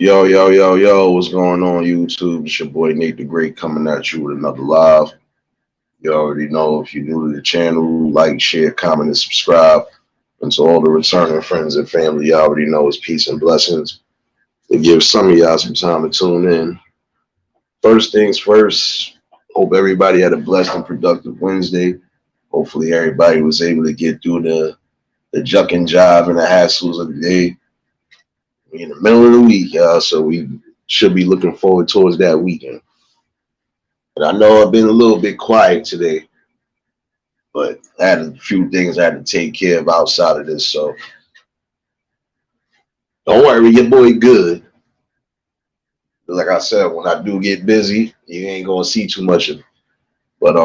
Yo, yo, yo, yo, what's going on, YouTube? It's your boy Nate the Great coming at you with another live. You already know if you're new to the channel, like, share, comment, and subscribe. And to all the returning friends and family, you already know it's peace and blessings. To give some of y'all some time to tune in. First things first, hope everybody had a blessed and productive Wednesday. Hopefully, everybody was able to get through the juck and jive and the hassles of the day. We in the middle of the week, y'all, so we should be looking forward towards that weekend. And I know I've been a little bit quiet today, but I had a few things I had to take care of outside of this. So don't worry, your boy good. But like I said, when I do get busy, you ain't gonna see too much of it. But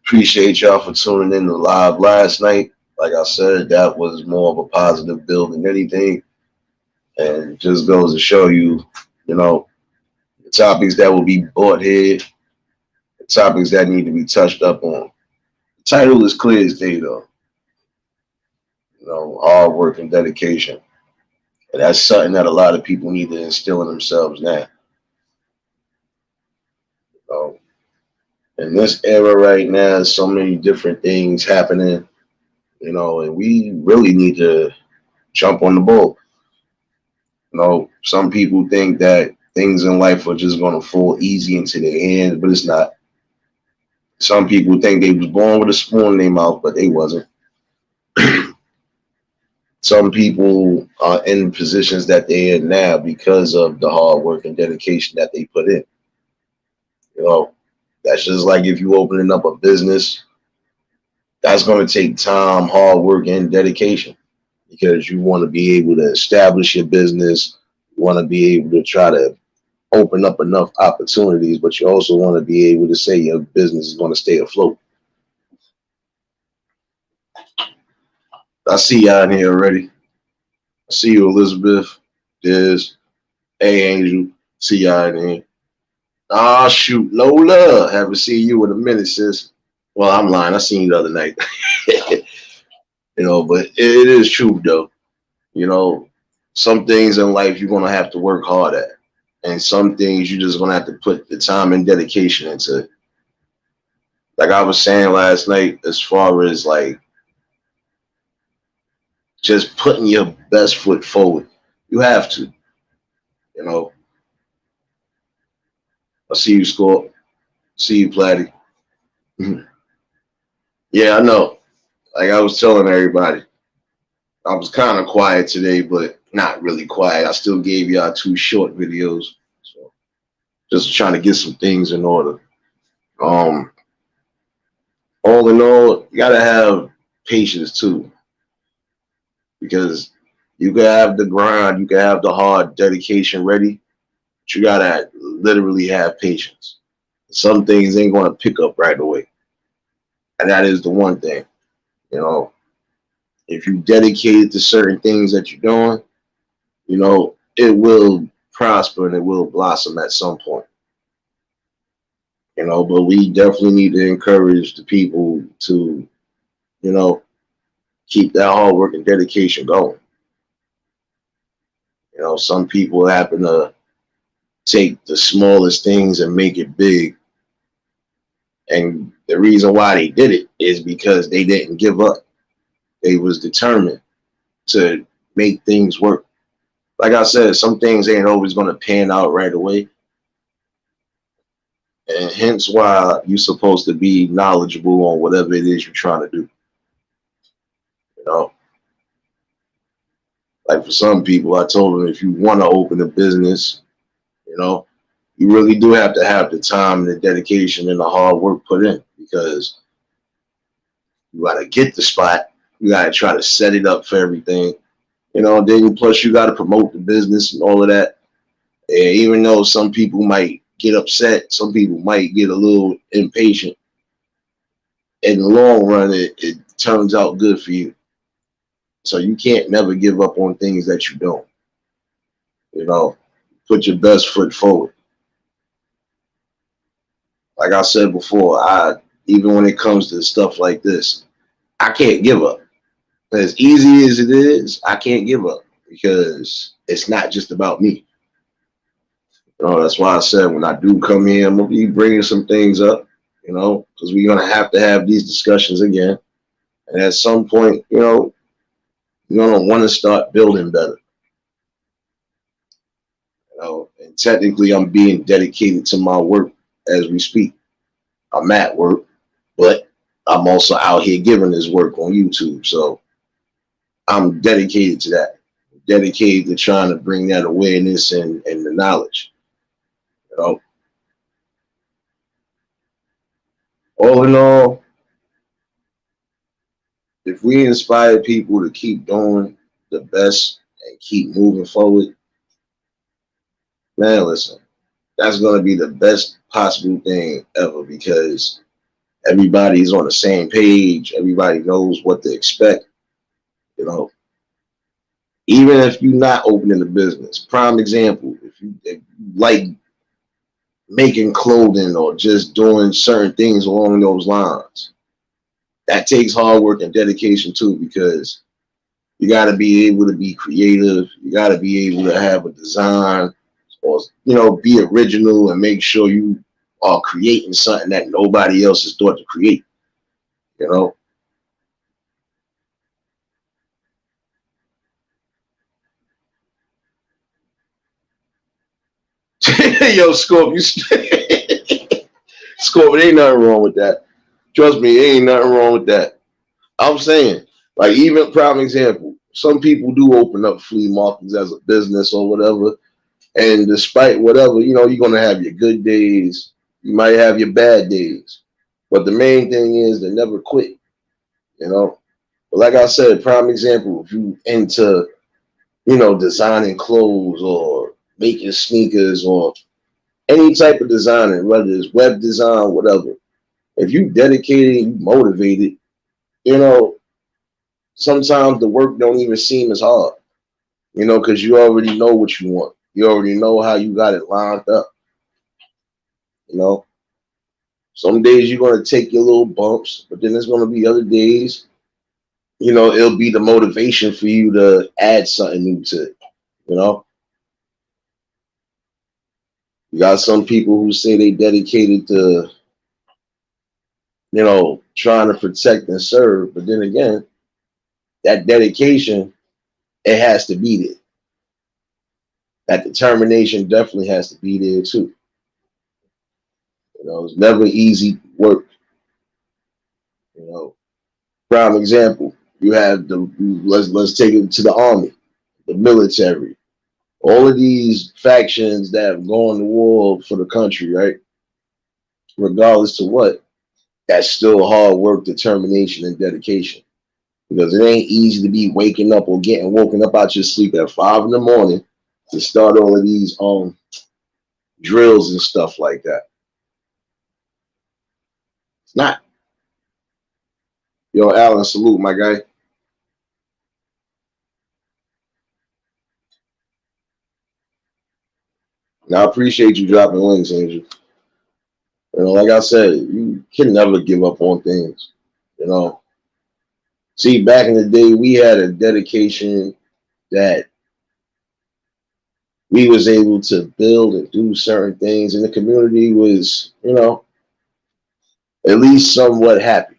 appreciate y'all for tuning in to live last night. Like I said, that was more of a positive build than anything. And it just goes to show you, you know, the topics that will be brought here, the topics that need to be touched up on. The title is clear as day though. Hard work and dedication. And that's something that a lot of people need to instill in themselves now. So in this era right now, there's so many different things happening, and we really need to jump on the ball. Some people think that things in life are just gonna fall easy into their hands, but it's not. Some people think they was born with a spoon in their mouth, but they wasn't. Some people are in positions that they're in now because of the hard work and dedication that they put in. You know, that's just like if you opening up a business, that's going to take time, hard work, and dedication because you want to be able to establish your business. You want to be able to try to open up enough opportunities, but you also want to be able to say your business is going to stay afloat. I see y'all in here already. I see you, Elizabeth. There's Angel. See y'all in here. Ah, shoot, Lola. Haven't seen you in a minute, sis. Well, I'm lying. I seen you the other night. But it is true though. You know, some things in life you're gonna have to work hard at, and some things you're just gonna have to put the time and dedication into. Like I was saying last night, as far as like just putting your best foot forward, you have to. You know, I see you, Score. See you, Platty. Yeah, I know. Like I was telling everybody, I was kind of quiet today, but not really quiet. I still gave y'all two short videos, so just trying to get some things in order. Um, all in all, you gotta have patience too, because you can have the grind, you can have the hard dedication ready, but you gotta literally have patience. Some things ain't gonna pick up right away, and that is the one thing. You know, if you dedicated to certain things that you're doing, it will prosper and it will blossom at some point. But we definitely need to encourage the people to, you know, keep that hard work and dedication going. Some people happen to take the smallest things and make it big. And the reason why they did it is because they didn't give up. They was determined to make things work. Like I said, some things ain't always going to pan out right away. And hence why you're supposed to be knowledgeable on whatever it is you're trying to do. You know, like for some people, I told them if you want to open a business, you really do have to have the time and the dedication and the hard work put in because you got to get the spot. You got to try to set it up for everything. Then plus you got to promote the business and all of that. And even though some people might get upset, some people might get a little impatient. In the long run, it turns out good for you. So you can't never give up on things that you don't. Put your best foot forward. Like I said before, even when it comes to stuff like this, I can't give up. As easy as it is, I can't give up because it's not just about me. That's why I said when I do come here, I'm gonna be bringing some things up. Because we're gonna have to have these discussions again. And at some point, you're gonna want to start building better. And technically, I'm being dedicated to my work as we speak. I'm at work, but I'm also out here giving this work on YouTube. So I'm dedicated to that. Dedicated to trying to bring that awareness and the knowledge. You know, all in all, if we inspire people to keep doing the best and keep moving forward, man, listen, that's going to be the best possible thing ever because everybody's on the same page. Everybody knows what to expect. You know, even if you're not opening a business, prime example, if you like making clothing or just doing certain things along those lines, that takes hard work and dedication too because you got to be able to be creative. You got to be able to have a design or, be original and make sure you are creating something that nobody else has thought to create, you know? Yo, Scorp, Scorp, it ain't nothing wrong with that. Trust me, ain't nothing wrong with that. I'm saying, like, even prime example, some people do open up flea markets as a business or whatever. And despite whatever, you're going to have your good days. You might have your bad days. But the main thing is to never quit, you know? But like I said, prime example, if you into, designing clothes or making sneakers or any type of designing, whether it's web design, whatever, if you dedicated and you motivated, you know, sometimes the work don't even seem as hard, because you already know what you want. You already know how you got it lined up, you know. Some days you're gonna take your little bumps, but then there's gonna be other days, it'll be the motivation for you to add something new to it, you know. You got some people who say they dedicated to, trying to protect and serve, but then again, that dedication, it has to be there. That determination definitely has to be there too. It's never easy work. You know, prime example, you have let's take it to the army, the military, all of these factions that have gone to war for the country, right? Regardless to what, that's still hard work, determination, and dedication. Because it ain't easy to be waking up or getting woken up out your sleep at 5 in the morning to start all of these drills and stuff like that. It's not. Yo, Alan, salute, my guy. Now, I appreciate you dropping links, Angel. Like I said, you can never give up on things. You know, see, back in the day, we had a dedication that we was able to build and do certain things, and the community was, at least somewhat happy.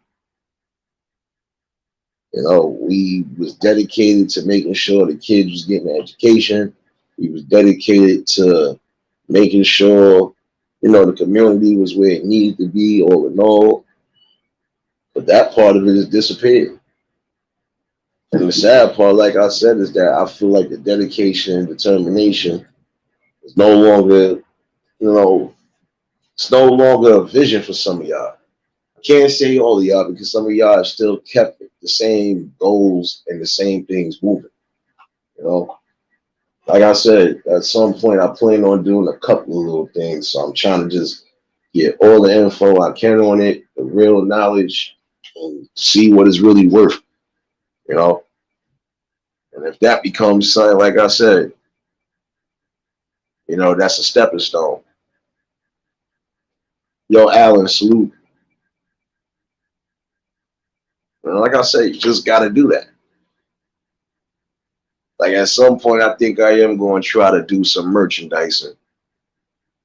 We was dedicated to making sure the kids was getting an education. We was dedicated to making sure, the community was where it needed to be, all in all. But that part of it has disappeared. And the sad part, like I said, is that I feel like the dedication and determination is no longer, you know, it's no longer a vision for some of y'all. I can't say all of y'all because some of y'all have still kept the same goals and the same things moving. You know, like I said, at some point I plan on doing a couple of little things. So I'm trying to just get all the info I can on it, the real knowledge, and see what it's really worth. You know, and if that becomes something, like I said, that's a stepping stone. Yo, Alan, salute. Like I said, you just got to do that. Like at some point, I think I am going to try to do some merchandising.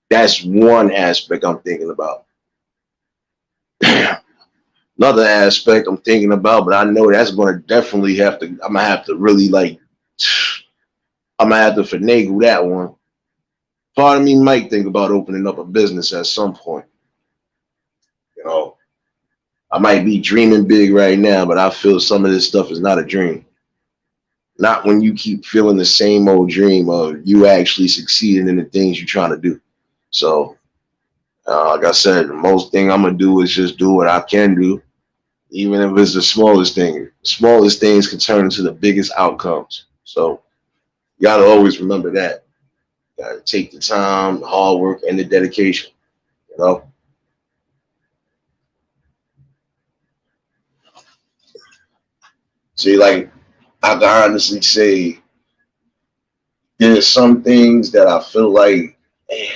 That's one aspect I'm thinking about. Another aspect I'm thinking about, but I know that's going to definitely have to. I'm gonna have to really like. I'm gonna have to finagle that one. Part of me might think about opening up a business at some point. You know, I might be dreaming big right now, but I feel some of this stuff is not a dream. Not when you keep feeling the same old dream of you actually succeeding in the things you're trying to do. So, like I said, the most thing I'm gonna do is just do what I can do, even if it's the smallest thing. The smallest things can turn into the biggest outcomes. So, you gotta always remember that. You gotta take the time, the hard work, and the dedication. You know, see, like I can honestly say, there's some things that I feel like eh,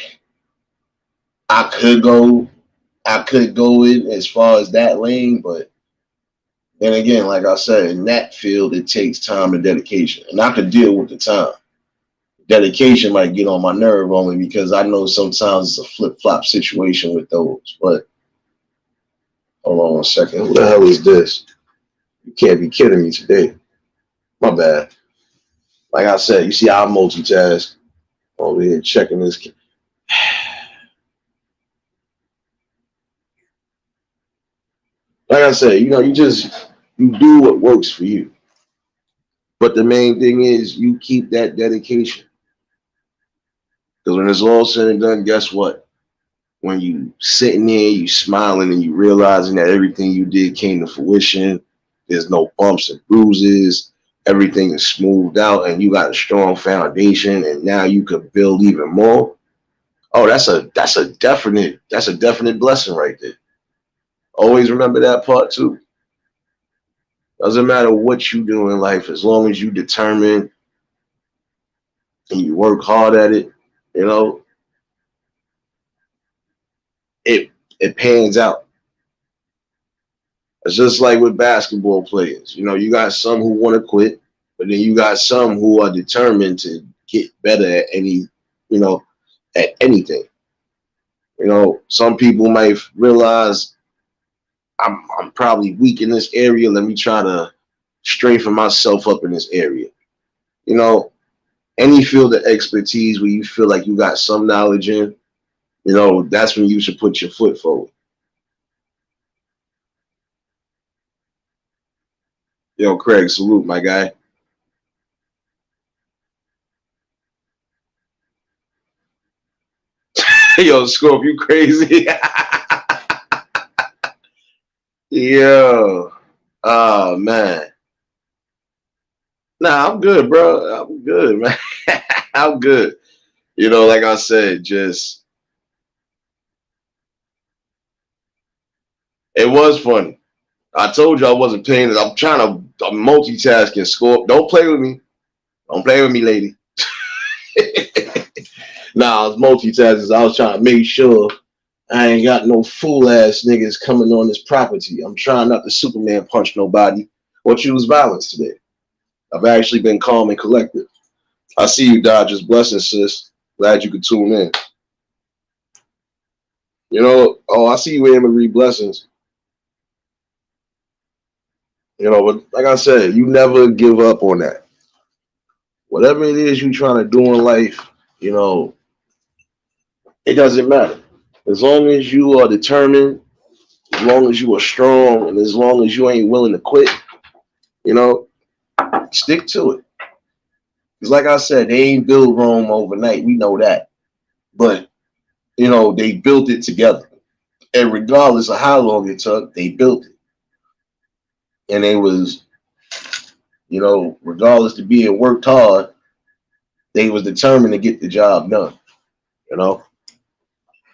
I could go, I could go in as far as that lane, but then again, like I said, in that field, it takes time and dedication, and I could deal with the time. Dedication might get on my nerve only because I know sometimes it's a flip flop situation with those. But hold on one second, who the hell is this? You can't be kidding me today. My bad. Like I said, you see, I multitask over here checking this. Like I said, you do what works for you. But the main thing is you keep that dedication. Because when it's all said and done, guess what? When you sitting there, you smiling and you realizing that everything you did came to fruition, there's no bumps and bruises, everything is smoothed out, and you got a strong foundation, and now you could build even more. Oh, that's a definite blessing right there. Always remember that part too. Doesn't matter what you do in life, as long as you determine and you work hard at it, you know, it it pans out. It's just like with basketball players. You know, you got some who want to quit, but then you got some who are determined to get better at you know, at anything. You know, some people might realize I'm probably weak in this area. Let me try to strengthen myself up in this area. You know, any field of expertise where you feel like you got some knowledge in, you know, that's when you should put your foot forward. Yo, Craig, salute, my guy. Yo, Scorp, you crazy? Yo, oh man. Nah, I'm good, bro. I'm good, man. I'm good. You know, like I said, just it was funny. I told you I wasn't paying it. I'm multitasking. Scorp, don't play with me. Don't play with me, lady. Nah, I was multitasking. So I was trying to make sure I ain't got no fool ass niggas coming on this property. I'm trying not to Superman punch nobody or choose violence today. I've actually been calm and collected. I see you, Dodgers. Blessings, sis. Glad you could tune in. You know, oh, I see you, Anne Marie. Blessings. You know, but like I said, you never give up on that. Whatever it is you're trying to do in life, you know, it doesn't matter. As long as you are determined, as long as you are strong, and as long as you ain't willing to quit, you know, stick to it. Because like I said, they ain't build Rome overnight. We know that. But, you know, they built it together. And regardless of how long it took, they built it. And they was, you know, regardless to being worked hard, they was determined to get the job done. You know,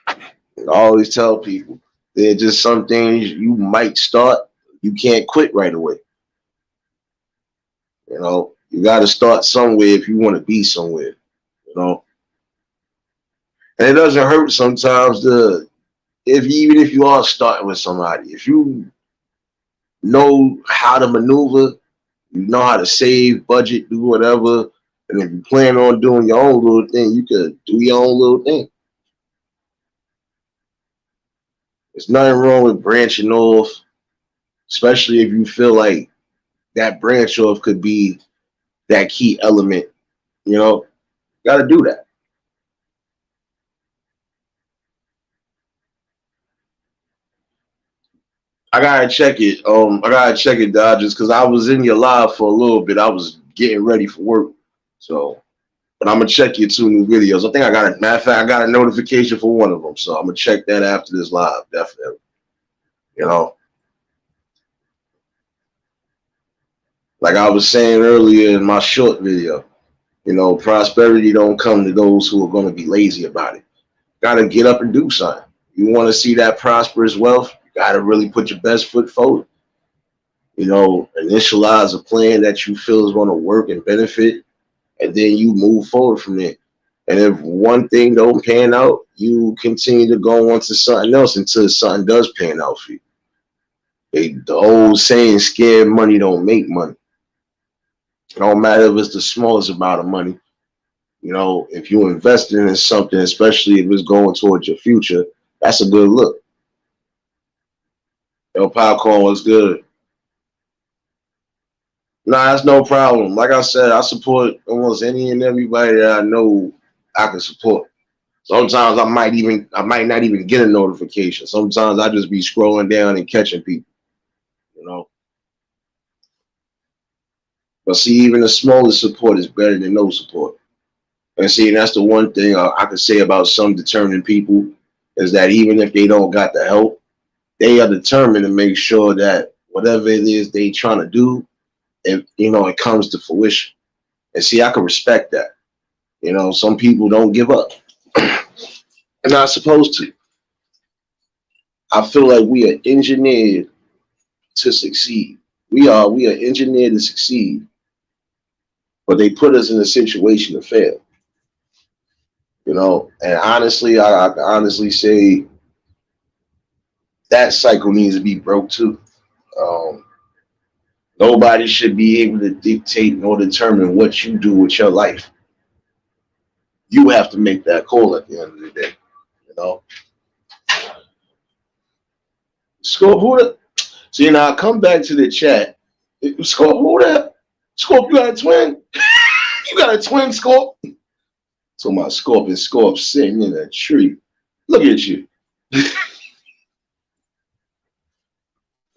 and I always tell people there are just some things you might start, you can't quit right away. You know, you got to start somewhere if you want to be somewhere. You know, and it doesn't hurt sometimes to if even if you are starting with somebody, if you know how to maneuver, you know how to save, budget, do whatever. And if you plan on doing your own little thing, you could do your own little thing. There's nothing wrong with branching off, especially if you feel like that branch off could be that key element. You know, got to do that. I gotta check it. I gotta check it, Dodgers, because I was in your live for a little bit. I was getting ready for work, so. But I'm gonna check your 2 new videos. I think I got a matter of fact, I got a notification for one of them, so I'm gonna check that after this live, definitely. You know, like I was saying earlier in my short video, prosperity don't come to those who are gonna be lazy about it. Gotta get up and do something. You want to see that prosperous wealth, you gotta really put your best foot forward. Initialize a plan that you feel is gonna work and benefit, and then you move forward from there. And if one thing don't pan out, you continue to go on to something else until something does pan out for you. The old saying, scared money don't make money. It don't matter if it's the smallest amount of money. If you invest in something, especially if it's going towards your future, that's a good look. Yo, popcorn was good. Nah, that's no problem. Like I said, I support almost any and everybody that I know I can support. Sometimes I might not even get a notification. Sometimes I just be scrolling down and catching people, you know. But see, even the smallest support is better than no support. And see, that's the one thing I can say about some determined people is that even if they don't got the help, they are determined to make sure that whatever it is they trying to do, it comes to fruition. And see, I can respect that. Some people don't give up. They're not supposed to. I feel like we are engineered to succeed. We are engineered to succeed, but they put us in a situation to fail. And honestly, I can honestly say that cycle needs to be broke too. Um, Nobody should be able to dictate nor determine what you do with your life. You have to make that call at the end of the day. You know, Scorp, who the? So I come back to the chat. Scorp, who that? Scorp, you got a twin? You got a twin, Scorp? So my Scorp and Scorp sitting in a tree. Look at you.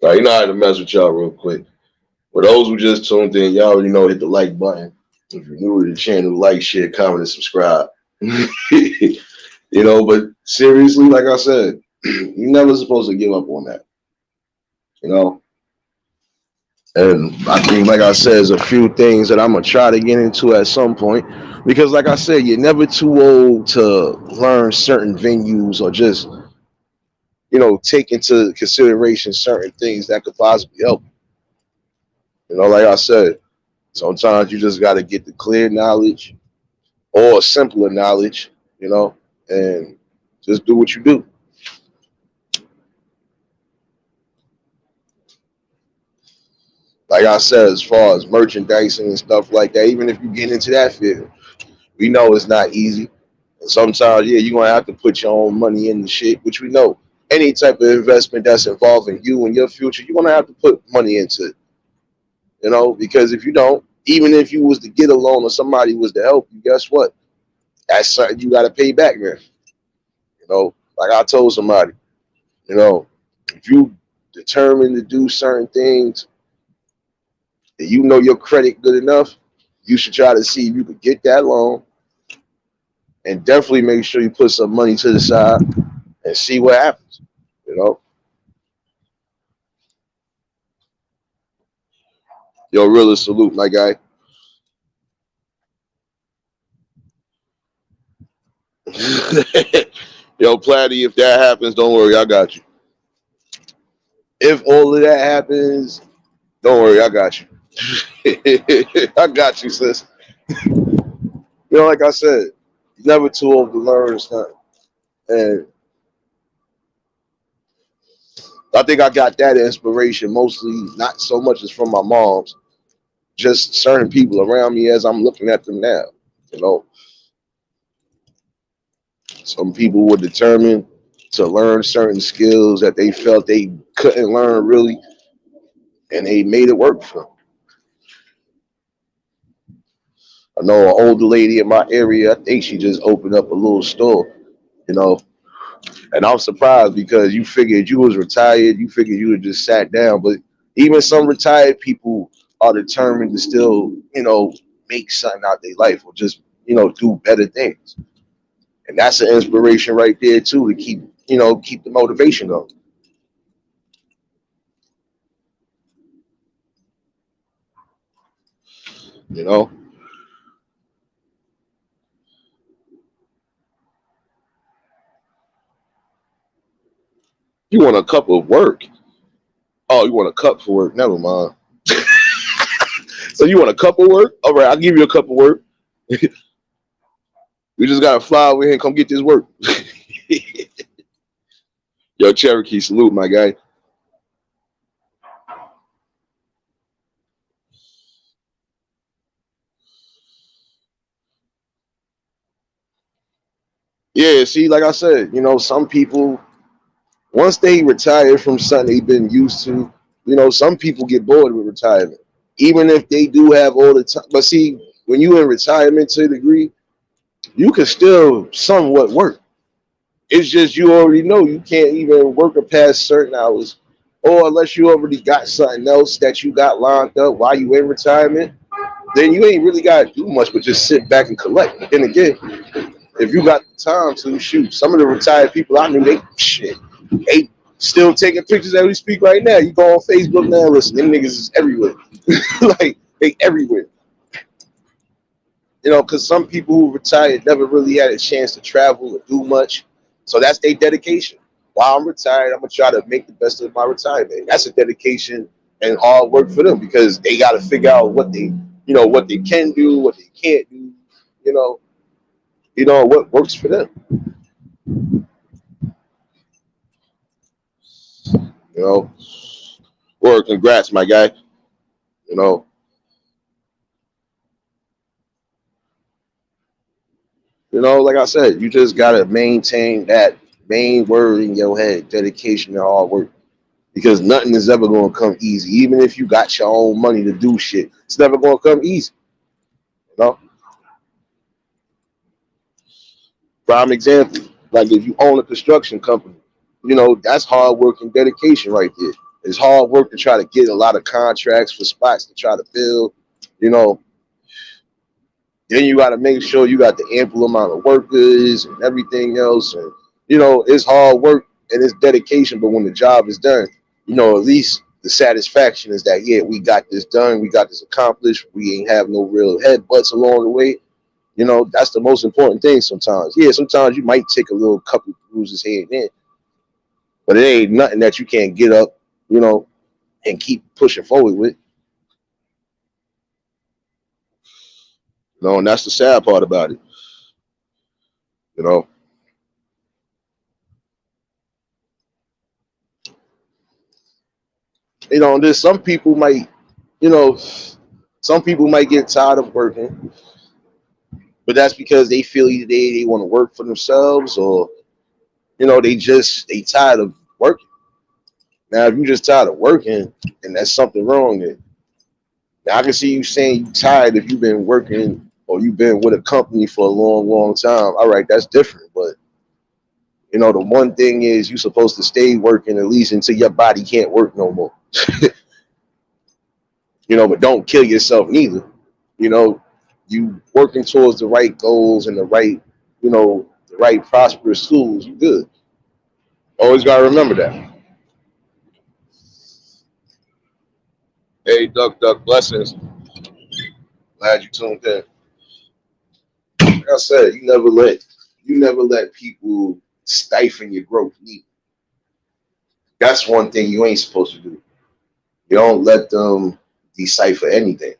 All right, I had to mess with y'all real quick. For those who just tuned in, y'all already know, hit the like button. If you're new to the channel, like, share, comment, and subscribe. But seriously, like I said, you're never supposed to give up on that. And I think, like I said, there's a few things that I'm gonna try to get into at some point, because, like I said, you're never too old to learn certain venues or just, take into consideration certain things that could possibly help. Like I said, sometimes you just got to get the clear knowledge or simpler knowledge, and just do what you do. Like I said, as far as merchandising and stuff like that, even if you get into that field, we know it's not easy. And sometimes, yeah, you're going to have to put your own money in the shit, which we know. Any type of investment that's involving you and your future, you're going to have to put money into it, because if you don't, even if you was to get a loan or somebody was to help you, guess what? That's something you got to pay back, man. Like I told somebody, if you determined to do certain things, and your credit good enough, you should try to see if you could get that loan, and definitely make sure you put some money to the side and see what happens. Yo, really salute, my guy. Yo, Platty, if that happens, don't worry, I got you. If all of that happens, don't worry, I got you. I got you, sis. Like I said, you're never too old to learn something. And I think I got that inspiration mostly, not so much as from my mom's, just certain people around me as I'm looking at them now. Some people were determined, to learn certain skills that they felt they couldn't learn really, and they made it work for them. I know an older lady in my area. I think she just opened up a little store, you know. And I'm surprised because you figured you was retired, you figured you would just sat down. But even some retired people are determined to still, make something out of their life or just, do better things. And that's an inspiration right there too to keep the motivation going. You know, you want a cup of work. Oh, you want a cup for work? Never mind. So you want a cup of work? All right, I'll give you a cup of work. We just gotta fly over here and come get this work. Yo, Cherokee, salute, my guy. Yeah, see, like I said, some people once they retire from something they've been used to, some people get bored with retirement, even if they do have all the time. But see, when you in retirement to a degree, you can still somewhat work. It's just you already know you can't even work past certain hours, or unless you already got something else that you got lined up while you in retirement, then you ain't really got to do much but just sit back and collect. But then again, if you got the time to shoot, some of the retired people I knew, they still taking pictures as we speak right now. You go on Facebook now, listen, them niggas is everywhere. Like they everywhere. Because some people who retired never really had a chance to travel or do much. So that's their dedication. While I'm retired, I'm gonna try to make the best of my retirement. That's a dedication and hard work for them because they got to figure out what they can do, what they can't do. You know, what works for them. You know, or congrats, my guy. You know, like I said, you just gotta maintain that main word in your head: dedication and hard work. Because nothing is ever gonna come easy. Even if you got your own money to do shit, it's never gonna come easy. You know, prime example, like if you own a construction company, that's hard work and dedication right there. It's hard work to try to get a lot of contracts for spots to try to build. You know, then you got to make sure you got the ample amount of workers and everything else. And, it's hard work and it's dedication. But when the job is done, at least the satisfaction is that, yeah, we got this done. We got this accomplished. We ain't have no real headbutts along the way. That's the most important thing sometimes. Yeah, sometimes you might take a little couple bruises here and there, but it ain't nothing that you can't get up, and keep pushing forward with. And that's the sad part about it. You know, there's you know, some people might get tired of working, but that's because they feel either they want to work for themselves or, they tired of working. Now, if you just tired of working and that's something wrong, then now I can see you saying you tired if you've been working or you've been with a company for a long, long time. All right, that's different. But the one thing is you're supposed to stay working at least until your body can't work no more. But don't kill yourself neither. You working towards the right goals and the right prosperous tools, you good. Always gotta remember that. Hey, Duck, blessings. Glad you tuned in. Like I said, you never let people stifle your growth neither. That's one thing you ain't supposed to do. You don't let them decipher anything.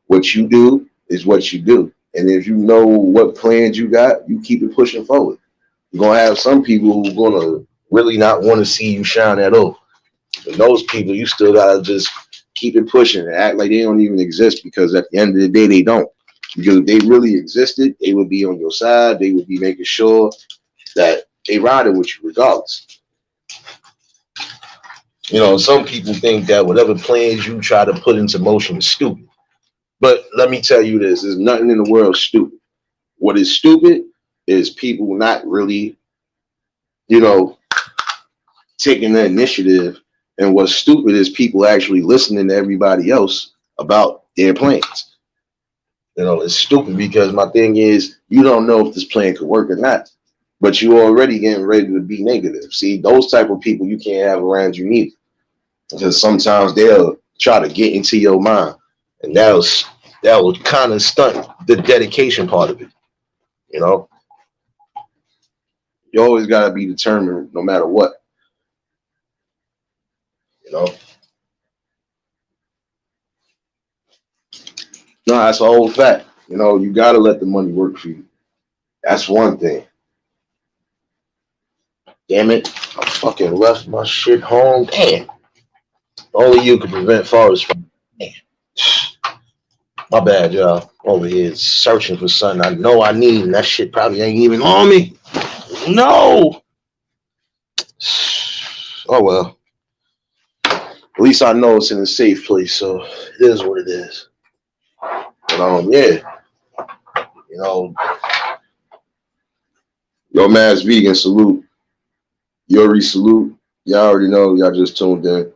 What you do is what you do. And if you know what plans you got, you keep it pushing forward. You're gonna have some people who are gonna really not want to see you shine at all. And those people you still gotta just keep it pushing and act like they don't even exist because at the end of the day they don't. Because if they really existed, they would be on your side, they would be making sure that they riding with you regardless. Some people think that whatever plans you try to put into motion is stupid. But let me tell you this, there's nothing in the world stupid. What is stupid is people not really, taking the initiative. And what's stupid is people actually listening to everybody else about their plans. It's stupid because my thing is, you don't know if this plan could work or not, but you already getting ready to be negative. See, those type of people you can't have around you neither, because sometimes they'll try to get into your mind, and that will kind of stunt the dedication part of it. You always got to be determined no matter what. No, that's a whole fact. You got to let the money work for you. That's one thing. Damn it, I fucking left my shit home. Damn. Only you can prevent Forrest from. Damn. My bad, y'all. Over here searching for something I know I need, and that shit probably ain't even on me. No. Oh well. At least I know it's in a safe place, so it is what it is. But yeah. Yo, Mass Vegan, salute. Yuri, salute. Y'all already know, y'all just tuned in.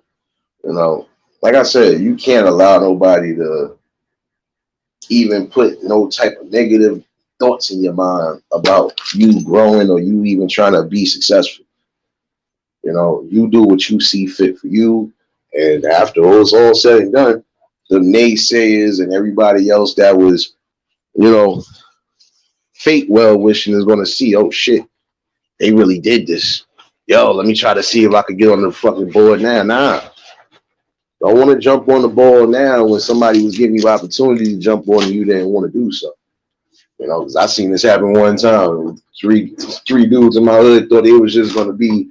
Like I said, you can't allow nobody to even put no type of negative thoughts in your mind about you growing or you even trying to be successful. You do what you see fit for you. And after it's all said and done, the naysayers and everybody else that was, fake well wishing is going to see, oh shit, they really did this. Yo, let me try to see if I could get on the fucking board now. Nah. Don't want to jump on the ball now when somebody was giving you opportunity to jump on and you didn't want to do so. Because I seen this happen one time. Three dudes in my hood thought it was just going to be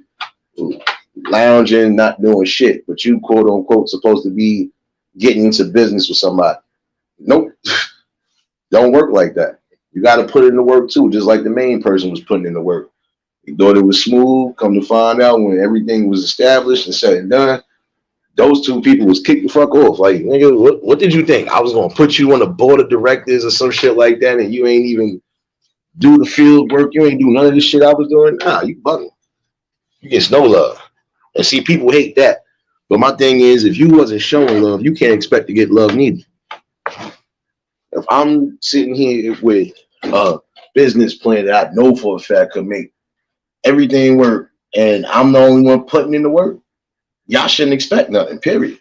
lounging, not doing shit, but you quote unquote supposed to be getting into business with somebody. Nope. Don't work like that. You got to put in the work too, just like the main person was putting in the work. He thought it was smooth. Come to find out, when everything was established and said and done, those two people was kicked the fuck off. Like, nigga, what did you think? I was gonna put you on the board of directors or some shit like that, and you ain't even do the field work. You ain't do none of this shit I was doing. Nah, you bugging. You get no love. And see, people hate that. But my thing is, if you wasn't showing love, you can't expect to get love neither. If I'm sitting here with a business plan that I know for a fact could make everything work, and I'm the only one putting in the work, y'all shouldn't expect nothing, period.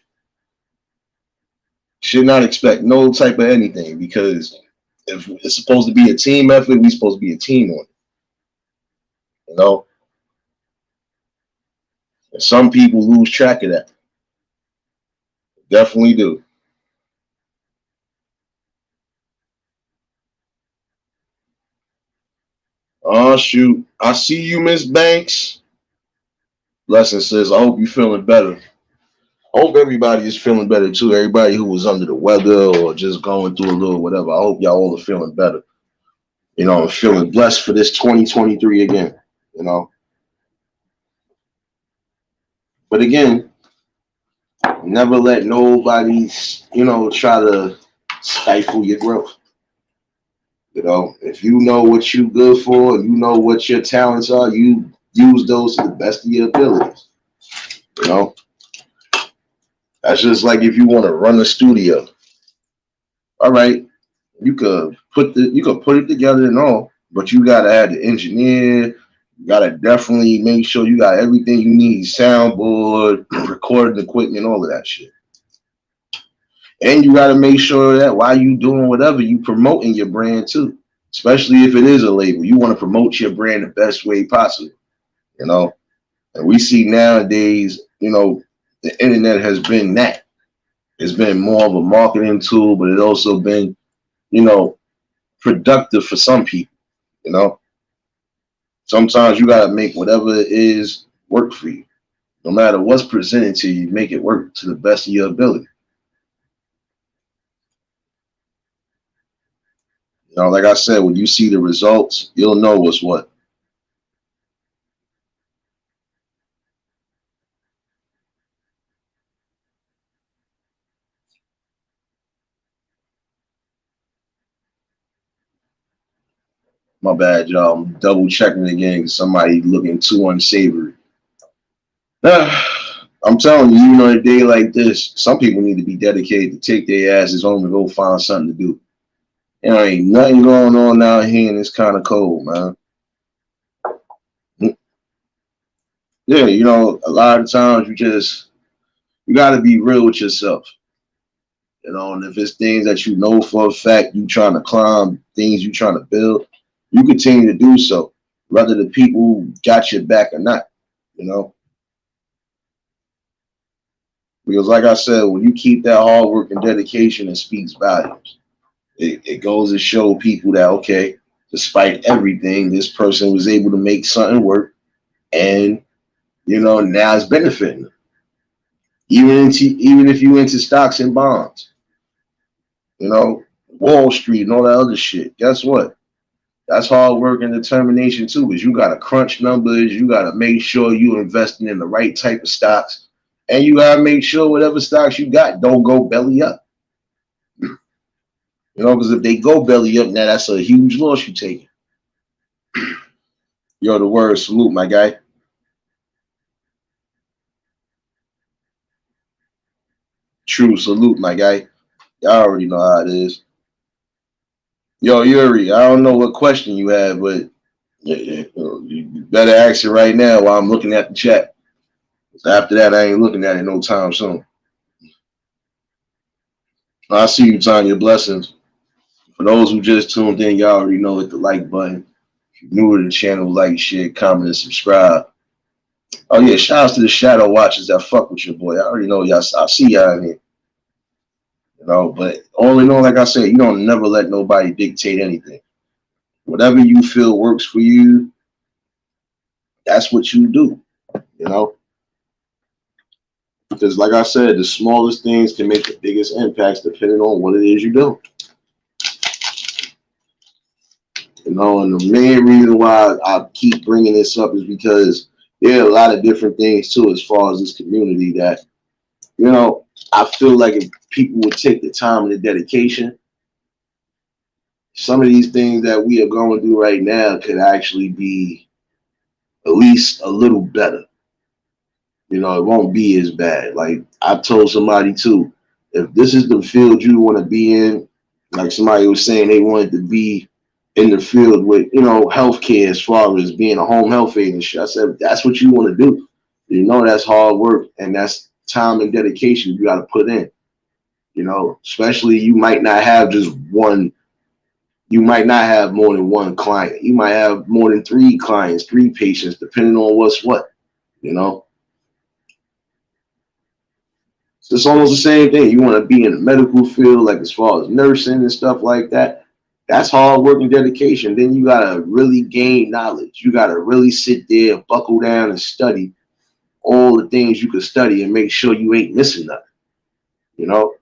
Should not expect no type of anything, because if it's supposed to be a team effort, we're supposed to be a team on it. And some people lose track of that. Definitely do. Oh, shoot. I see you, Miss Banks. Blessing says, I hope you're feeling better. I hope everybody is feeling better too. Everybody who was under the weather or just going through a little whatever, I hope y'all all are feeling better. I'm feeling blessed for this 2023 again, But again, never let nobody, try to stifle your growth. If you know what you're good for, you know what your talents are, you use those to the best of your abilities. That's just like if you want to run a studio. All right, you could put it together and all, but you gotta add the engineer. You gotta definitely make sure you got everything you need: soundboard, recording equipment, all of that shit. And you gotta make sure that while you doing whatever, you promoting your brand too. Especially if it is a label, you want to promote your brand the best way possible. And we see nowadays, the internet has been that. It's been more of a marketing tool, but it also been, productive for some people. Sometimes you gotta make whatever it is work for you. No matter what's presented to you, make it work to the best of your ability. Like I said, when you see the results, you'll know what's what. My bad, y'all. I'm double checking again because somebody looking too unsavory. I'm telling you, even on a day like this, some people need to be dedicated to take their asses home and go find something to do. You know, ain't nothing going on out here and it's kind of cold, man. Yeah, you know, a lot of times you got to be real with yourself. You know, and if it's things that you know for a fact you trying to climb, things you trying to build, you continue to do so, whether the people got your back or not. You know, because like I said, when you keep that hard work and dedication, it speaks volumes. It goes to show people that okay, despite everything, this person was able to make something work, and you know now it's benefiting them. Even if you into stocks and bonds, you know, Wall Street and all that other shit. Guess what? That's hard work and determination too, because you gotta crunch numbers, you gotta make sure you investing in the right type of stocks, and you gotta make sure whatever stocks you got don't go belly up. You know, because if they go belly up, now that's a huge loss you taking. Yo, the word salute, my guy. True salute, my guy. Y'all already know how it is. Yo, Yuri, I don't know what question you have, but you better ask it right now while I'm looking at the chat. After that, I ain't looking at it no time soon. I see you, Tanya. Blessings. For those who just tuned in, y'all already know hit the like button. If you're new to the channel, like, share, comment, and subscribe. Oh yeah, shout out to the shadow watchers that fuck with your boy. I already know y'all. I see y'all in here. You know, but all in all, like I said, you don't never let nobody dictate anything. Whatever you feel works for you, that's what you do. You know, because like I said, the smallest things can make the biggest impacts depending on what it is you do. You know, and the main reason why I keep bringing this up is because there are a lot of different things too, as far as this community that, you know, I feel like if people would take the time and the dedication, some of these things that we are going through right now could actually be at least a little better. You know, it won't be as bad. Like I told somebody too, if this is the field you want to be in, like somebody was saying they wanted to be in the field with, you know, healthcare as far as being a home health aide and shit. I said, that's what you want to do. You know, that's hard work and that's time and dedication you got to put in. You know, especially you might not have just one, you might not have more than one client. You might have more than three clients, three patients, depending on what's what, you know. So it's almost the same thing. You want to be in the medical field, like as far as nursing and stuff like that. That's hard work and dedication. Then you gotta really gain knowledge. You gotta really sit there, buckle down, and study all the things you can study and make sure you ain't missing nothing. You know,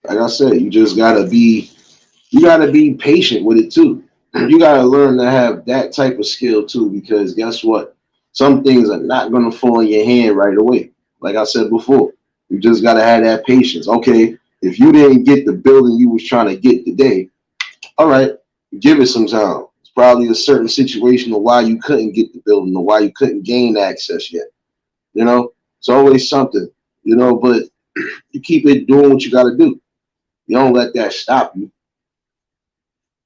like I said, you gotta be patient with it too. You gotta learn to have that type of skill too, because guess what? Some things are not gonna fall in your hand right away. Like I said before, you just gotta have that patience. Okay, if you didn't get the building you was trying to get today, all right, give it some time. It's probably a certain situation of why you couldn't get the building or why you couldn't gain access yet. You know, it's always something, you know, but you keep it doing what you gotta do. You don't let that stop you.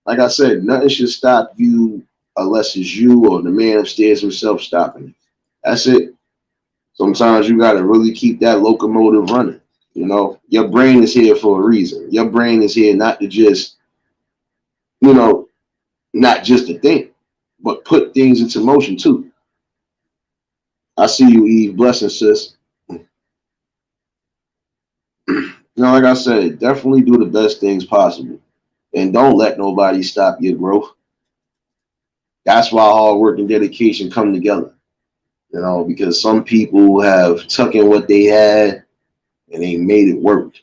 Like I said, nothing should stop you unless it's you or the man upstairs himself stopping you. That's it. Sometimes you got to really keep that locomotive running. You know, your brain is here for a reason. Your brain is here not to just, you know, not just to think, but put things into motion too. I see you, Eve. Blessing, sis. You know, like I said, definitely do the best things possible. And don't let nobody stop your growth. That's why hard work and dedication come together. You know, because some people have taken what they had and they made it work.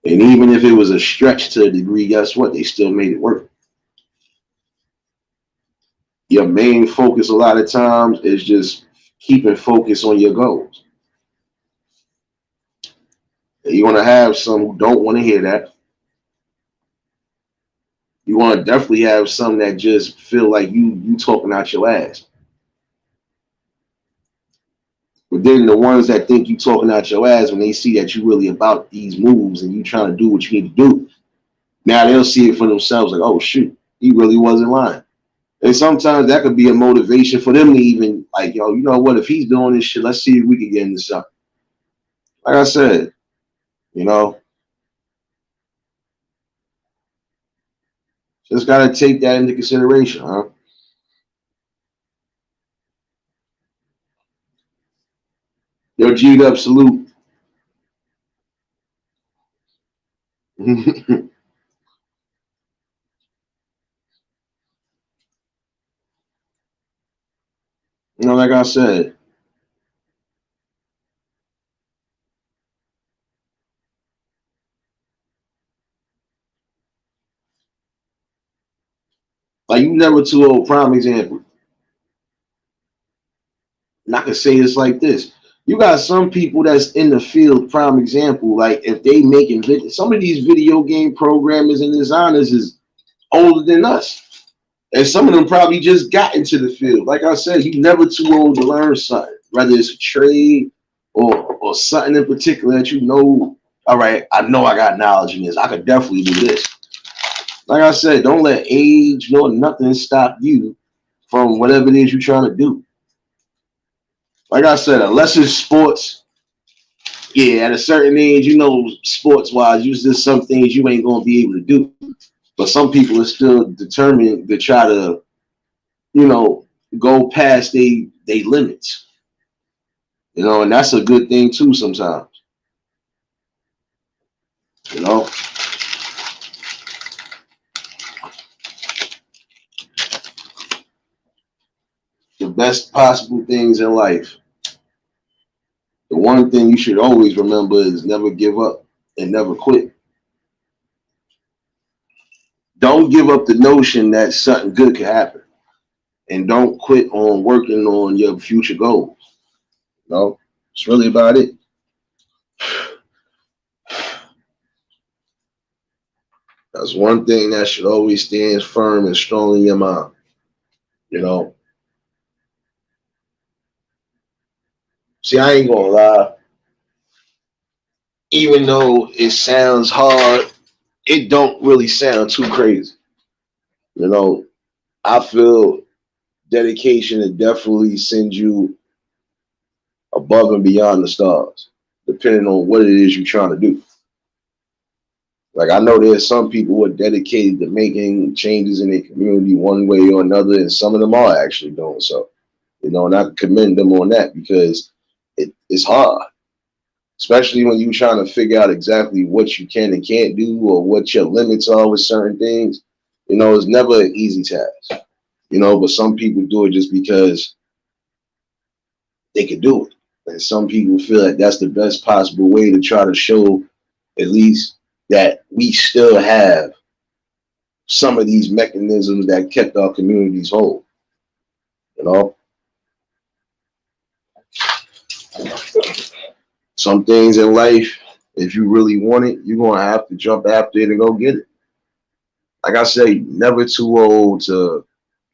And even if it was a stretch to a degree, guess what? They still made it work. Your main focus a lot of times is just keeping focus on your goals. You're gonna have some who don't want to hear that. You want to definitely have some that just feel like you talking out your ass. But then the ones that think you talking out your ass, when they see that you really about these moves and you trying to do what you need to do, now they'll see it for themselves. Like, oh shoot, he really wasn't lying. And sometimes that could be a motivation for them to even like, yo, you know what? If he's doing this shit, let's see if we can get into something. Like I said, you know, just gotta take that into consideration, huh? Yo, G'd up, salute. You know, like I said, like you never too old. Prime example. And I can say this like this. You got some people that's in the field, prime example, like if they making some of these video game programmers and designers is older than us. And some of them probably just got into the field. Like I said, you never too old to learn something, whether it's a trade or something in particular that you know, all right, I know I got knowledge in this. I could definitely do this. Like I said, don't let age nor nothing stop you from whatever it is you're trying to do. Like I said, unless it's sports, yeah, at a certain age, you know, sports wise, there's just some things you ain't gonna be able to do. But some people are still determined to try to, you know, go past they limits. You know, and that's a good thing too sometimes. You know, the best possible things in life. The one thing you should always remember is never give up and never quit. Don't give up the notion that something good can happen. And don't quit on working on your future goals. You know, it's really about it. That's one thing that should always stand firm and strong in your mind. You know, see, I ain't gonna lie. Even though it sounds hard, it don't really sound too crazy. You know, I feel dedication to definitely send you above and beyond the stars, depending on what it is you're trying to do. Like I know there's some people who are dedicated to making changes in their community one way or another, and some of them are actually doing so. You know, and I commend them on that because it's hard, especially when you're trying to figure out exactly what you can and can't do or what your limits are with certain things. You know, it's never an easy task. You know, but some people do it just because they can do it. And some people feel that that's the best possible way to try to show at least that we still have some of these mechanisms that kept our communities whole. You know, some things in life, if you really want it, you're gonna have to jump after it and go get it. Like I say, never too old to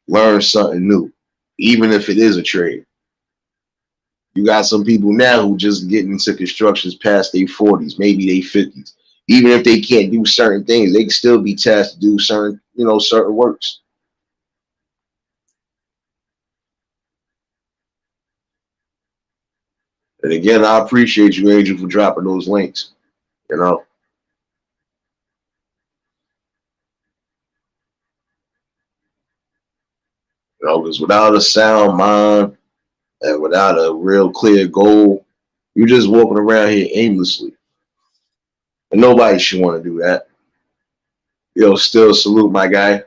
learn something new, even if it is a trade. You got some people now who just get into constructions past their 40s, maybe their 50s. Even if they can't do certain things, they can still be tasked to do certain, you know, certain works. And again, I appreciate you, Angel, for dropping those links. You know, because without a sound mind and without a real clear goal, you're just walking around here aimlessly. And nobody should want to do that. Yo, still salute my guy.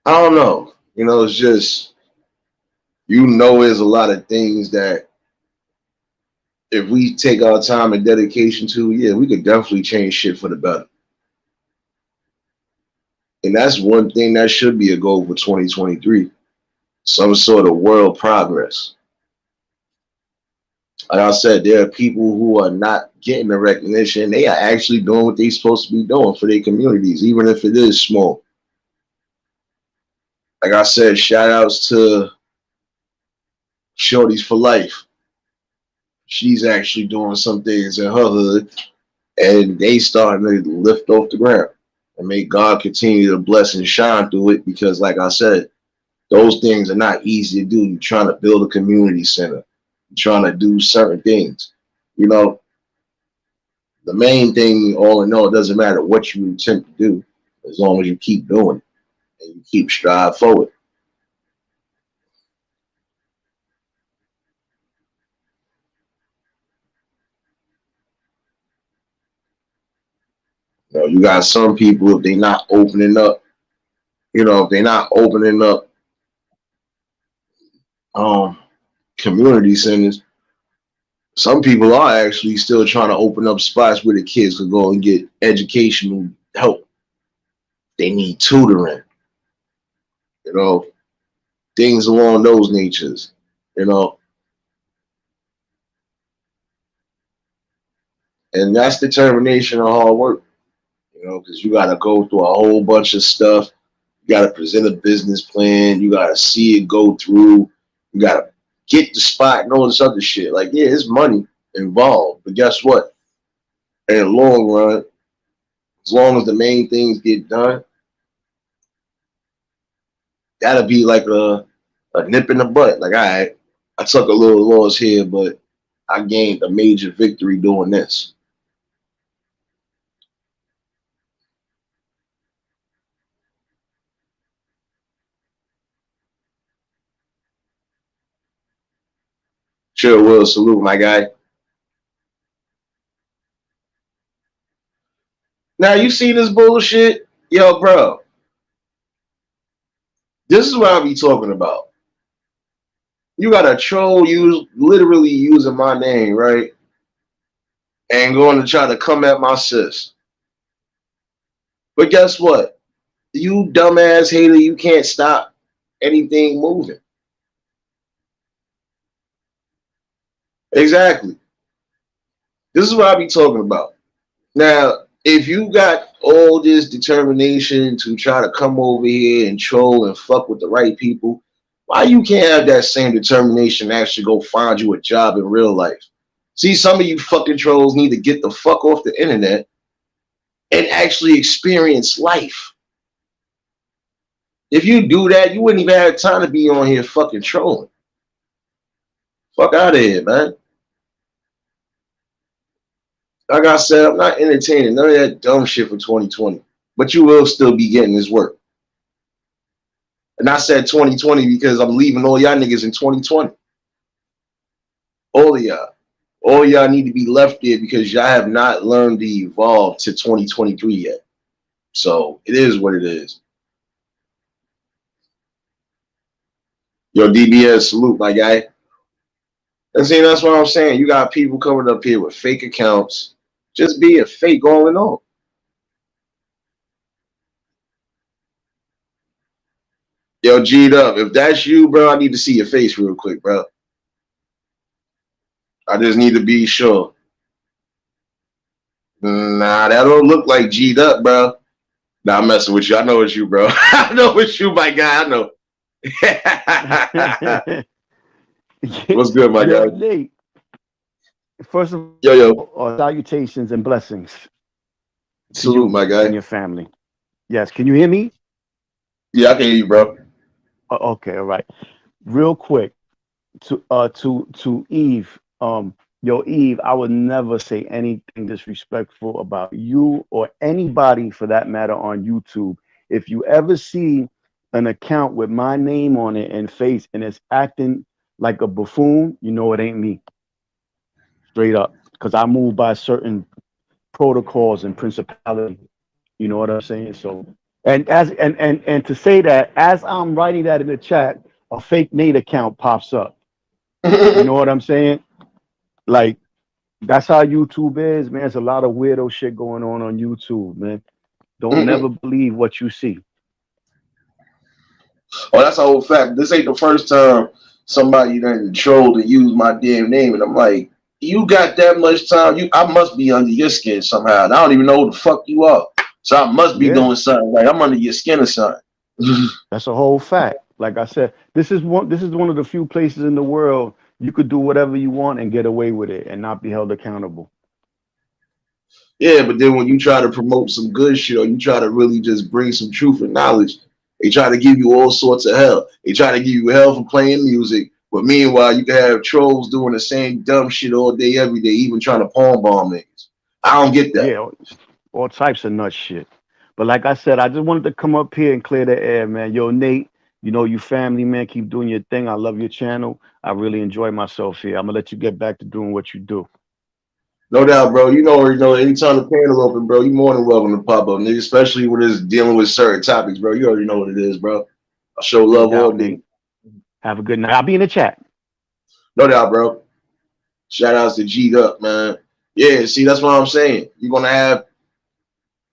I don't know. You know, it's just, you know, there's a lot of things that if we take our time and dedication to, yeah, we could definitely change shit for the better. And that's one thing that should be a goal for 2023. Some sort of world progress. Like I said, there are people who are not getting the recognition. They are actually doing what they're supposed to be doing for their communities, even if it is small. Like I said, shout outs to Shorties for Life. She's actually doing some things in her hood, and they starting to lift off the ground. And may God continue to bless and shine through it because, like I said, those things are not easy to do. You're trying to build a community center, you're trying to do certain things. You know, the main thing, all in all, it doesn't matter what you attempt to do as long as you keep doing it and you keep strive forward. You know, you got some people, if they're not opening up, if they're not opening up um, community centers, some people are actually still trying to open up spots where the kids could go and get educational help. They need tutoring, you know, things along those natures, you know, and that's determination and hard work, because you got to go through a whole bunch of stuff. You got to present a business plan. You got to see it go through. You got to get the spot and all this other shit. Like, yeah, it's money involved, but guess what? In the long run, as long as the main things get done, that'll be like a nip in the butt. Like, all right, I took a little loss here, but I gained a major victory doing this. Sure will. Salute, my guy. Now, you see this bullshit? Yo, bro, this is what I be talking about. You got a troll literally using my name, right? And going to try to come at my sis. But guess what? You dumbass hater, you can't stop anything moving. Exactly. This is what I be talking about. Now, if you got all this determination to try to come over here and troll and fuck with the right people, why you can't have that same determination to actually go find you a job in real life? See, some of you fucking trolls need to get the fuck off the internet and actually experience life. If you do that, you wouldn't even have time to be on here fucking trolling. Fuck out of here, man. Like I said, I'm not entertaining none of that dumb shit for 2020. But you will still be getting this work. And I said 2020 because I'm leaving all y'all niggas in 2020. All of y'all. All y'all need to be left there because y'all have not learned to evolve to 2023 yet. So it is what it is. Yo, DBS, salute, my guy. And see, that's what I'm saying. You got people coming up here with fake accounts, just being fake all in all. Yo, G'd up. If that's you, bro, I need to see your face real quick, bro. I just need to be sure. Nah, that don't look like G'd up, bro. Nah, I'm messing with you. I know it's you, bro. I know it's you, my guy. I know. What's good, my guy? Nate, first of Yo, all, salutations and blessings to salute, you my and guy. your family. Yes, can you hear me? Yeah, I can hear you, bro. Okay, all right. Real quick to Eve. Yo, Eve, I would never say anything disrespectful about you or anybody for that matter on YouTube. If you ever see an account with my name on it and face and it's acting like a buffoon, you know it ain't me. Straight up. Because I move by certain protocols and principality. You know what I'm saying? So and to say that as I'm writing that in the chat, a fake Nate account pops up. You know what I'm saying? Like That's how YouTube is, man. There's a lot of weirdo shit going on YouTube, man. Don't never Mm-mm. believe what you see. Oh, that's a whole fact. This ain't the first time somebody done trolled and used my damn name, and I'm like, you got that much time? I must be under your skin somehow. And I don't even know who the fuck you are. So I must be Yeah, doing something. Like I'm under your skin or something. that's a whole fact. Like I said, this is one of the few places in the world you could do whatever you want and get away with it and not be held accountable. Yeah, but then when you try to promote some good shit or you try to really just bring some truth and knowledge, they try to give you all sorts of hell. They try to give you hell for playing music, but meanwhile you can have trolls doing the same dumb shit all day, every day, even trying to palm bomb niggas. I don't get that. Yeah, all types of nut shit. But like I said, I just wanted to come up here and clear the air, man. Yo, Nate, you family, man. Keep doing your thing. I love your channel. I really enjoy myself here. I'm gonna let you get back to doing what you do. No doubt, bro. You know, anytime the panel open, bro, you more than welcome to pop up, nigga. Especially when it's dealing with certain topics, bro. You already know what it is, bro. I show No love all doubt, day. Nate. Have a good night. I'll be in the chat. No doubt, bro. Shout outs to G'd up, man. Yeah, see, that's what I'm saying. You're gonna have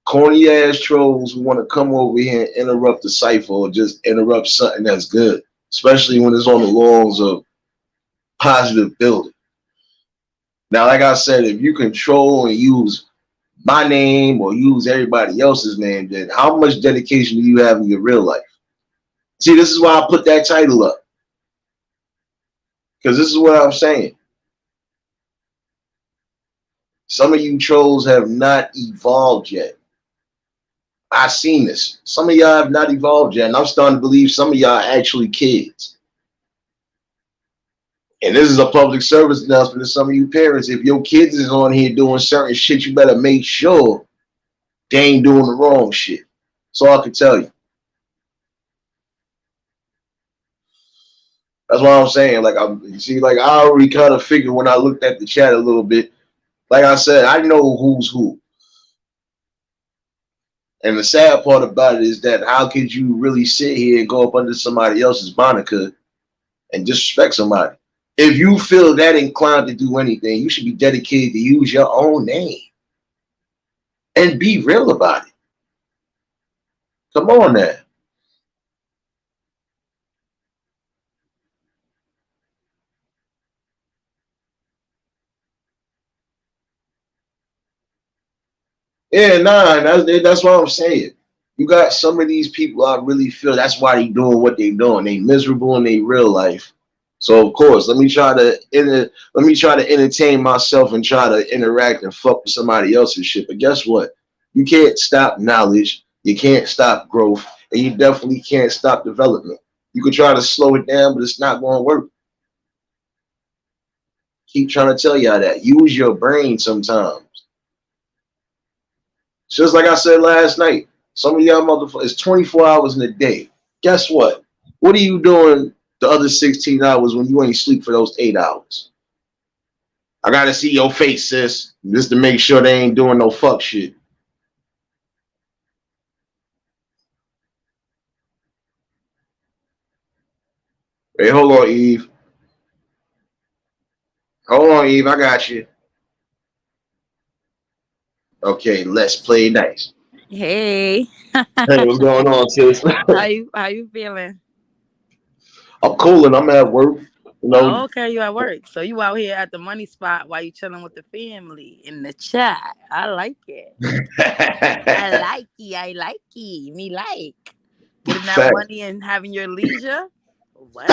corny ass trolls who want to come over here and interrupt the cipher or just interrupt something that's good, especially when it's on the lawns of positive building. Now, like I said, if you control and use my name or use everybody else's name, then how much dedication do you have in your real life? See, this is why I put that title up, because this is what I'm saying. Some of you trolls have not evolved yet. I've seen this. Some of y'all have not evolved yet, and I'm starting to believe some of y'all are actually kids. And this is a public service announcement to some of you parents. If your kids is on here doing certain shit, you better make sure they ain't doing the wrong shit. That's all I can tell you. That's what I'm saying. Like you see, like I already kind of figured when I looked at the chat a little bit. Like I said, I know who's who. And the sad part about it is that how could you really sit here and go up under somebody else's moniker and disrespect somebody? If you feel that inclined to do anything, you should be dedicated to use your own name and be real about it. Come on now. Yeah, nah, that's what I'm saying. You got some of these people I really feel that's why they doing what they doing. They miserable in their real life. So of course, let me try to entertain myself and try to interact and fuck with somebody else's shit. But guess what? You can't stop knowledge. You can't stop growth, and you definitely can't stop development. You can try to slow it down, but it's not going to work. Keep trying to tell y'all that. Use your brain sometimes. Just like I said last night, some of y'all motherfuckers, it's 24 hours in a day. Guess what? What are you doing the other 16 hours when you ain't sleep for those 8 hours? I gotta see your face, sis, just to make sure they ain't doing no fuck shit. Hey, hold on, Eve. Hold on, Eve. I got you. Okay, let's play nice. Hey, Hey, what's going on, sis? how you feeling? I'm cool and I'm at work. You know, Oh, okay, you at work. So you out here at the money spot while you chilling with the family in the chat. I like it. I like it. I like it. Me like getting that fact. money and having your leisure. Well,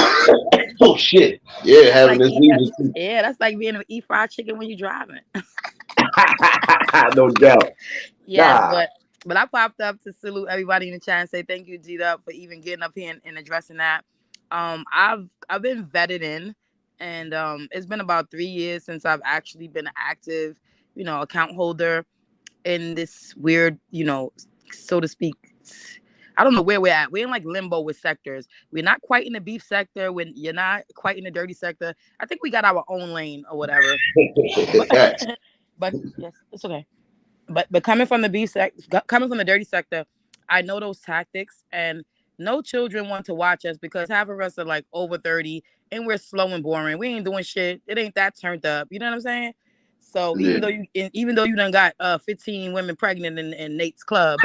Oh shit. Yeah, that's having like this eat. leisure too. Yeah, that's like being able to eat fried chicken when you're driving. No doubt. Yes, Nah. but I popped up to salute everybody in the chat and say thank you, G Up, for even getting up here and addressing that. I've been vetted in, and it's been about 3 years since I've actually been an active, account holder in this weird, so to speak. I don't know where we're at. We're in like limbo with sectors. We're not quite in the beef sector. When you're not quite in the dirty sector, I think we got our own lane or whatever. But Facts. but yes, it's okay. But coming from the coming from the dirty sector, I know those tactics, and no children want to watch us because half of us are like over 30 and we're slow and boring. We ain't doing shit. It ain't that turned up. You know what I'm saying? So Yeah. even though you done got 15 women pregnant in Nate's club,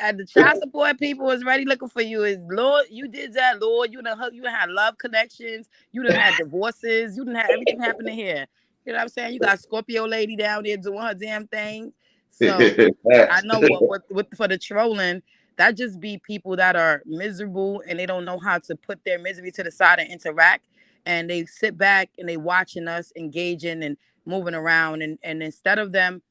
and the child support people is ready looking for you. Is Lord, you did that, Lord. You done had love connections. You done had divorces. You done had everything happening here. You know what I'm saying? You got Scorpio lady down there doing her damn thing. So I know what for the trolling, that just be people that are miserable and they don't know how to put their misery to the side and interact. And they sit back and they watching us engaging and moving around. And instead of them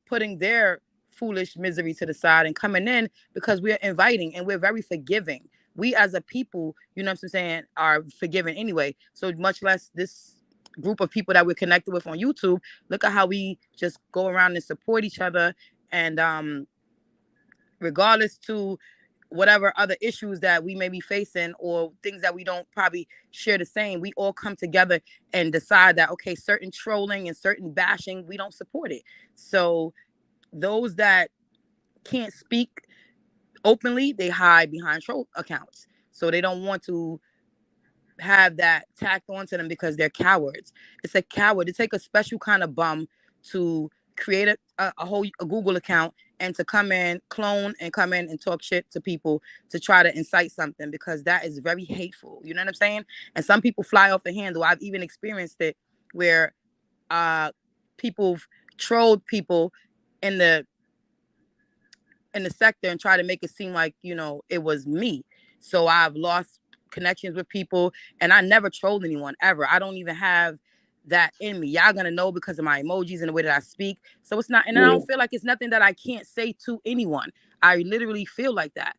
putting their foolish misery to the side and coming in, because we're inviting and we're very forgiving. We as a people, you know what I'm saying, are forgiving anyway. So much less this group of people that we're connected with on YouTube. Look at how we just go around and support each other. And regardless to whatever other issues that we may be facing or things that we don't probably share the same, we all come together and decide that, okay, certain trolling and certain bashing, we don't support it. So those that can't speak openly, they hide behind troll accounts. So they don't want to have that tacked onto them because they're cowards. It's a coward. It take a special kind of bum to create a Google account and to come in, clone and come in and talk shit to people to try to incite something, because that is very hateful. You know what I'm saying? And some people fly off the handle. I've even experienced it where people trolled people in the sector and try to make it seem like, you know, it was me. So I've lost connections with people, and I never trolled anyone ever. I don't even have that in me. Y'all gonna know because of my emojis and the way that I speak. So it's not, and I don't feel like it's nothing that I can't say to anyone. I literally feel like that.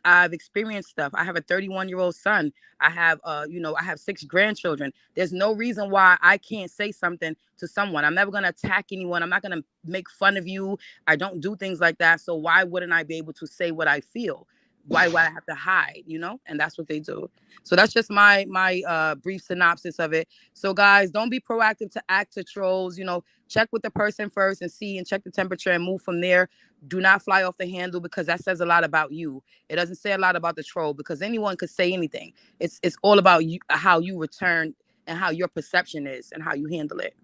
I've experienced stuff. I have a 31-year-old son. I have, I have 6 grandchildren. There's no reason why I can't say something to someone. I'm never going to attack anyone. I'm not going to make fun of you. I don't do things like that. So why wouldn't I be able to say what I feel? Why would I have to hide, you know? And that's what they do. So that's just my brief synopsis of it. So guys, don't be proactive to act to trolls. You know, check with the person first and see and check the temperature and move from there. Do not fly off the handle, because that says a lot about you. It doesn't say a lot about the troll, because anyone could say anything. It's all about you, how you return and how your perception is and how you handle it.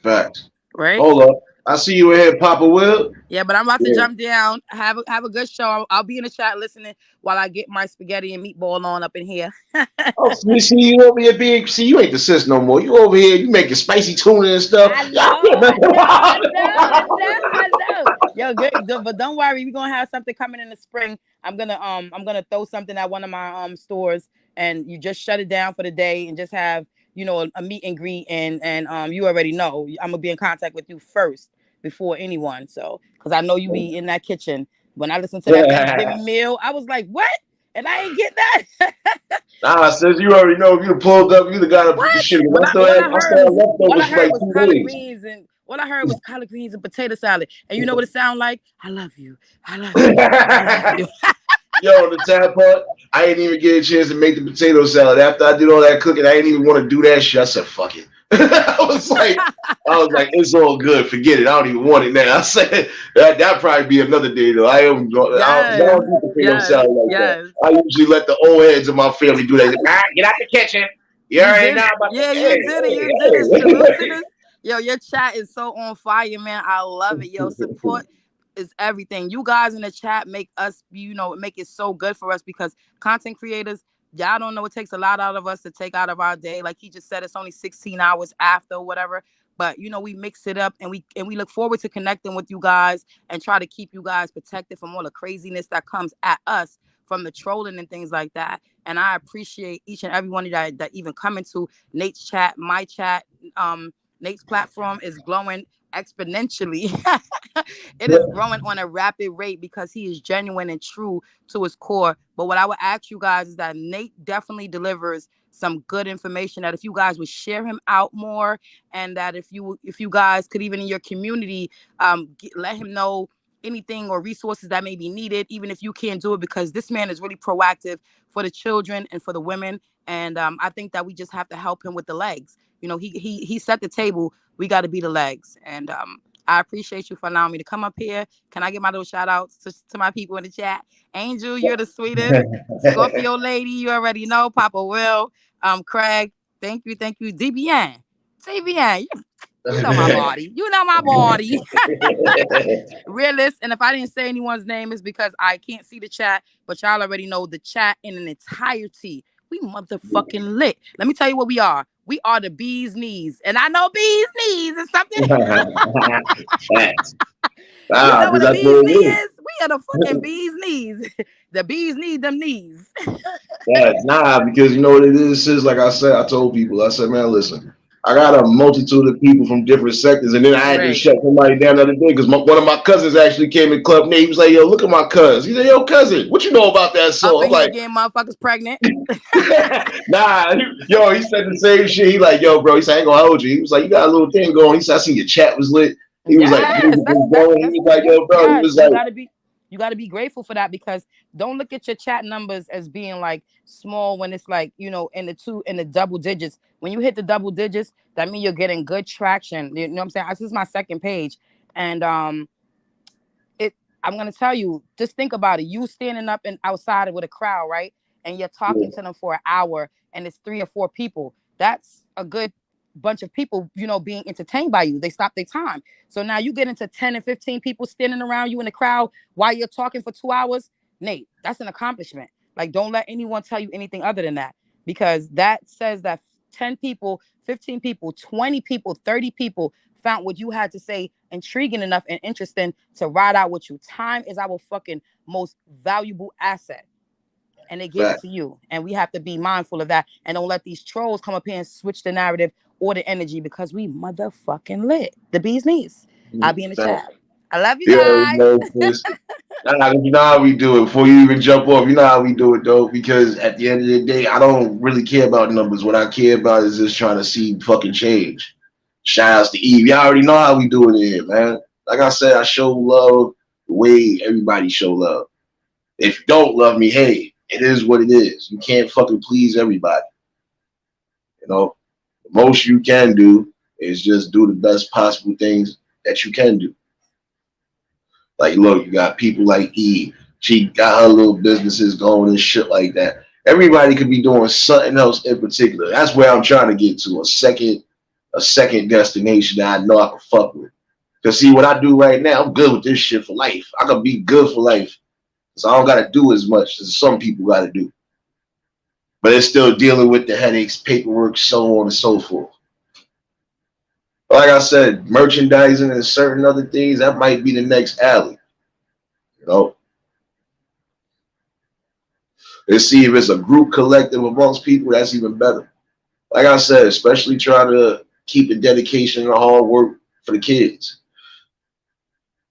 Facts. Right? Hold up. I see you in here, Papa Will. Yeah, but I'm about to jump down. Have a good show. I'll be in the chat listening while I get my spaghetti and meatball on up in here. Oh, see you over here being. See, you ain't the sis no more. You over here. You making spicy tuna and stuff. I know. Yo, good. But don't worry, we're gonna have something coming in the spring. I'm gonna throw something at one of my stores, and you just shut it down for the day and just have, you know, a meet and greet, and you already know I'm gonna be in contact with you first before anyone. So, because I know you be in that kitchen. When I listened to that Thanksgiving meal, I was like, what? And I ain't get that. Nah, sis, you already know. If you pulled up, you got to put the shit. What I heard was collard greens. greens, and what I heard was collard greens and potato salad. And you know what it sound like? I love you. I love you. I love you. Yo, the sad part, I didn't even get a chance to make the potato salad. After I did all that cooking, I didn't even want to do that shit. I said, fuck it. I was like, it's all good. Forget it. I don't even want it now. I said that'd probably be another day though. I don't do potato salad like that. I usually let the old heads of my family do that. Get out the kitchen. You already know about you did it. Yo, your chat is so on fire, man. I love it. Yo, support is everything. You guys in the chat make us, make it so good for us, because content creators, y'all don't know, it takes a lot out of us to take out of our day. Like he just said, it's only 16 hours after, whatever. But we mix it up, and we look forward to connecting with you guys and try to keep you guys protected from all the craziness that comes at us from the trolling and things like that. And I appreciate each and every one of that even coming to Nate's chat, my chat. Nate's platform is growing exponentially. It is growing on a rapid rate because he is genuine and true to his core. But what I would ask you guys is that Nate definitely delivers some good information, that if you guys would share him out more, and that if you guys could, even in your community, let him know anything or resources that may be needed, even if you can't do it, because this man is really proactive for the children and for the women. And I think that we just have to help him with the legs. He set the table. We got to be the legs. And I appreciate you for allowing me to come up here. Can I get my little shout outs to my people in the chat? Angel, you're the sweetest. Scorpio lady, you already know. Papa Will, Craig, Thank you. DBN. TBN. You know my body. You know my body. Realist. And if I didn't say anyone's name, it's because I can't see the chat, but y'all already know the chat in an entirety. We motherfucking lit. Let me tell you what we are. We are the bee's knees. And I know bee's knees is something. Facts. You know what a that's bee's what knee it is. is? We are the fucking bee's knees. The bees need them knees. Nah, because you know what it is like I said, I told people, I said, man, listen, I got a multitude of people from different sectors, and then I had to Right. shut somebody down the other day because one of my cousins actually came in Club Nate. He was like, yo, look at my cousin. He said, yo, cousin, what you know about that Up song? in I'm here like, getting motherfuckers pregnant. nah, he said the same shit. He like, yo, bro, he said, I ain't gonna hold you. He was like, you got a little thing going. He said, I seen your chat was lit. He was like, Yes, music was going. He was like, yes, yo, bro, he yes. was like, You gotta be grateful for that, because don't look at your chat numbers as being like small when it's like, you know, in the double digits. When you hit the double digits, that means you're getting good traction. You know what I'm saying? This is my second page. And I'm gonna tell you, just think about it. You standing up and outside with a crowd, right? And you're talking to them for an hour, and it's 3 or 4 people. That's a good bunch of people, you know, being entertained by you. They stop their time. So now you get into 10 and 15 people standing around you in the crowd while you're talking for 2 hours. Nate, that's an accomplishment. Like, don't let anyone tell you anything other than that, because that says that 10 people, 15 people, 20 people, 30 people found what you had to say intriguing enough and interesting to ride out with you. Time is our fucking most valuable asset, and they give it to you, and we have to be mindful of that, and don't let these trolls come up here and switch the narrative or the energy, because we motherfucking lit. The bee's knees. I'll be in the chat. I love you guys. You know how we do it. Before you even jump off, you know how we do it, though. Because at the end of the day, I don't really care about numbers. What I care about is just trying to see fucking change. Shout outs to Eve. Y'all already know how we do it here, man. Like I said, I show love the way everybody show love. If you don't love me, hey, it is what it is. You can't fucking please everybody. You know, the most you can do is just do the best possible things that you can do. Like, look, you got people like Eve. She got her little businesses going and shit like that. Everybody could be doing something else in particular. That's where I'm trying to get to, a second destination that I know I can fuck with. Cause see, what I do right now, I'm good with this shit for life. I can be good for life. So I don't gotta do as much as some people gotta do. But it's still dealing with the headaches, paperwork, so on and so forth. Like I said, merchandising and certain other things, that might be the next alley. You know? Let's see if it's a group collective amongst people, that's even better. Like I said, especially trying to keep the dedication and the hard work for the kids.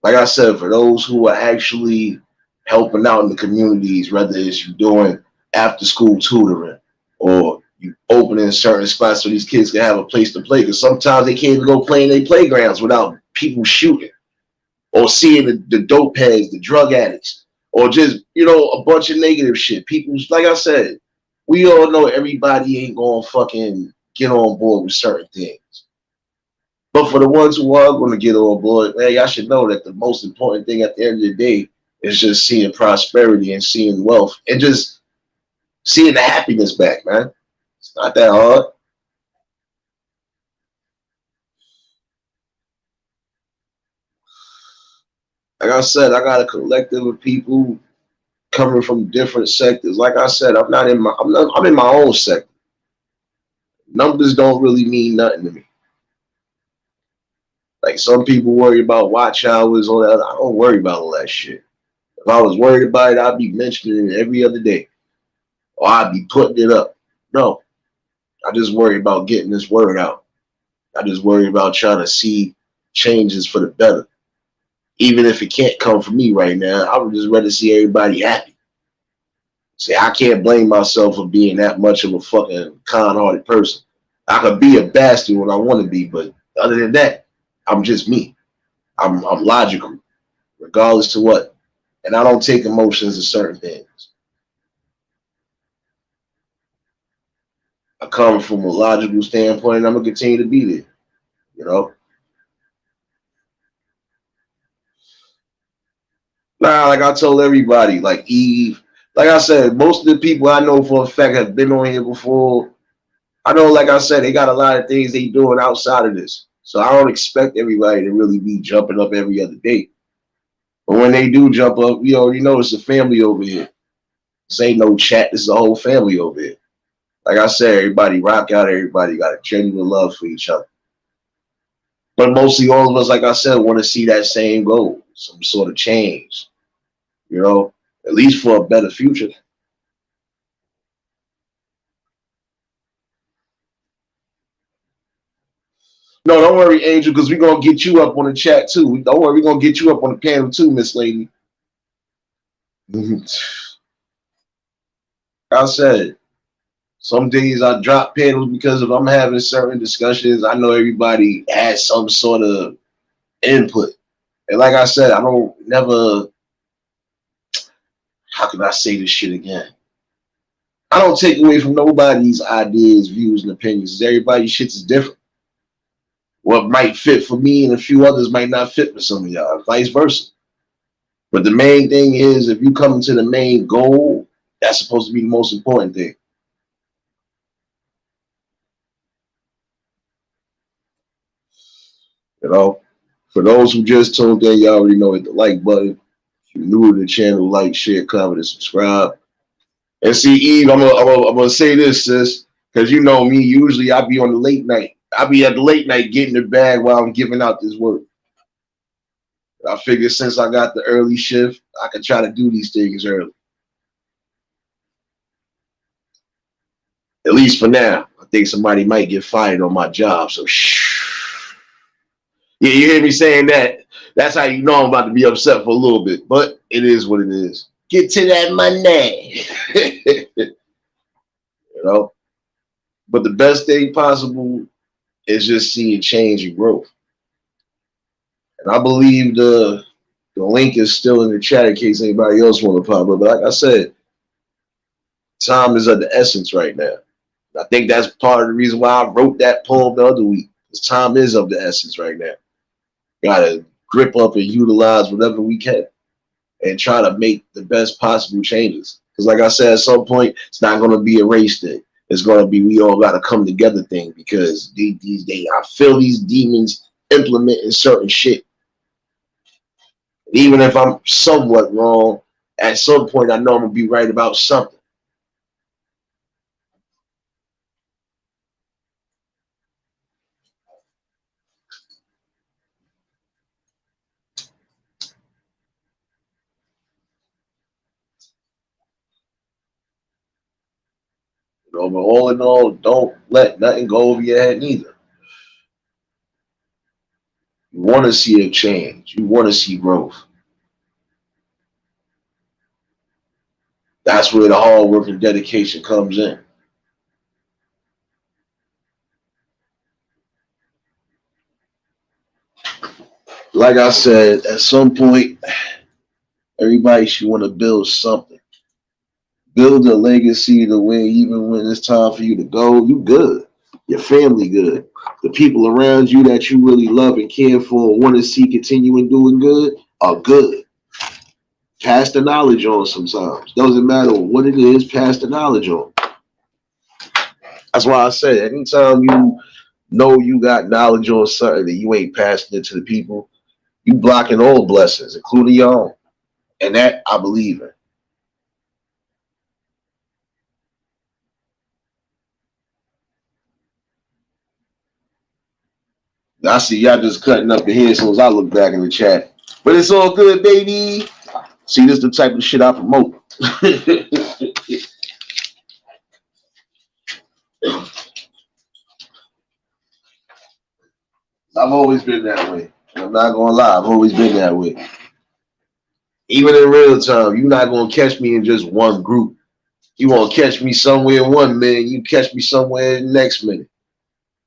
Like I said, for those who are actually helping out in the communities, whether it's you doing after school tutoring or you opening certain spots so these kids can have a place to play. Because sometimes they can't even go play in their playgrounds without people shooting or seeing the dope heads, the drug addicts, or just, you know, a bunch of negative shit. People, like I said, we all know everybody ain't gonna fucking get on board with certain things. But for the ones who are going to get on board, man, y'all should know that the most important thing at the end of the day is just seeing prosperity and seeing wealth and just seeing the happiness back, man. It's not that hard. Like I said, I got a collective of people coming from different sectors. Like I said, I'm in my own sector. Numbers don't really mean nothing to me. Like some people worry about watch hours, all that. I don't worry about all that shit. If I was worried about it, I'd be mentioning it every other day. Or I'd be putting it up. No. I just worry about getting this word out. I just worry about trying to see changes for the better. Even if it can't come from me right now, I would just rather see everybody happy. See, I can't blame myself for being that much of a fucking kind-hearted person. I could be a bastard when I want to be, but other than that, I'm just me. I'm logical, regardless to what. And I don't take emotions to certain things. I come from a logical standpoint, and I'm gonna continue to be there. You know. Nah, like I told everybody, like Eve, like I said, most of the people I know for a fact have been on here before. I know, like I said, they got a lot of things they doing outside of this. So I don't expect everybody to really be jumping up every other day. But when they do jump up, you already know it's a family over here. This ain't no chat. This is a whole family over here. Like I said, everybody rock out. Everybody got a genuine love for each other. But mostly all of us, like I said, want to see that same goal, some sort of change, you know, at least for a better future. No, don't worry, Angel, because we're going to get you up on the chat too. Don't worry, we're going to get you up on the panel too, Miss Lady. I said, some days I drop panels because if I'm having certain discussions, I know everybody has some sort of input. And like I said, I don't never, how can I say this shit again? I don't take away from nobody's ideas, views, and opinions. Everybody's shit is different. What might fit for me and a few others might not fit for some of y'all, vice versa. But the main thing is, if you come to the main goal, that's supposed to be the most important thing. You know, for those who just tuned in, y'all already know hit the like button. If you're new to the channel, like, share, comment, and subscribe. And see, Eve, I'm gonna say this, sis, because you know me. Usually, I be on the late night. I be at the late night getting the bag while I'm giving out this work. I figured since I got the early shift, I could try to do these things early. At least for now. I think somebody might get fired on my job. So shh. Yeah, you hear me saying that? That's how you know I'm about to be upset for a little bit. But it is what it is. Get to that money. You know? But the best thing possible is just seeing change and growth. And I believe the link is still in the chat in case anybody else want to pop up. But like I said, time is of the essence right now. I think that's part of the reason why I wrote that poem the other week. Because time is of the essence right now. Gotta grip up and utilize whatever we can and try to make the best possible changes. Because like I said, at some point, it's not going to be a race thing. It's going to be we all got to come together thing because these days I feel these demons implementing certain shit. Even if I'm somewhat wrong, at some point I know I'm going to be right about something. You know, but all in all, don't let nothing go over your head neither. You want to see a change. You want to see growth. That's where the hard work and dedication comes in. Like I said, at some point, everybody should want to build something. Build a legacy to where even when it's time for you to go, you good. Your family good. The people around you that you really love and care for and want to see continuing doing good are good. Pass the knowledge on sometimes. Doesn't matter what it is, pass the knowledge on. That's why I said anytime you know you got knowledge on something that you ain't passing it to the people, you blocking all blessings, including your own. And that I believe in. I see y'all just cutting up the head as soon as I look back in the chat. But it's all good, baby. See, this is the type of shit I promote. I've always been that way. I'm not gonna lie, I've always been that way. Even in real time, you're not gonna catch me in just one group. You won't catch me somewhere 1 minute, you catch me somewhere the next minute.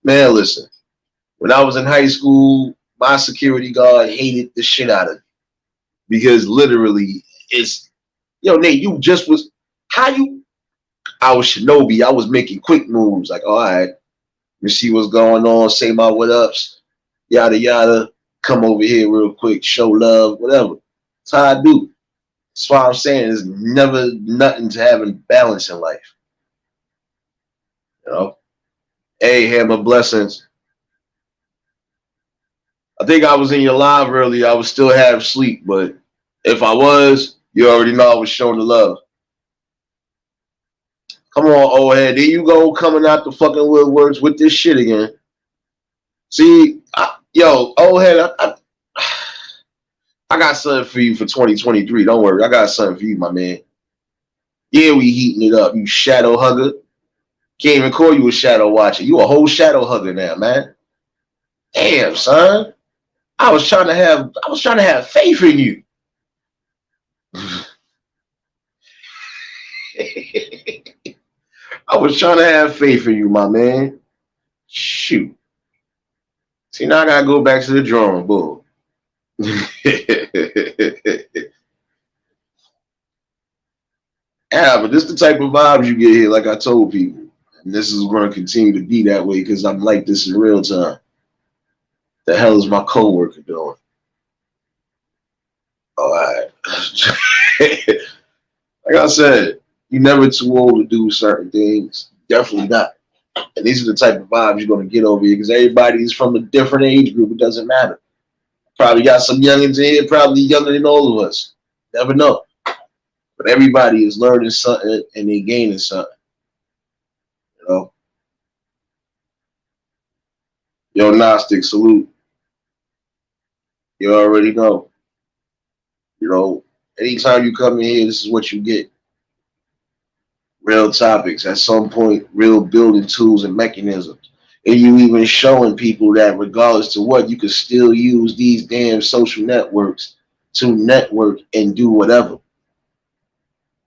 Man, listen. When I was in high school, my security guard hated the shit out of me. Because literally, it's, yo, Nate, you just was, how you, I was Shinobi, I was making quick moves. Like, all right, you see what's going on, say my what ups, yada, yada, come over here real quick, show love, whatever. That's how I do. That's why I'm saying there's never nothing to having balance in life. You know? Hey, Hammer, blessings. I think I was in your live earlier. I was still half asleep, but if I was, you already know I was showing the love. Come on, old head. There you go, coming out the fucking woodworks with this shit again. See, yo, old head, I got something for you for 2023. Don't worry, I got something for you, my man. Yeah, we heating it up. You shadow hugger. Can't even call you a shadow watcher. You a whole shadow hugger now, man. Damn, son. I was trying to have faith in you. I was trying to have faith in you, my man. Shoot. See, now I gotta go back to the drawing board. Yeah, but this is the type of vibes you get here, like I told people. And this is going to continue to be that way because I'm like this in real time. The hell is my coworker doing? All right. Like I said, you're never too old to do certain things. Definitely not. And these are the type of vibes you're going to get over here because everybody's from a different age group. It doesn't matter. Probably got some youngins in here, probably younger than all of us. Never know. But everybody is learning something and they're gaining something. You know? Yo, Gnostic, salute. You already know. You know, anytime you come in here, this is what you get. Real topics. At some point, real building tools and mechanisms. And you even showing people that regardless to what, you can still use these damn social networks to network and do whatever.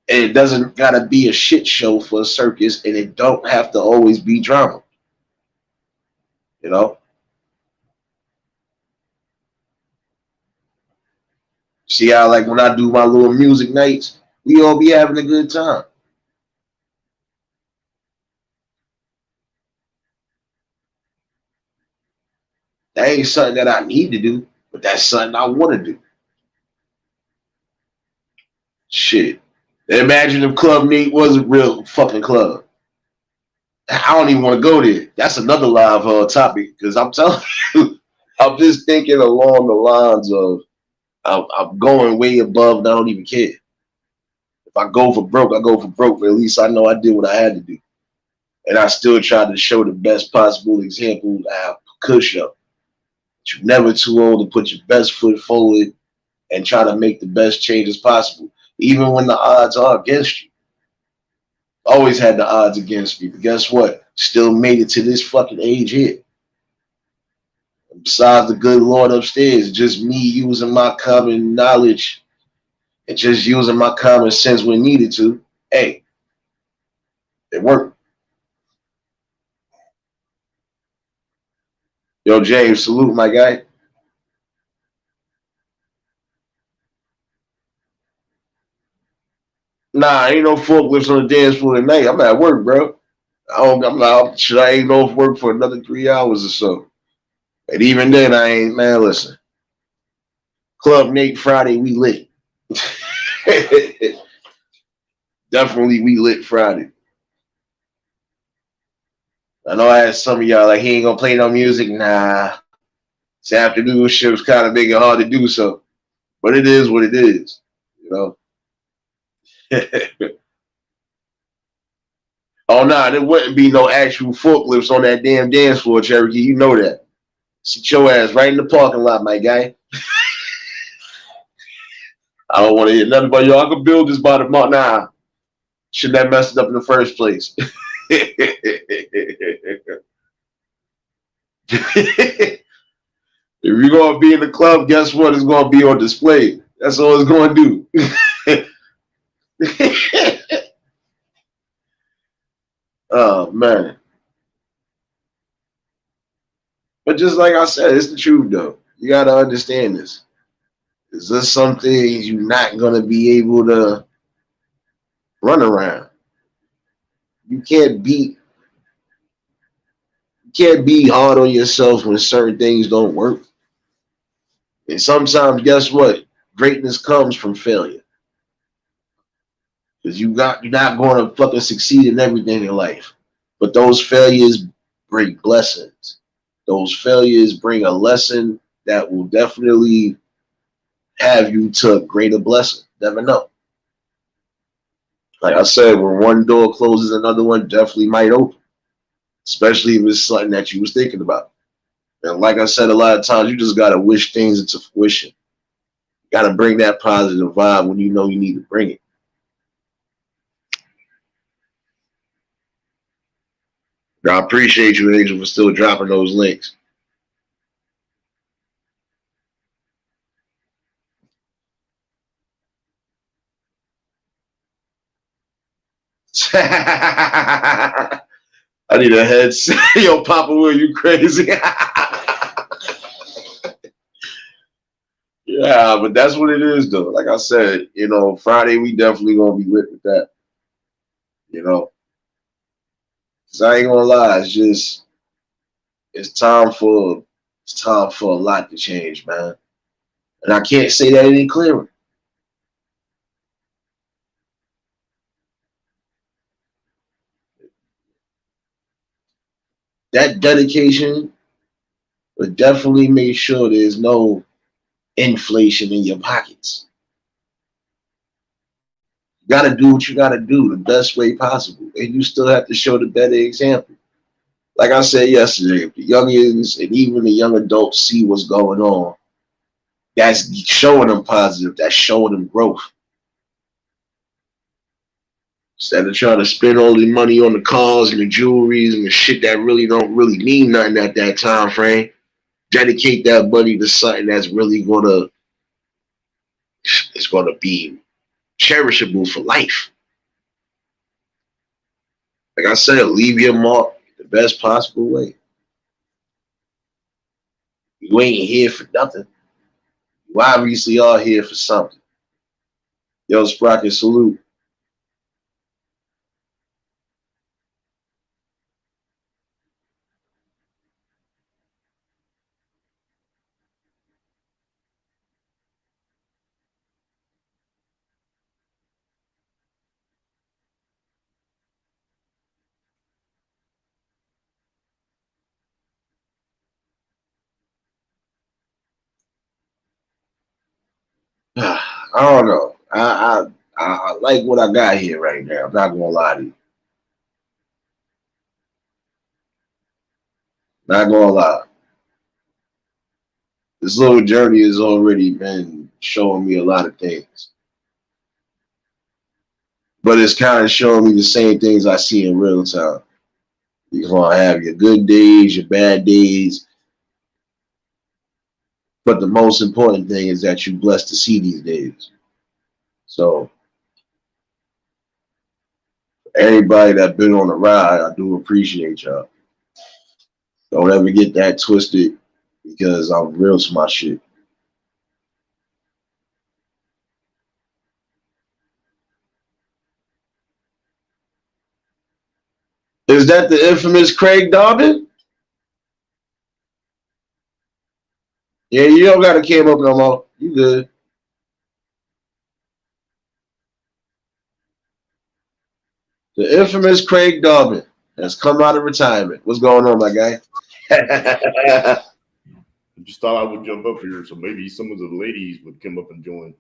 And it doesn't gotta be a shit show for a circus, and it don't have to always be drama. You know? See how like when I do my little music nights, we all be having a good time. That ain't something that I need to do, but that's something I want to do. Shit. Imagine if Club Nate was a real fucking club. I don't even want to go there. That's another live topic because I'm telling you, I'm just thinking along the lines of I'm going way above and I don't even care. If I go for broke, I go for broke, but at least I know I did what I had to do. And I still tried to show the best possible example I could show. But you're never too old to put your best foot forward and try to make the best changes possible, even when the odds are against you. Always had the odds against me, but guess what? Still made it to this fucking age here. And besides the good Lord upstairs, just me using my common knowledge and just using my common sense when needed to. Hey, it worked. Yo, James, salute, my guy. Nah, ain't no forklifts on the dance floor tonight. I'm at work, bro. I'm not. Should I ain't off work for another 3 hours or so? And even then, I ain't. Man, listen. Club Nate Friday, we lit. Definitely, we lit Friday. I know I asked some of y'all like he ain't gonna play no music. Nah, this afternoon shift's kind of making it hard to do so, but it is what it is, you know. Oh nah, there wouldn't be no actual forklifts on that damn dance floor, Cherokee. You know that. Sit your ass right in the parking lot, my guy. I don't want to hear nothing about y'all. I could build this by the month. Nah, shouldn't have messed it up in the first place. If you're gonna be in the club, guess what? It's gonna be on display. That's all it's gonna do. Oh man. But just like I said, it's the truth though. You gotta understand this. Is there some things you're not gonna be able to run around? You can't be hard on yourself when certain things don't work. And sometimes, guess what? Greatness comes from failure. Because you're not going to fucking succeed in everything in life. But those failures bring blessings. Those failures bring a lesson that will definitely have you to a greater blessing. Never know. Like I said, when one door closes, another one definitely might open, especially if it's something that you was thinking about. And like I said, a lot of times you just gotta wish things into fruition. You gotta bring that positive vibe when you know you need to bring it. I appreciate you, Angel, for still dropping those links. I need a headset. Yo, Papa Will, you crazy? Yeah, but that's what it is, though. Like I said, Friday we definitely gonna be lit with that. You know, 'cause I ain't gonna lie, it's time for a lot to change, man. And I can't say that any clearer. That dedication would definitely make sure there's no inflation in your pockets. You gotta do what you gotta do the best way possible, and you still have to show the better example. Like I said yesterday, if the youngins and even the young adults see what's going on, that's showing them positive. That's showing them growth. Instead of trying to spend all the money on the cars and the jewelries and the shit that really don't really mean nothing at that time frame, dedicate that money to something that's really gonna be cherishable for life. Like I said, leave your mark the best possible way. You ain't here for nothing. You obviously are here for something. Yo, Sprocket, salute. I don't know. I like what I got here right now. I'm not gonna lie to you. Not gonna lie. This little journey has already been showing me a lot of things. But it's kind of showing me the same things I see in real time. You're gonna have your good days, your bad days. But the most important thing is that you're blessed to see these days. So everybody that's been on the ride, I do appreciate y'all. Don't ever get that twisted because I'm real to my shit. Is that the infamous Craig Dobbin? Yeah, you don't gotta came up no more. You good. The infamous Craig Dobbin has come out of retirement. What's going on, my guy? I just thought I would jump up here so maybe some of the ladies would come up and join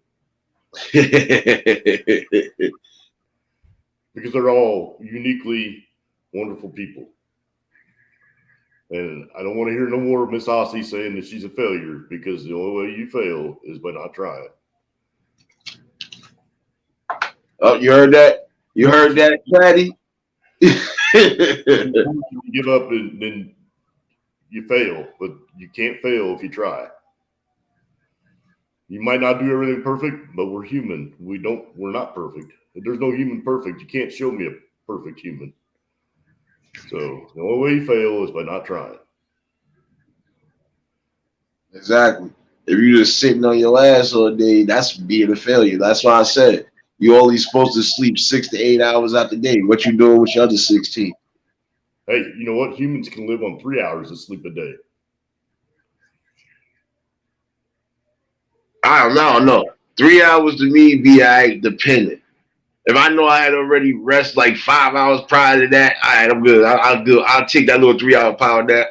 because they're all uniquely wonderful people. And I don't want to hear no more of Miss Ossie saying that she's a failure because the only way you fail is by not trying. Oh, you heard that? You heard that, Patty? You give up and then you fail, but you can't fail if you try. You might not do everything perfect, but we're human. We're not perfect. There's no human perfect. You can't show me a perfect human. So the only way you fail is by not trying. Exactly. If you're just sitting on your ass all day, that's being a failure. That's why I said you're only supposed to sleep 6 to 8 hours out the day. What you doing with your other 16? Hey, you know what? Humans can live on 3 hours of sleep a day. I don't know. 3 hours to me be dependent. If I know I had already rest like 5 hours prior to that, all right, I'm good. I'll do. I'll take that little 3 hour power nap.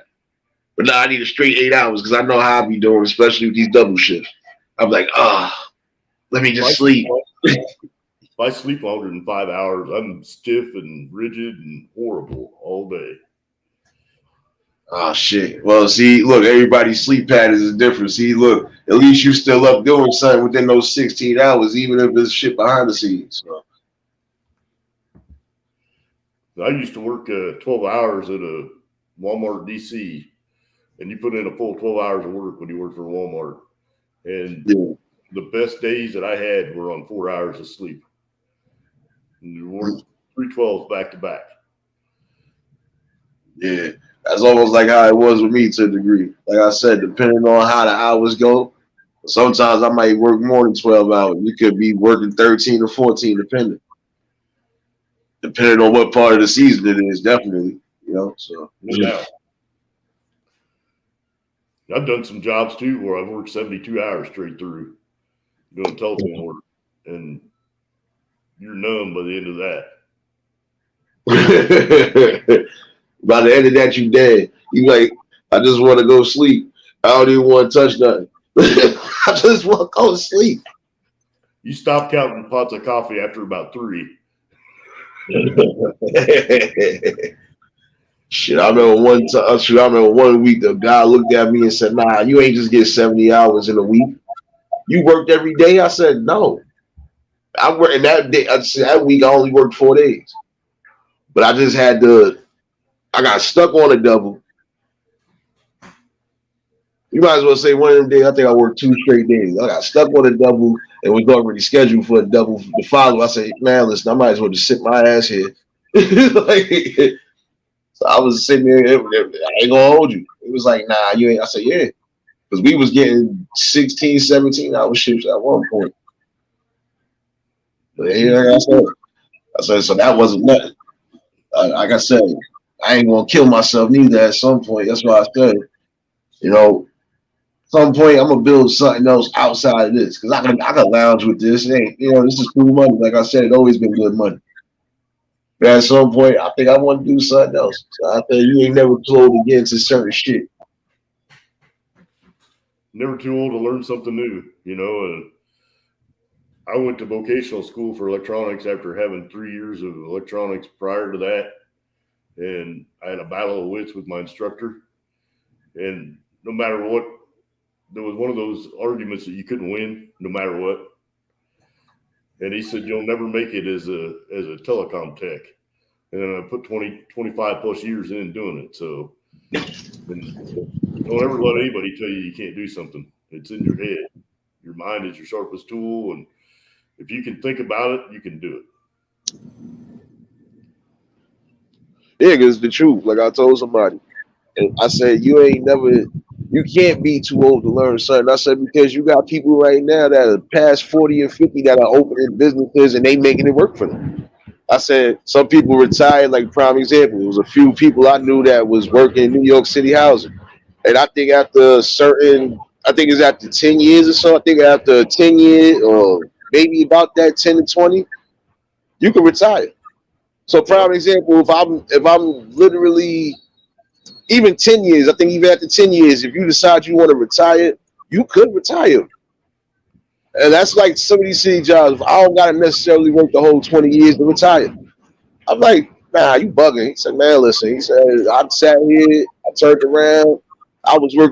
But now I need a straight 8 hours because I know how I be doing, especially with these double shifts. I'm like, let me just sleep. If I sleep longer than 5 hours, I'm stiff and rigid and horrible all day. Oh shit. Well, see, look, everybody's sleep patterns is different. See, look, at least you still up doing something within those 16 hours, even if it's shit behind the scenes. So. I used to work 12 hours at a Walmart DC, and you put in a full 12 hours of work when you work for Walmart. And the best days that I had were on 4 hours of sleep. And you worked 3 12s back to back. Yeah. That's almost like how it was with me to a degree. Like I said, depending on how the hours go, sometimes I might work more than 12 hours. You could be working 13 or 14, depending on what part of the season it is, definitely. You know, so. Yeah. I've done some jobs too where I've worked 72 hours straight through doing telephone work, and you're numb by the end of that. By the end of that, you dead. You like, I just want to go sleep. I don't even want to touch nothing. I just want to go to sleep. You stop counting pots of coffee after about 3. Shit, I remember one time. I remember 1 week the guy looked at me and said, "Nah, you ain't just get 70 hours in a week. You worked every day." I said, "No, I worked in that day. That week I only worked 4 days, but I just had to. I got stuck on a double. You might as well say one of them days. I think I worked 2 straight days. I got stuck on a double and was already scheduled for a double to follow. I said, man, listen, I might as well just sit my ass here." Like, so I was sitting there. I ain't gonna hold you. It was like, nah, you ain't. I said, yeah, because we was getting 16, 17 hour shifts at one point. But yeah, like I said, so that wasn't nothing. Like I said, I ain't gonna kill myself neither at some point. That's why I said, you know, some point I'm gonna build something else outside of this because I can lounge with this. It ain't, this is cool money. Like I said, it's always been good money. But at some point, I think I want to do something else. So I think you ain't never too old to get into certain shit. Never too old to learn something new, and I went to vocational school for electronics after having 3 years of electronics prior to that. And I had a battle of wits with my instructor. And no matter what, there was one of those arguments that you couldn't win no matter what. And he said, you'll never make it as a telecom tech. And then I put 25 plus years in doing it. So don't ever let anybody tell you can't do something. It's in your head. Your mind is your sharpest tool. And if you can think about it, you can do it. Yeah, because the truth, like I told somebody, and I said, you can't be too old to learn something. I said, because you got people right now that are past 40 and 50 that are opening businesses and they making it work for them. I said, some people retired, like prime example. It was a few people I knew that was working in New York City housing. And I think after it's after 10 years or so, I think after 10 years or maybe about that 10 to 20, you can retire. So prime example, if I'm literally even 10 years, I think even after 10 years, if you decide you want to retire, you could retire. And that's like some of these city jobs. I don't gotta necessarily work the whole 20 years to retire. I'm like, nah, you bugging. He said, man, listen. He said, I sat here, I turned around,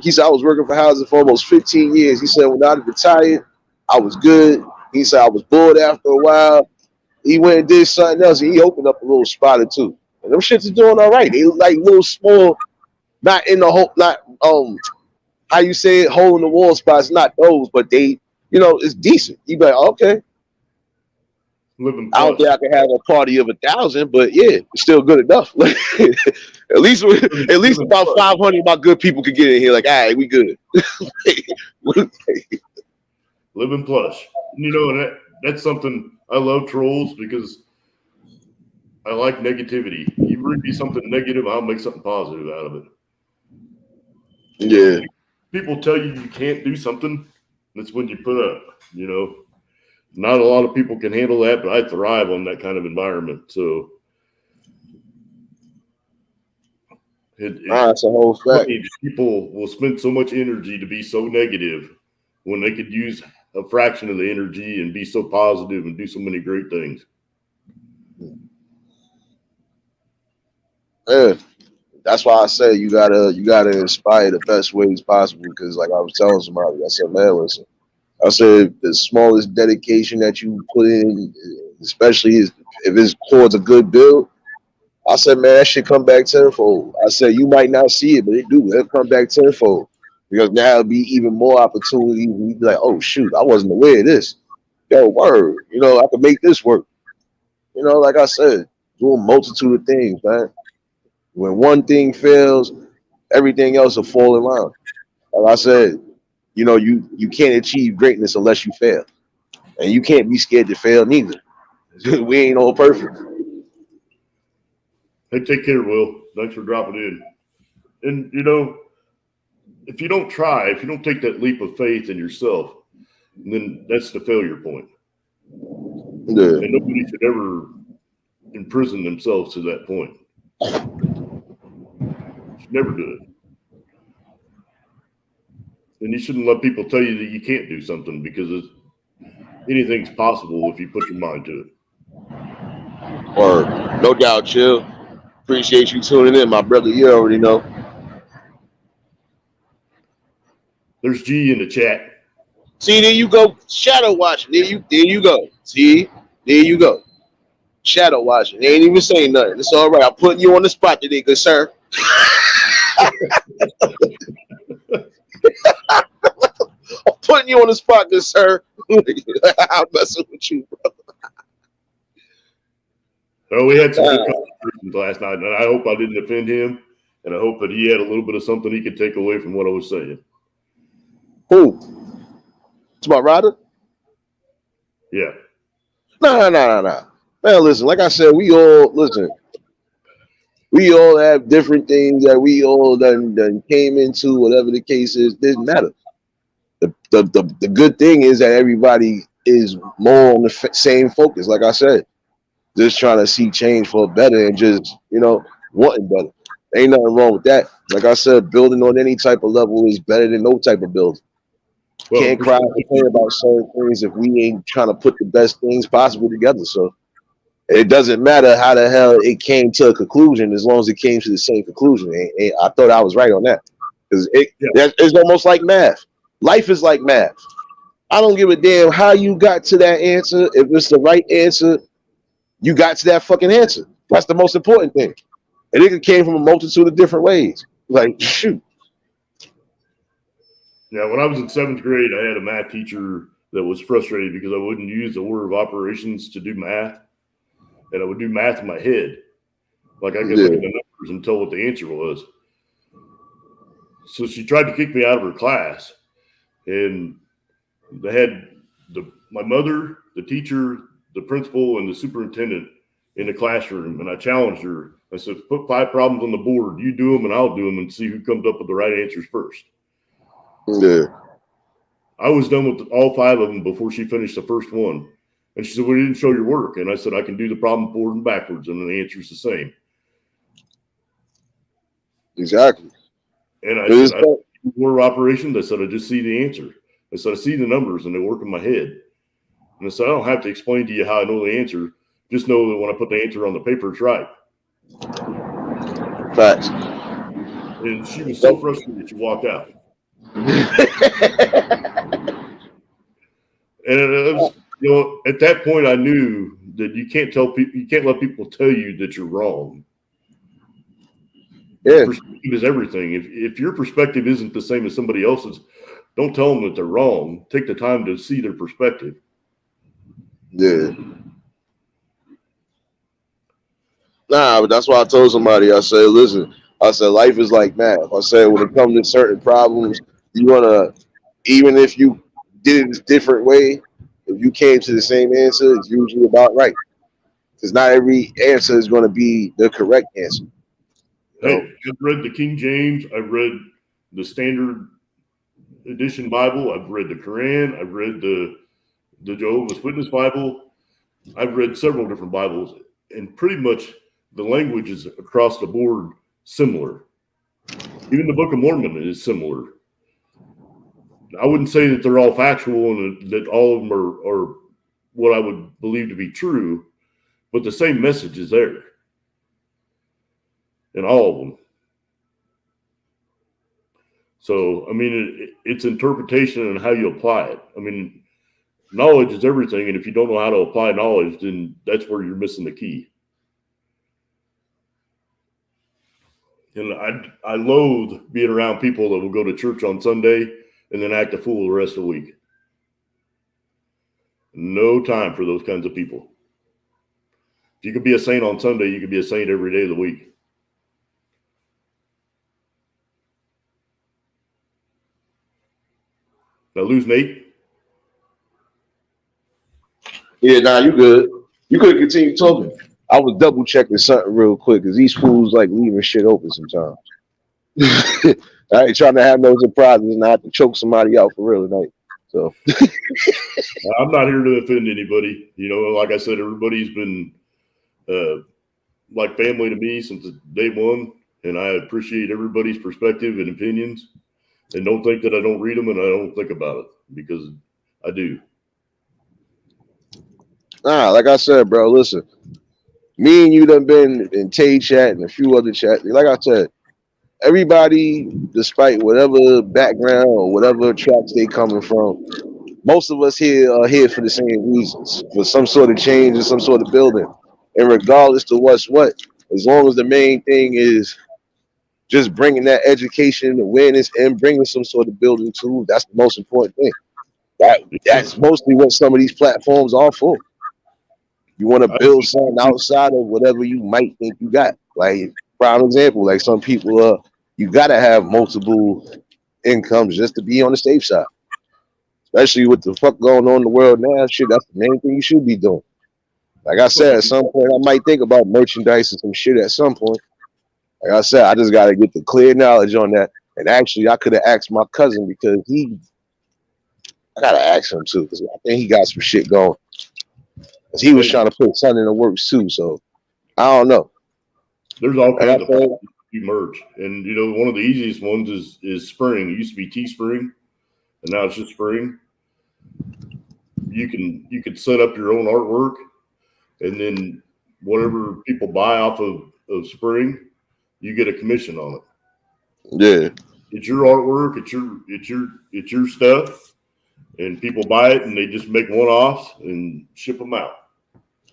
he said I was working for housing for almost 15 years. He said when I retired, I was good. He said I was bored after a while. He went and did something else, and he opened up a little spot or two. And them shits are doing all right. They like little small, not in the whole, not how you say it, hole in the wall spots, not those, but they, it's decent. You be like, okay. I don't think I can have a party of 1,000, but yeah, it's still good enough. at least about 500 of my good people could get in here. Like, all right, we good. Living plush, and that's something I love trolls because I like negativity. You bring me something negative, I'll make something positive out of it. Yeah. People tell you can't do something. That's when you put up, Not a lot of people can handle that, but I thrive on that kind of environment. So That's a whole fact. people will spend so much energy to be so negative when they could use a fraction of the energy and be so positive and do so many great things. Yeah. That's why I say you gotta inspire the best ways possible. Because like I was telling somebody, I said, man, listen, I said the smallest dedication that you put in, especially if it's towards a good build, I said, man, that should come back tenfold. I said, you might not see it, but it'll come back tenfold. Because now it'll be even more opportunities. And you'd be like, oh shoot, I wasn't aware of this. Yo, word, I could make this work. Like I said, do a multitude of things, man. When one thing fails, everything else will fall in line. Like I said, you can't achieve greatness unless you fail. And you can't be scared to fail neither. We ain't all perfect. Hey, take care, Will. Thanks for dropping in. And, if you don't try, if you don't take that leap of faith in yourself, then that's the failure point. Yeah. And nobody should ever imprison themselves to that point. You should never do it. And you shouldn't let people tell you that you can't do something, because anything's possible if you put your mind to it. Or no doubt, chill. Appreciate you tuning in, my brother. You already know. There's G in the chat. See, there you go. Shadow watching. There you go. See, there you go. Shadow watching. They ain't even saying nothing. It's all right. I'm putting you on the spot today, good sir. I'm putting you on the spot, good sir. I'm messing with you, bro. Oh, we had some good conversations last night, and I hope I didn't offend him, and I hope that he had a little bit of something he could take away from what I was saying. Who? It's about Ryder? Yeah. No. Man, listen, like I said, we all have different things that we all done came into, whatever the case is, didn't matter. The good thing is that everybody is more on the same focus, like I said. Just trying to see change for better and just, wanting better. Ain't nothing wrong with that. Like I said, building on any type of level is better than no type of building. Well, Can't cry and complain about certain things if we ain't trying to put the best things possible together. So it doesn't matter how the hell it came to a conclusion, as long as it came to the same conclusion. And I thought I was right on that, because it's almost like math. Life is like math. I don't give a damn how you got to that answer. If it's the right answer, you got to that fucking answer. That's the most important thing. And it came from a multitude of different ways. Like, shoot. Yeah, when I was in 7th grade, I had a math teacher that was frustrated because I wouldn't use the order of operations to do math. And I would do math in my head. Like I could look at the numbers and tell what the answer was. So she tried to kick me out of her class. And they had my mother, the teacher, the principal, and the superintendent in the classroom. And I challenged her. I said, put 5 problems on the board. You do them and I'll do them, and see who comes up with the right answers first. Yeah. I was done with all 5 of them before she finished the first one. And she said, well, you didn't show your work. And I said, I can do the problem forward and backwards, and the answer's the same. Exactly. And I said, I don't do order of operations. I said, I just see the answer. I said, I see the numbers and they work in my head. And I said, I don't have to explain to you how I know the answer. Just know that when I put the answer on the paper, it's right. Facts. And she was so frustrated, she walked out. And it was, at that point, I knew that you can't let people tell you that you're wrong. Yeah. Perspective is everything. If your perspective isn't the same as somebody else's, don't tell them that they're wrong. Take the time to see their perspective. Yeah. Nah, but that's why I told somebody, I said, listen, I said, life is like math. I said, when it comes to certain problems, you want to, even if you did it a different way, if you came to the same answer, it's usually about right. Because not every answer is going to be the correct answer. Hey, I've read the King James. I've read the Standard Edition Bible. I've read the Quran. I've read the the Jehovah's Witness Bible. I've read several different Bibles, and pretty much the language is across the board similar. Even the Book of Mormon is similar. I wouldn't say that they're all factual and that all of them are what I would believe to be true, but the same message is there in all of them. So, I mean, it's interpretation and how you apply it. I mean, knowledge is everything, and if you don't know how to apply knowledge, then that's where you're missing the key. And I loathe being around people that will go to church on Sunday and then act a fool the rest of the week. No time for those kinds of people. If you could be a saint on Sunday, you could be a saint every day of the week. Did I lose Nate? Yeah, nah, you good. You could continue talking. I was double checking something real quick because these fools like leaving shit open sometimes. I ain't trying to have no surprises and I have to choke somebody out for real tonight. So I'm not here to offend anybody. You know, like I said, everybody's been like family to me since day one, and I appreciate everybody's perspective and opinions. And don't think that I don't read them and I don't think about it, because I do. Nah, like I said, bro, listen. Me and you done been in Tay chat and a few other chats. Like I said, everybody, despite whatever background or whatever tracks they coming from, most of us here are here for the same reasons, for some sort of change and some sort of building. And regardless to what's what, as long as the main thing is just bringing that education, awareness, and bringing some sort of building to, that's the most important thing. That's mostly what some of these platforms are for. You want to build something outside of whatever you might think you got. Like, prime example, like some people, you got to have multiple incomes just to be on the safe side. Especially with the fuck going on in the world now, shit, that's the main thing you should be doing. Like I said, at some point, I might think about merchandise and some shit at some point. Like I said, I just got to get the clear knowledge on that. And actually, I could have asked my cousin because I got to ask him too, because I think he got some shit going. Because he was trying to put something in the works too, so I don't know. There's all kinds of things you merge, and you know, one of the easiest ones is Spring. It used to be Teespring, and now it's just Spring. You can set up your own artwork, and then whatever people buy off of Spring, you get a commission on it. Yeah, it's your artwork, it's your stuff, and people buy it and they just make one-offs and ship them out.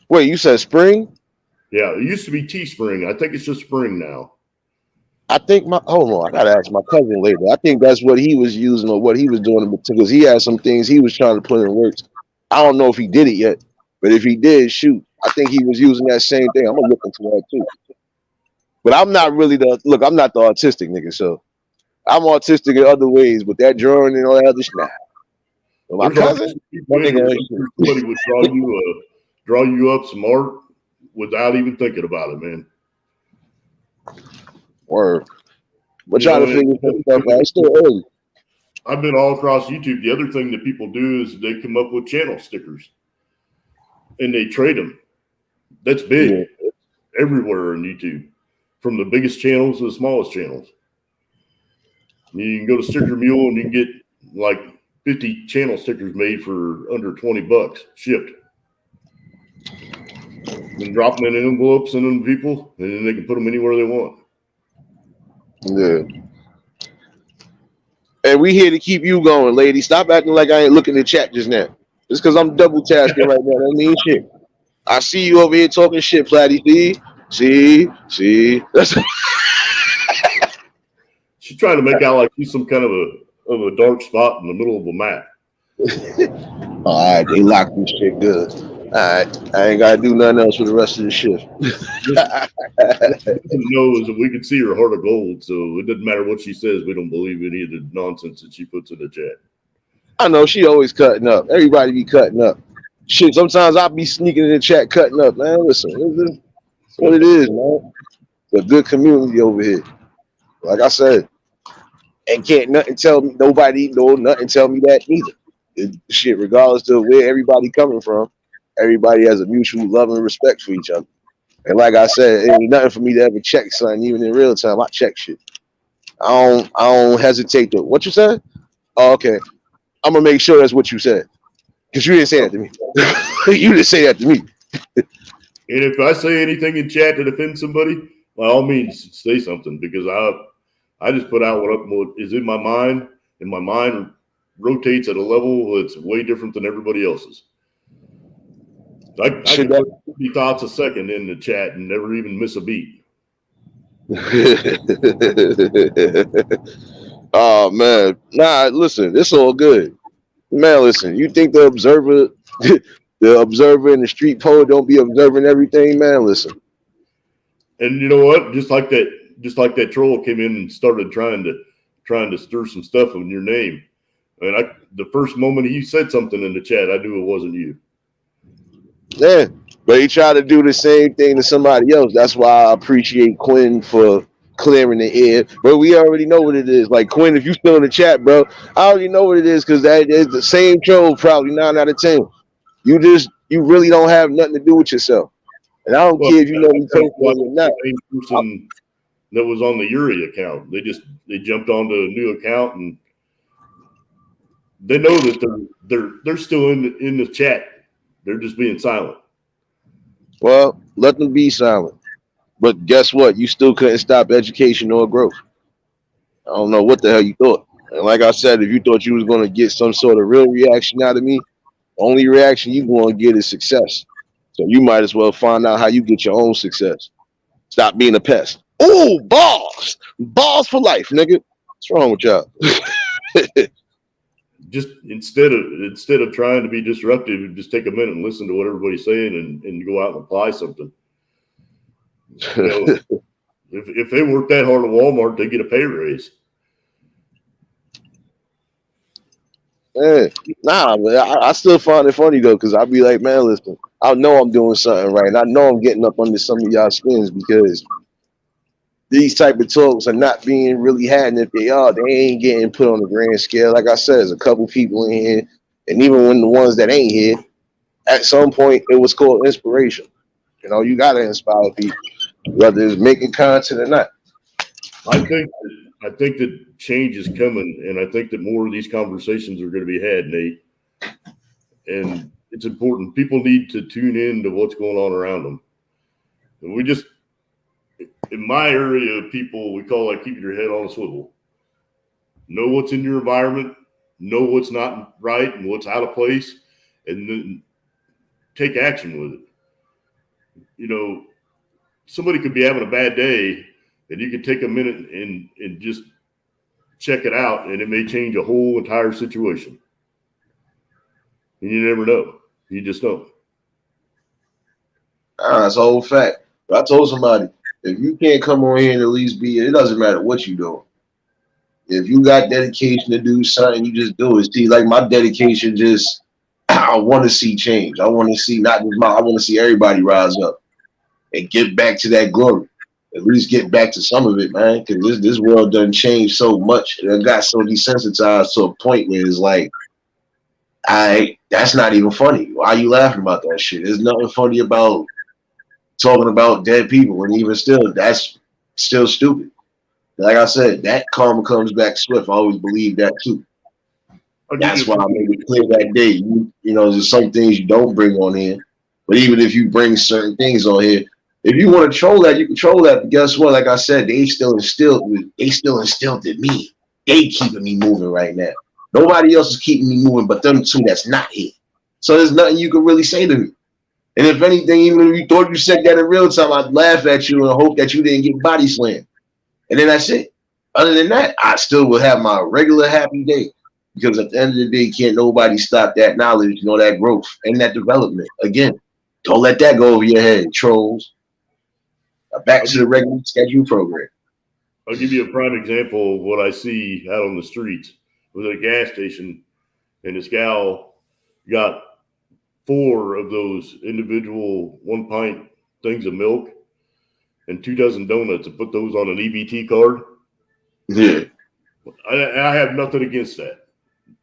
Wait, you said Spring? Yeah, it used to be Teespring. I think it's just Spring now. I think hold on, I gotta ask my cousin later. I think that's what he was using or what he was doing, because he had some things he was trying to put in works. I don't know if he did it yet, but if he did, shoot, I think he was using that same thing. I'm gonna look into that too. But I'm not really I'm not the autistic nigga, so I'm autistic in other ways, but that drawing and all that other shit, nah. But my cousin, somebody would draw you up some art without even thinking about it, man. Word. But trying to figure some stuff out. It's still early. I've been all across YouTube. The other thing that people do is they come up with channel stickers and they trade them. That's big. Yeah. Everywhere on YouTube, from the biggest channels to the smallest channels. You can go to Sticker Mule and you can get like 50 channel stickers made for under $20 shipped. And drop them in envelopes, send them to people, and then they can put them anywhere they want. Yeah. And we here to keep you going, lady. Stop acting like I ain't looking at chat just now. Just because I'm double tasking right now, that means shit. I see you over here talking shit, Platty. See. She's trying to make out like she's some kind of a dark spot in the middle of a map. All right, they locked this shit good. All right, I ain't gotta do nothing else for the rest of the shift. Know is that we can see her heart of gold, so it doesn't matter what she says. We don't believe any of the nonsense that she puts in the chat. I know she always cutting up. Everybody be cutting up. Shit, sometimes I'll be sneaking in the chat cutting up, man. Listen, that's what it is, man. It's a good community over here. Like I said, and can't nothing tell me, nothing tell me that neither. Shit, regardless of where everybody coming from, everybody has a mutual love and respect for each other. And like I said, it ain't nothing for me to ever check something, even in real time. I check shit. I don't hesitate to. What you said? Oh, okay. I'm gonna make sure that's what you said, because you didn't say that to me. You didn't say that to me. And if I say anything in chat to offend somebody, by all means, say something, because I just put out what is in my mind, and my mind rotates at a level that's way different than everybody else's. I can put 50 thoughts a second in the chat and never even miss a beat. Oh man, nah. Listen, it's all good, man. Listen, you think the observer, the observer and the street poet don't be observing everything, man? Listen. And you know what? Just like that troll came in and started trying to stir some stuff in your name. And the first moment he said something in the chat, I knew it wasn't you. Yeah, but he tried to do the same thing to somebody else. That's why I appreciate Quinn for clearing the air. But we already know what it is. Like, Quinn, if you still in the chat, bro, I already know what it is, because that is the same troll probably 9 out of 10. You really don't have nothing to do with yourself. And I don't care if you know me personally or not. The same person that was on the Yuri account. They jumped onto a new account, and they know that they're still in the chat. They're just being silent. Well, let them be silent. But guess what? You still couldn't stop education or growth. I don't know what the hell you thought. And like I said, if you thought you was going to get some sort of real reaction out of me, only reaction you going to get is success. So you might as well find out how you get your own success. Stop being a pest. Oh, balls. Balls for life, nigga. What's wrong with y'all? Just instead of trying to be disruptive, just take a minute and listen to what everybody's saying and go out and apply something. You know, if they work that hard at Walmart, they get a pay raise. Yeah. Nah, but I still find it funny though, because I'll be like, man, listen, I know I'm doing something right, and I know I'm getting up under some of y'all skins, because these type of talks are not being really had, and if they are, they ain't getting put on the grand scale. Like I said, there's a couple people in here, and even when the ones that ain't here, at some point it was called inspiration. You know, you gotta inspire people, whether it's making content or not. I think that change is coming, and I think that more of these conversations are going to be had, Nate. And it's important. People need to tune in to what's going on around them. And in my area of people, we call that keeping your head on a swivel. Know what's in your environment, know what's not right and what's out of place, and then take action with it. You know, somebody could be having a bad day, and you can take a minute and just check it out, and it may change a whole entire situation. And you never know. You just don't. That's a whole fact. But I told somebody, if you can't come on here and at least it doesn't matter what you do. If you got dedication to do something, you just do it. See, like my dedication just, I want to see change. I want to see I want to see everybody rise up and get back to that glory. At least get back to some of it, man. Because this world done changed so much. It got so desensitized to a point where it's like, that's not even funny. Why are you laughing about that shit? There's nothing funny about talking about dead people, and even still, that's still stupid. Like I said, that karma comes back swift. I always believe that too. That's why I made it clear that day. You know, there's some things you don't bring on here, but even if you bring certain things on here, if you want to troll that, you can troll that. But guess what? Like I said, they still instilled in me. They keeping me moving right now. Nobody else is keeping me moving but them two that's not here. So there's nothing you can really say to me. And if anything, even if you thought you said that in real time, I'd laugh at you and hope that you didn't get body slammed. And then that's it. Other than that, I still will have my regular happy day. Because at the end of the day, can't nobody stop that knowledge, that growth and that development. Again, don't let that go over your head, trolls. Back to the regular scheduled program. I'll give you a prime example of what I see out on the streets. I was at a gas station, and this gal got 4 of those individual 1-pint things of milk and 2 dozen donuts and put those on an EBT card. Yeah. I have nothing against that.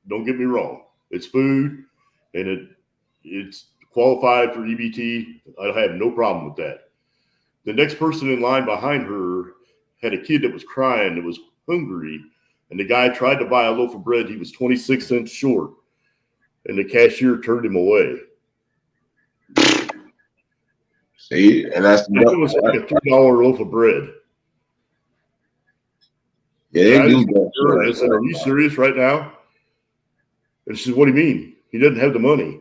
Don't get me wrong. it's food, and it's qualified for EBT. I have no problem with that. The next person in line behind her had a kid that was crying, that was hungry, and the guy tried to buy a loaf of bread. He was 26 cents short, and the cashier turned him away. See, and that's It was like a $3 loaf of bread. yeah, they do I said, "Are you serious right now?" And she said, "What do you mean? He doesn't have the money."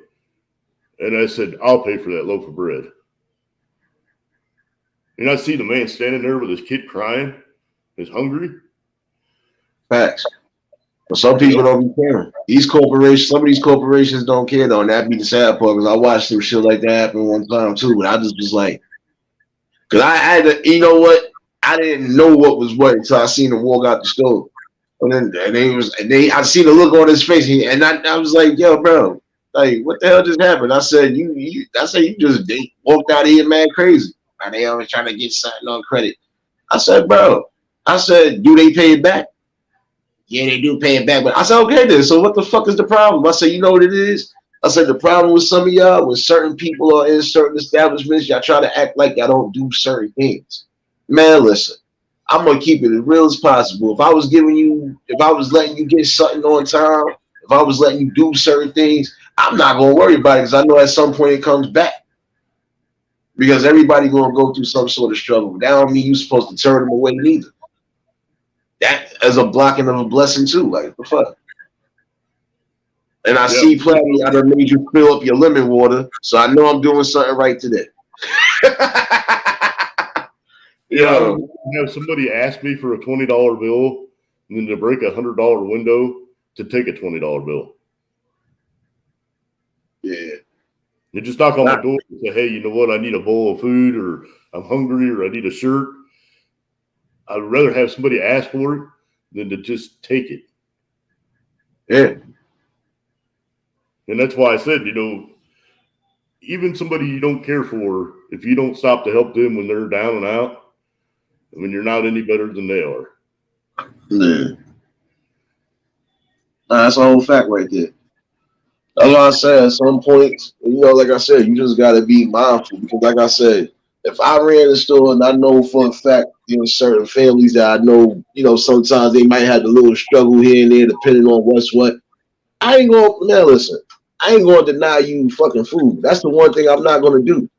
And I said, "I'll pay for that loaf of bread." And I see the man standing there with his kid crying, he's hungry. Facts. But some people don't be caring. Some of these corporations don't care though, and that be the sad part, because I watched some shit like that happen one time too, but I just was like, because I had to, you know what? I didn't know what was what until I seen him walk out the store. And I seen the look on his face, and I was like, yo, bro, like, what the hell just happened? I said, you just walked out of here mad crazy. And they always trying to get something on credit. I said, bro, do they pay it back? Yeah, they do pay it back. But I said, okay then, so what the fuck is the problem? I said, you know what it is? I said, the problem with some of y'all, when certain people are in certain establishments, y'all try to act like y'all don't do certain things. Man, listen, I'm going to keep it as real as possible. If I was letting you get something on time, if I was letting you do certain things, I'm not going to worry about it, because I know at some point it comes back. Because everybody going to go through some sort of struggle. That don't mean you're supposed to turn them away neither. That is a blocking of a blessing too. Like, what the fuck? And I see plenty. I done made you fill up your lemon water, so I know I'm doing something right today. Yeah, have somebody ask me for a $20 bill, and then to break $100 window to take a $20 bill. Yeah. You just knock on my door and say, "Hey, you know what? I need a bowl of food, or I'm hungry, or I need a shirt." I'd rather have somebody ask for it than to just take it. Yeah. And that's why I said, even somebody you don't care for, if you don't stop to help them when they're down and out, I mean, you're not any better than they are. Yeah. That's a whole fact right there. That's why I said at some points, like I said, you just got to be mindful, because like I said, if I ran the store and I know for a fact, certain families that I know, sometimes they might have a little struggle here and there depending on what's what, I ain't going to deny you fucking food. That's the one thing I'm not going to do.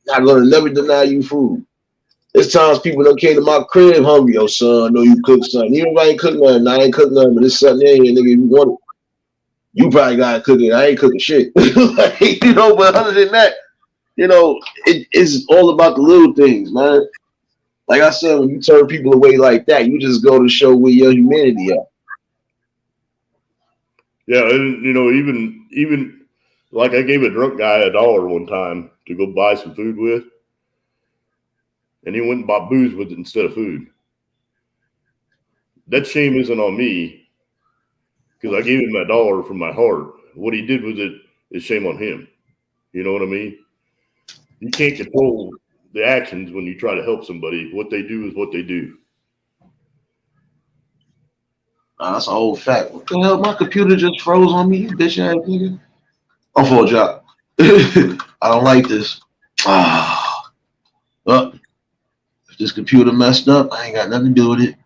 Not going to never deny you food. There's times people that came to my crib hungry. Yo, son, I know you cook something. Even if I ain't cook nothing, I ain't cook nothing, but there's something there, nigga, you want it. You probably got to cook it. I ain't cooking shit. But other than that, it's all about the little things, man. Like I said, when you turn people away like that, you just go to show where your humanity at. Yeah, and even like I gave a drunk guy $1 one time to go buy some food with, and he went and bought booze with it instead of food. That shame isn't on me, because I gave him $1 from my heart. What he did with it is shame on him. You know what I mean? You can't control the actions when you try to help somebody. What they do is what they do. That's a whole fact. What the hell? My computer just froze on me, you bitch ass nigga. I'm for a job. I don't like this. Well, if this computer messed up, I ain't got nothing to do with it.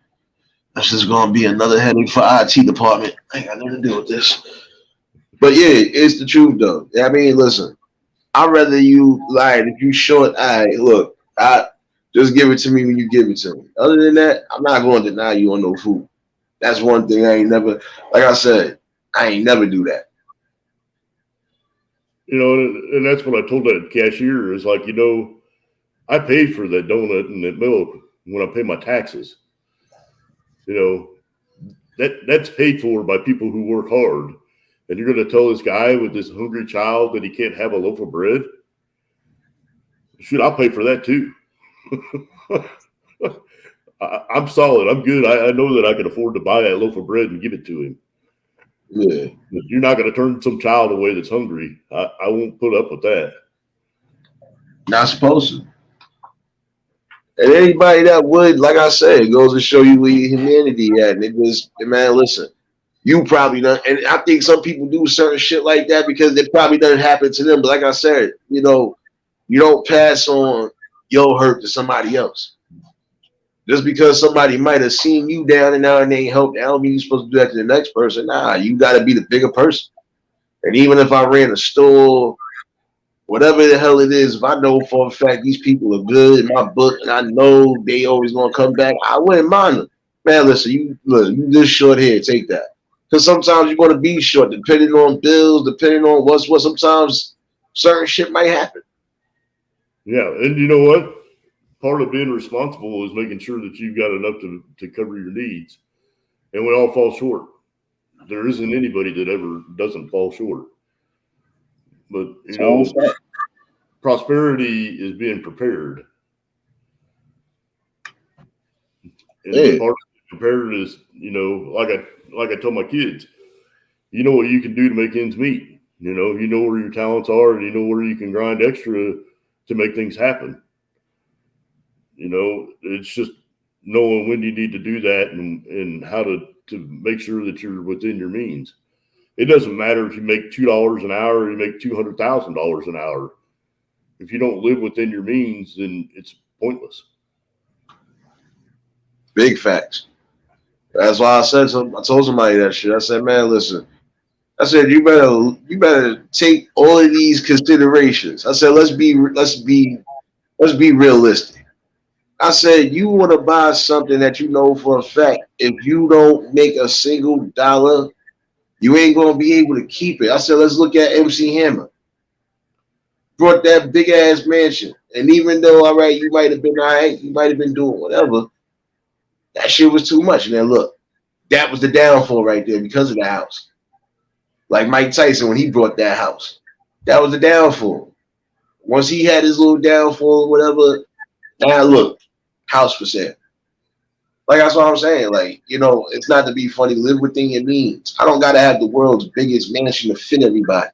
That's just gonna be another headache for IT department. I ain't got nothing to do with this. But yeah, it's the truth though. I mean, listen, I'd rather you lie. If you short, look, I just give it to me when you give it to me. Other than that, I'm not going to deny you on no food. That's one thing I ain't never, like I said, I ain't never do that. And that's what I told that cashier is like, I paid for that donut and that milk when I pay my taxes. That's paid for by people who work hard. And you're going to tell this guy with this hungry child that he can't have a loaf of bread? Shoot, I'll pay for that too. I'm solid. I'm good. I know that I can afford to buy that loaf of bread and give it to him. Yeah. But you're not going to turn some child away that's hungry. I won't put up with that. Not supposed to. And anybody that would, like I said, it goes to show you where your humanity at. And man, listen, You probably done, and I think some people do certain shit like that because it probably doesn't happen to them. But like I said, you know, you don't pass on your hurt to somebody else. Just because somebody might have seen you down and now and they helped, I don't mean you're supposed to do that to the next person. Nah, you got to be the bigger person. And even if I ran a store, whatever the hell it is, if I know for a fact these people are good in my book and I know they always gonna come back, I wouldn't mind them. Man, listen, you just short here, take that. Because sometimes you're gonna be short, depending on bills, depending on what's what. Sometimes certain shit might happen. Yeah, and you know what? Part of being responsible is making sure that you've got enough to cover your needs. And we all fall short. There isn't anybody that ever doesn't fall short. But, you know, prosperity is being prepared. And Yeah. part of being prepared is, you know, like I told my kids, you know what you can do to make ends meet. You know where your talents are and you know where you can grind extra to make things happen. You know, it's just knowing when you need to do that and how to make sure that you're within your means. It doesn't matter if you make $2 an hour or you make $200,000 an hour. If you don't live within your means, then it's pointless. Big facts. That's why I told somebody that shit. I said, man, listen. I said, you better take all of these considerations. I said, let's be realistic. I said, you want to buy something that you know for a fact, if you don't make a single dollar, you ain't going to be able to keep it. I said, let's look at MC Hammer. Brought that big ass mansion. And even though, all right, you might have been all right, you might have been doing whatever, that shit was too much. And then look, that was the downfall right there because of the house. Like Mike Tyson when he brought that house. That was the downfall. Once he had his little downfall or whatever, now look, house for sale. Like that's what I'm saying. Like, you know, it's not to be funny. Live within your means. I don't gotta have the world's biggest mansion to fit everybody.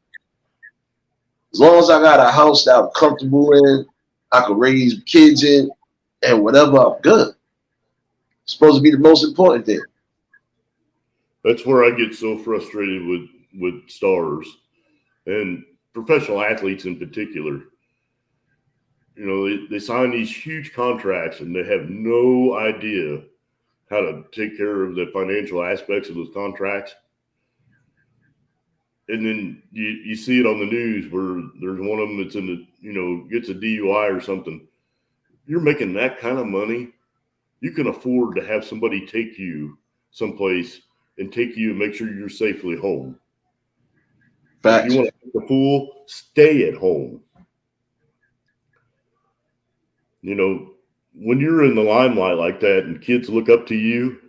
As long as I got a house that I'm comfortable in, I can raise kids in, and whatever, I'm good. It's supposed to be the most important thing. That's where I get so frustrated with stars and professional athletes in particular. You know, they sign these huge contracts and they have no idea how to take care of the financial aspects of those contracts. And then you see it on the news where there's one of them that's gets a DUI or something. You're making that kind of money. You can afford to have somebody take you someplace and take you and make sure you're safely home. Facts. If you want to take the pool, stay at home. You know, when you're in the limelight like that and kids look up to you,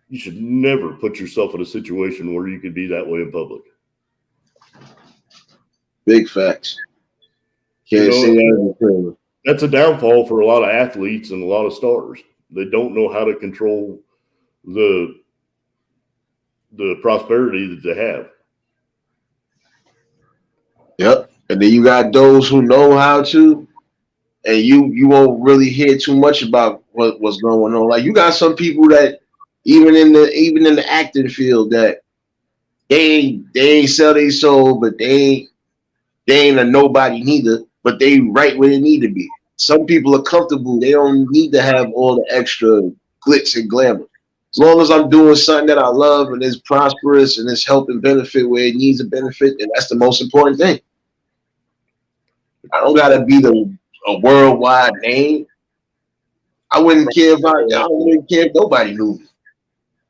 you should never put yourself in a situation where you could be that way in public. Big facts. Can't say that. That's a downfall for a lot of athletes and a lot of stars. They don't know how to control the prosperity that they have. Yep. And then you got those who know how to, and you won't really hear too much about what's going on. Like you got some people that even in the acting field that they ain't sell their soul, but they ain't a nobody neither, but they right where they need to be. Some people are comfortable. They don't need to have all the extra glitz and glamour. As long as I'm doing something that I love and is prosperous and it's helping benefit where it needs a benefit, and that's the most important thing. I don't gotta be a worldwide name. I wouldn't care if nobody knew me.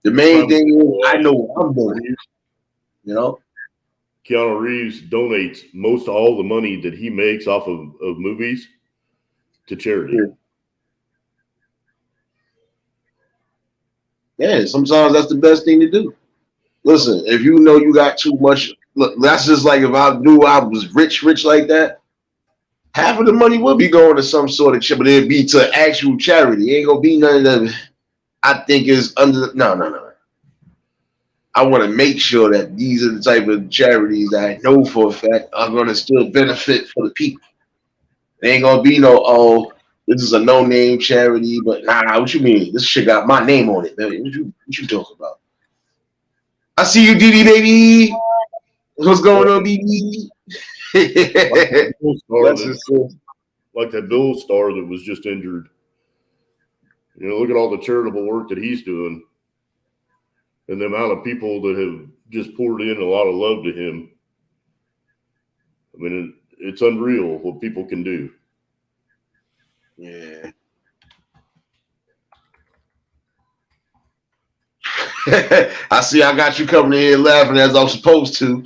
The main thing is I know what I'm doing. You know? Keanu Reeves donates most of all the money that he makes off of movies to charity. Yeah, sometimes that's the best thing to do. Listen, if you know you got too much, look, that's just like if I knew I was rich like that, half of the money would be going to some sort of shit, but it'd be to actual charity. It ain't gonna be none of them. I think is under no. I want to make sure that these are the type of charities that I know for a fact are gonna still benefit for the people. It ain't gonna be no, this is a no-name charity, but nah, what you mean? This shit got my name on it, man. What you talking about? I see you, DD baby. What's going on, BB? Like that Bill star that was just injured. You know, look at all the charitable work that he's doing, and the amount of people that have just poured in a lot of love to him. I mean, it's unreal what people can do. Yeah. I see I got you coming in here laughing as I'm supposed to.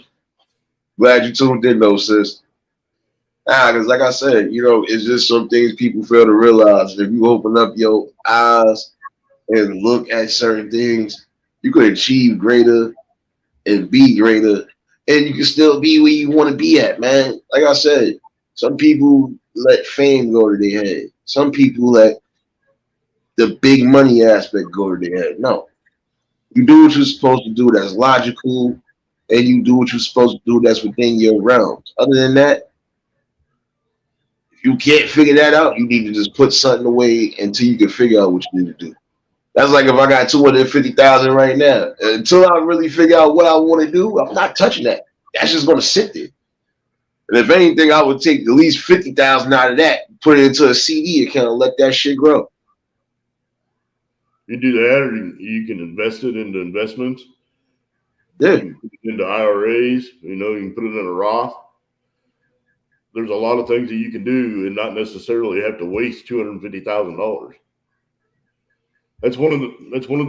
Glad you tuned in though, sis. Because like I said, you know, it's just some things people fail to realize. If you open up your eyes and look at certain things, you can achieve greater and be greater, and you can still be where you want to be at, man. Like I said, some people let fame go to their head. Some people let the big money aspect go to their head. No. You do what you're supposed to do that's logical, and you do what you're supposed to do that's within your realms. Other than that, if you can't figure that out, you need to just put something away until you can figure out what you need to do. That's like if I got 250,000 right now. Until I really figure out what I want to do, I'm not touching that. That's just going to sit there. And if anything, I would take at least 50,000 out of that, put it into a CD account, and let that shit grow. You do that, or you can invest it into investments. Yeah. You can put it into IRAs. You know, you can put it in a Roth. There's a lot of things that you can do and not necessarily have to waste $250,000. That's one of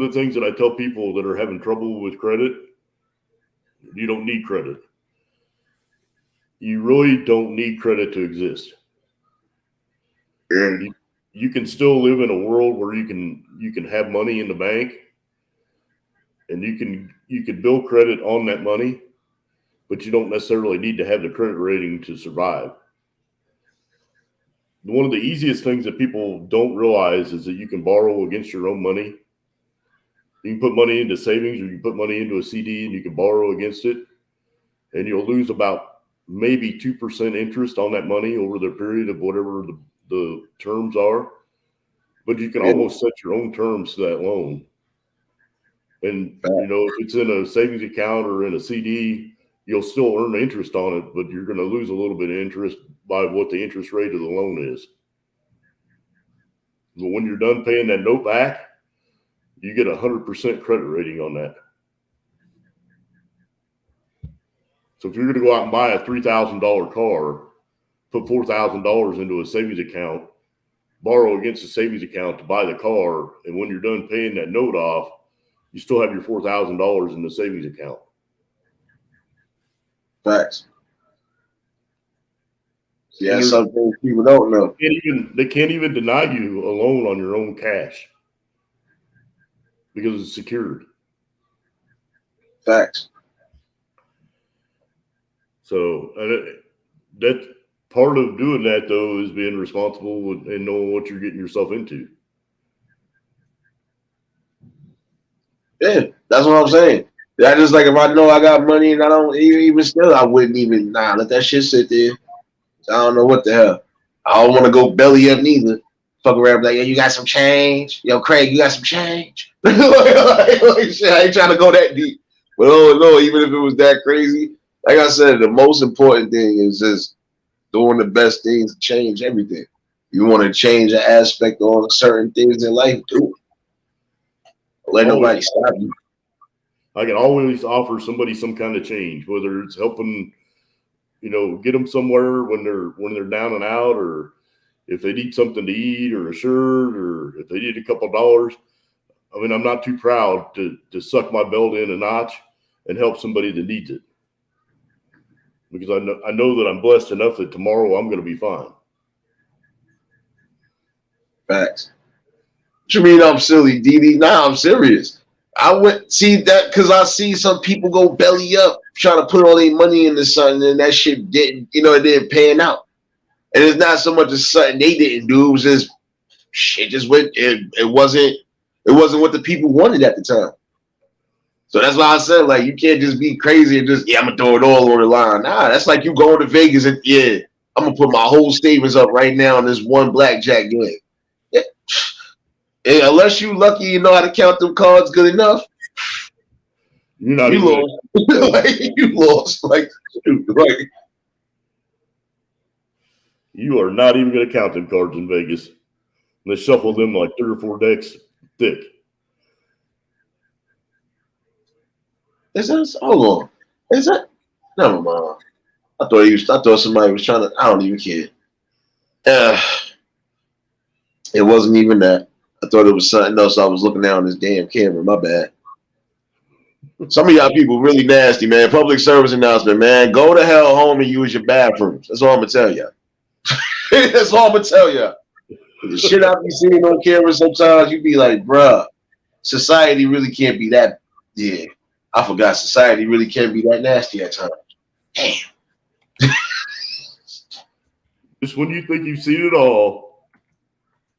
the things that I tell people that are having trouble with credit. You don't need credit. You really don't need credit to exist. Yeah. You can still live in a world where you can have money in the bank, and you can build credit on that money, but you don't necessarily need to have the credit rating to survive. One of the easiest things that people don't realize is that you can borrow against your own money. You can put money into savings, or you can put money into a CD and you can borrow against it, and you'll lose about maybe 2% interest on that money over the period of whatever the terms are, but you can almost set your own terms to that loan. And, you know, if it's in a savings account or in a CD, you'll still earn interest on it, but you're going to lose a little bit of interest by what the interest rate of the loan is. But when you're done paying that note back, you get 100% credit rating on that. So if you're going to go out and buy a $3,000 car, put $4,000 into a savings account, borrow against a savings account to buy the car, and when you're done paying that note off, you still have your $4,000 in the savings account. Facts. Yeah, some things people don't know. They can't even deny you a loan on your own cash because it's secured. Facts. So that part of doing that, though, is being responsible and knowing what you're getting yourself into. Yeah, that's what I'm saying. That just like if I know I got money and I don't even still, I wouldn't even let that shit sit there. I don't know what the hell. I don't want to go belly up neither. Fuck around like, yo, you got some change? Yo, Craig, you got some change? Shit, I ain't trying to go that deep. But oh no, even if it was that crazy, like I said, the most important thing is just doing the best things to change everything. You want to change an aspect on certain things in life, do it. Let nobody stop you. I can always offer somebody some kind of change, whether it's helping, you know, get them somewhere when they're down and out, or if they need something to eat or a shirt, or if they need a couple of dollars. I mean, I'm not too proud to suck my belt in a notch and help somebody that needs it, because I know that I'm blessed enough that tomorrow I'm going to be fine. Facts. What you mean I'm silly, DD? Nah, I'm serious. I went see that because I see some people go belly up trying to put all their money into something, and that shit didn't, it didn't pan out. And it's not so much as something they didn't do. It was just shit just went. It wasn't what the people wanted at the time. So that's why I said, like, you can't just be crazy and just, I'm gonna throw it all on the line. Nah, that's like you going to Vegas and I'm gonna put my whole savings up right now on this one blackjack game. Yeah, unless you lucky, you know how to count them cards good enough. You're not You even. lost. Like, you lost. Like, You are not even going to count them cards in Vegas. And they shuffle them like 3 or 4 decks thick. is that? Hold on. Is that? Never mind. I thought somebody was trying to. I don't even care. It wasn't even that. I thought it was something else. I was looking down this damn camera. My bad. Some of y'all people really nasty, man. Public service announcement, man. Go to hell home and use your bathrooms. That's all I'm gonna tell y'all. That's all I'm gonna tell y'all. The shit I be seeing on camera sometimes, you be like, bruh, society really can't be that. Yeah, I forgot. Society really can't be that nasty at times. Damn. Just when you think you've seen it all.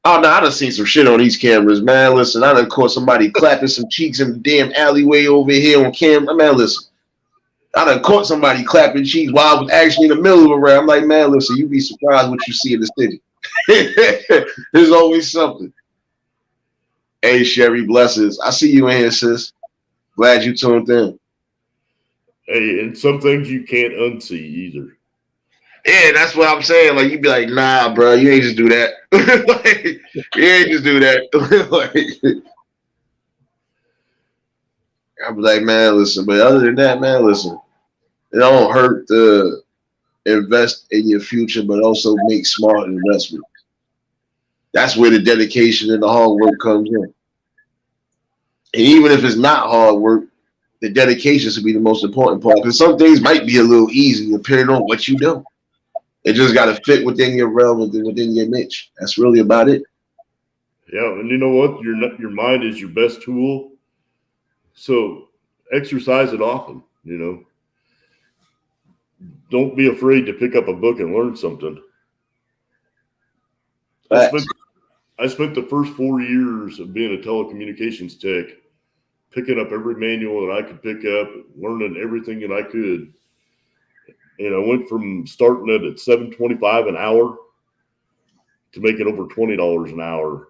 Oh no, I done seen some shit on these cameras, man. Listen, I done caught somebody clapping some cheeks in the damn alleyway over here on camera. Man, listen. I done caught somebody clapping cheeks while I was actually in the middle of a round. I'm like, man, listen, you'd be surprised what you see in the city. There's always something. Hey, Sherry, blessings. I see you in here, sis. Glad you tuned in. Hey, and some things you can't unsee either. Yeah, that's what I'm saying. Like, you'd be like, nah, bro, you ain't just do that. Like, you ain't just do that. Like, I'd be like, man, listen. But other than that, man, listen. It don't hurt to invest in your future, but also make smart investments. That's where the dedication and the hard work comes in. And even if it's not hard work, the dedication should be the most important part. Because some things might be a little easy depending on what you do. It just got to fit within your realm, within your niche. That's really about it. Yeah, and you know what? Your mind is your best tool. So exercise it often, you know. Don't be afraid to pick up a book and learn something. I spent the first 4 years of being a telecommunications tech picking up every manual that I could pick up, learning everything that I could. And I went from starting it at $7.25 an hour to making over $20 an hour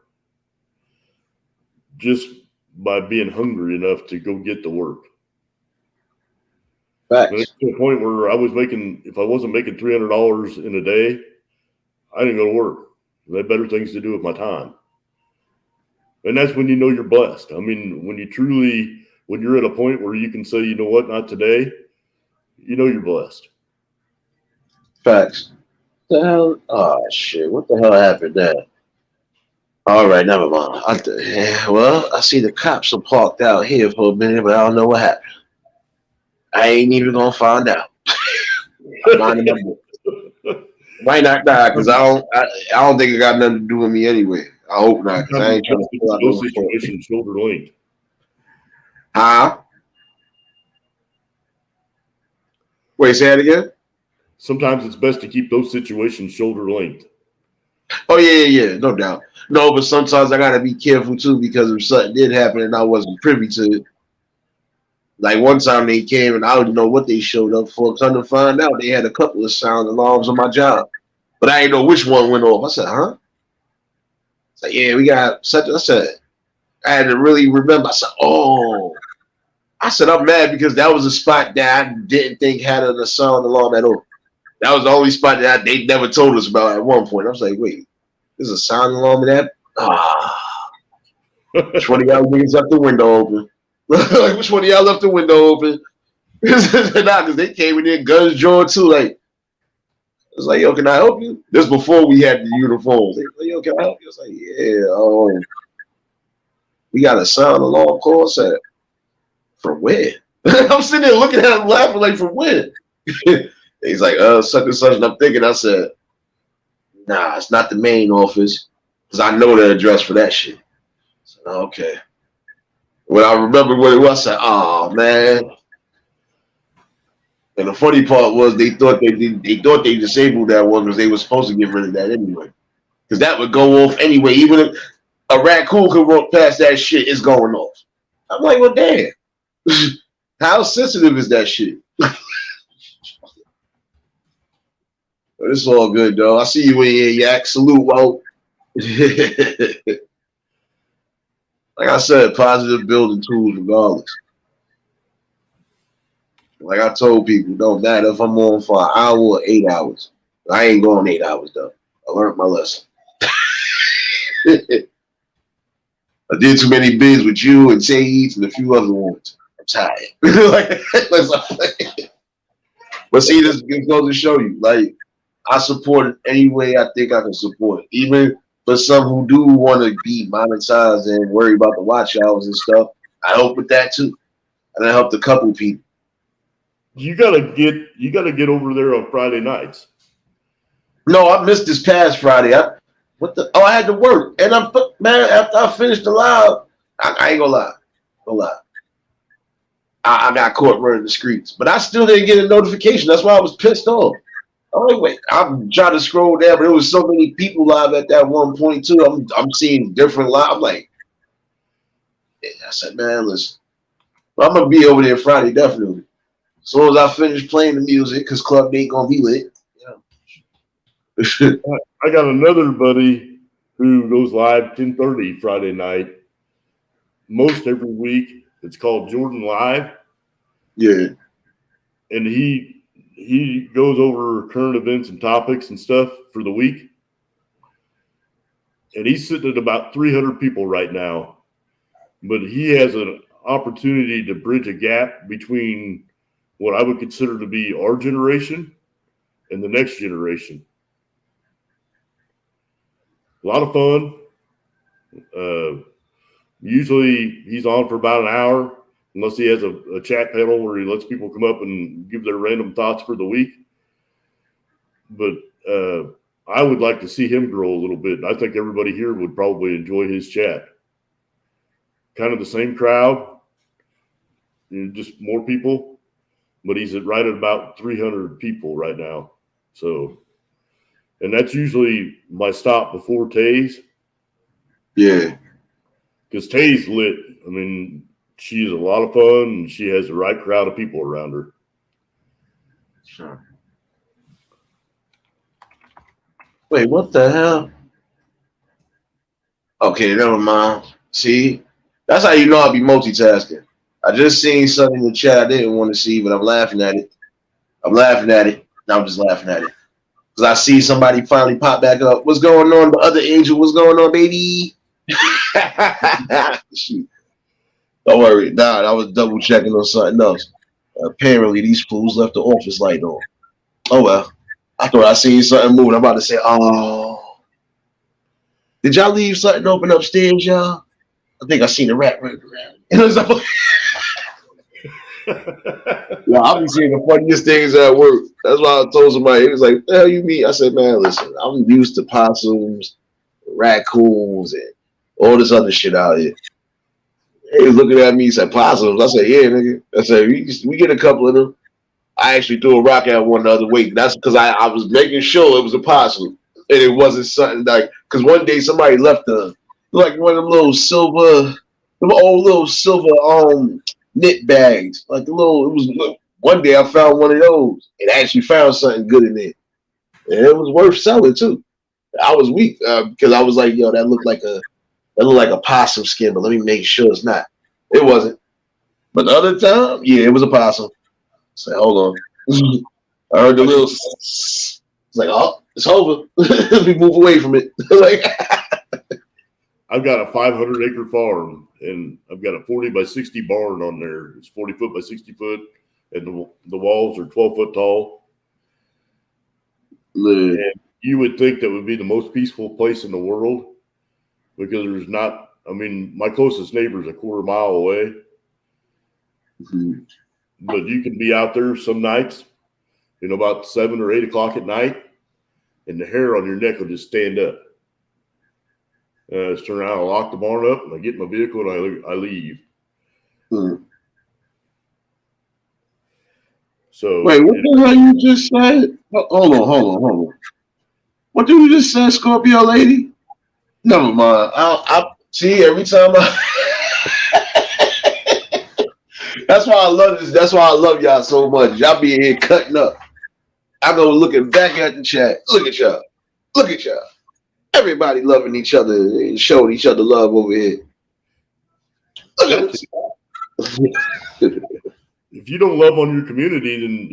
just by being hungry enough to go get to work. Facts. To the point where I was making, if I wasn't making $300 in a day, I didn't go to work. I had better things to do with my time. And that's when you know you're blessed. I mean, when you're at a point where you can say, you know what, not today, you know you're blessed. Facts. What the hell? Oh, shit. What the hell happened there? All right, never mind. Well, I see the cops are parked out here for a minute, but I don't know what happened. I ain't even gonna find out. I'm minding my business. Might not die because I don't think it got nothing to do with me anyway. I hope not because I ain't trying to pull out those no situations shoulder length. Huh? Wait, say that again? Sometimes it's best to keep those situations shoulder length. Oh yeah, no doubt. No, but sometimes I gotta be careful too because if something did happen and I wasn't privy to it. Like one time they came and I didn't know what they showed up for. Come to find out they had a couple of sound alarms on my job. But I didn't know which one went off. I said, huh? It's like, yeah, we got such. I said, I had to really remember. I said, oh. I said, I'm mad because that was a spot that I didn't think had a sound alarm at all. That was the only spot that they never told us about at one point. I was like, wait, there's a sound alarm in that? Which one of y'all niggas left the window open? Like, which one of y'all left the window open? Nah, because they came in there, guns drawn too. Like, I was like, yo, can I help you? This before we had the uniforms. They were like, yo, can I help you? I was like, yeah, we got a sound alarm call set. From where? I'm sitting there looking at him laughing like, from where? He's like, such and such. And I'm thinking, I said, nah, it's not the main office. Because I know the address for that shit. I said, okay. When I remember what it was, I said, oh, man. And the funny part was they thought they disabled that one because they were supposed to get rid of that anyway. Because that would go off anyway. Even if a raccoon could walk past that shit, it's going off. I'm like, well, damn. How sensitive is that shit? But it's all good, though. I see you in here, Yak. Salute, Walt. Like I said, positive building tools regardless. Like I told people, don't matter if I'm on for an hour or 8 hours. I ain't going 8 hours though. I learned my lesson. I did too many bids with you and Sage and a few other ones. I'm tired. But see, this goes to show you, like, I support it any way I think I can support it. Even for some who do want to be monetized and worry about the watch hours and stuff, I help with that too. And I helped a couple people. You gotta get over there on Friday nights. No, I missed this past Friday. I had to work. And after I finished the live, I ain't gonna lie. I got caught running the streets. But I still didn't get a notification. That's why I was pissed off. I'm like, wait, I'm trying to scroll down, but there was so many people live at that one point too. I'm seeing different live. I'm like, yeah, I said, man, listen. But I'm gonna be over there Friday, definitely. As soon as I finish playing the music, because Club Nate gonna be lit. Yeah. I got another buddy who goes live 10:30 Friday night, most every week. It's called Jordan Live. Yeah. And he goes over current events and topics and stuff for the week. And he's sitting at about 300 people right now. But he has an opportunity to bridge a gap between what I would consider to be our generation and the next generation. A lot of fun. Usually he's on for about an hour, unless he has a chat panel where he lets people come up and give their random thoughts for the week. But I would like to see him grow a little bit. I think everybody here would probably enjoy his chat. Kind of the same crowd, just more people, but he's right at about 300 people right now. So, and that's usually my stop before Taze. Yeah. Because Taze lit. I mean, she is a lot of fun, and she has the right crowd of people around her. Sure. Wait, what the hell? Okay, never mind. See, that's how you know I be multitasking. I just seen something in the chat I didn't want to see, but I'm laughing at it. Now I'm just laughing at it. Because I see somebody finally pop back up. What's going on? The other angel, what's going on, baby? Shoot. Don't worry. Nah, I was double checking on something else. Apparently, these fools left the office light on. Oh, well. I thought I seen something moving. I'm about to say, oh. Did y'all leave something open upstairs, y'all? I think I seen a rat running around. Yeah, I'll be seeing the funniest things at work. That's why I told somebody. He was like, the hell you mean? I said, man, listen, I'm used to possums, raccoons, and all this other shit out here. He was looking at me, he said, possums. I said, yeah, nigga. I said, we get a couple of them. I actually threw a rock at one the other week. That's because I was making sure it was a possum. And it wasn't something like, because one day somebody left like one of them little silver, knit bags. Like one day I found one of those. It actually found something good in it. And it was worth selling too. I was weak because I was like, yo, that looked like a possum skin, but let me make sure it's not. It wasn't. But the other time, yeah, it was a possum. So hold on. I heard the little. It's like, oh, it's over. Let me move away from it. Like, I've got a 500-acre farm, and I've got a 40 by 60 barn on there. It's 40 foot by 60 foot, and the walls are 12 foot tall. And you would think that would be the most peaceful place in the world, because there's not. I mean, my closest neighbor is a quarter mile away. Mm-hmm. But you can be out there some nights, about 7 or 8 o'clock at night, and the hair on your neck will just stand up. I just turn around, I lock the barn up, and I get in my vehicle, and I leave. Mm. So wait, what the hell you just said? Hold on. What did you just say, Scorpio lady? Never mind. I see every time That's why I love this. That's why I love y'all so much. Y'all be here cutting up. I go looking back at the chat. Look at y'all. Everybody loving each other and showing each other love over here. Look at this. if you don't love on your community, then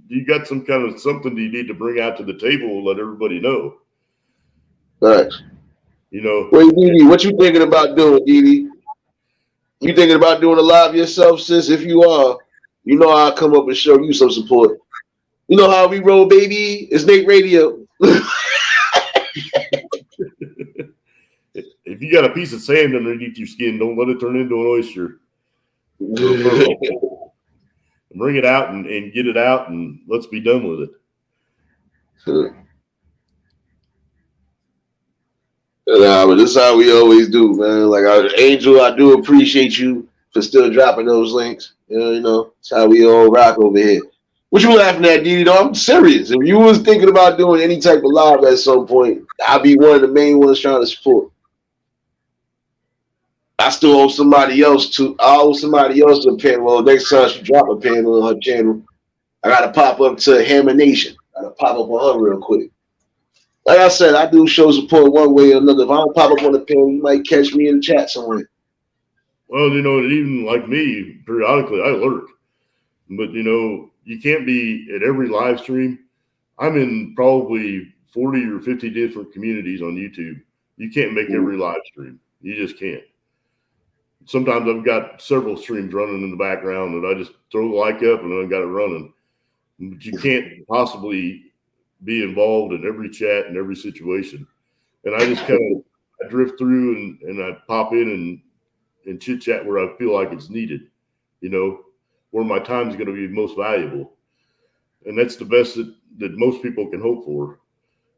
you got some kind of something you need to bring out to the table and let everybody know. Thanks. Wait, Dee, what you thinking about doing, Dee? You thinking about doing a live yourself, sis? If you are, I'll come up and show you some support. You know how we roll, baby? It's Nate Radio. If you got a piece of sand underneath your skin, don't let it turn into an oyster. Bring it out and get it out, and let's be done with it. But this is how we always do, man. Like, Angel, I do appreciate you for still dropping those links. It's how we all rock over here. What you laughing at, Didi? No, I'm serious. If you was thinking about doing any type of live at some point, I'll be one of the main ones trying to support. I still owe somebody else a panel. Well, next time she drop a panel on her channel, I gotta pop up to Hammer Nation. I gotta pop up on her real quick. Like I said, I do show support one way or another. If I don't pop up on the panel, you might catch me in the chat somewhere. Well, even like me, periodically I lurk. But, you can't be at every live stream. I'm in probably 40 or 50 different communities on YouTube. You can't make every live stream. You just can't. Sometimes I've got several streams running in the background that I just throw the like up and I've got it running. But you can't possibly be involved in every chat and every situation. And I just kind of drift through and I pop in and chit chat where I feel like it's needed, where my time is going to be most valuable. And that's the best that most people can hope for.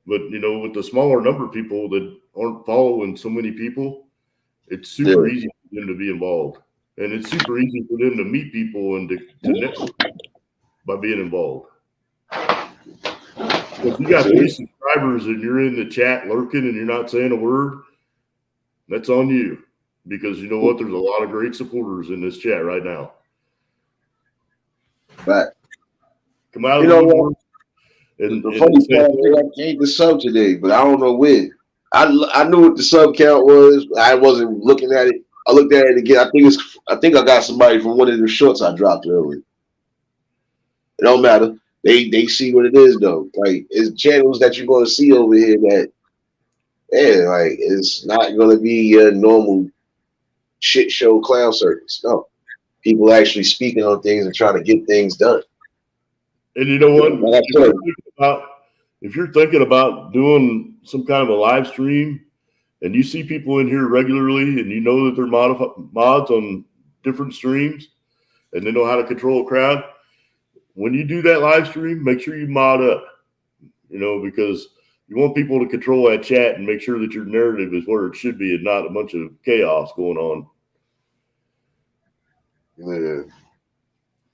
But, with the smaller number of people that aren't following so many people, it's super easy for them to be involved. And it's super easy for them to meet people and to network by being involved. If you got 3 subscribers and you're in the chat lurking and you're not saying a word, that's on you. Because you know what? There's a lot of great supporters in this chat right now. Right. Come out of the woodwork. The funny part, I changed the sub today, but I don't know when. I knew what the sub count was. I wasn't looking at it. I looked at it again. I think I got somebody from one of the shorts I dropped earlier. It don't matter. They see what it is though. Like, it's channels that you're gonna see over here that, like, it's not gonna be your normal shit show clown circus. No, people actually speaking on things and trying to get things done. And you know what? If you're thinking about doing some kind of a live stream, and you see people in here regularly, and you know that they're mods on different streams, and they know how to control a crowd. When you do that live stream, make sure you mod up, because you want people to control that chat and make sure that your narrative is where it should be and not a bunch of chaos going on. Yeah.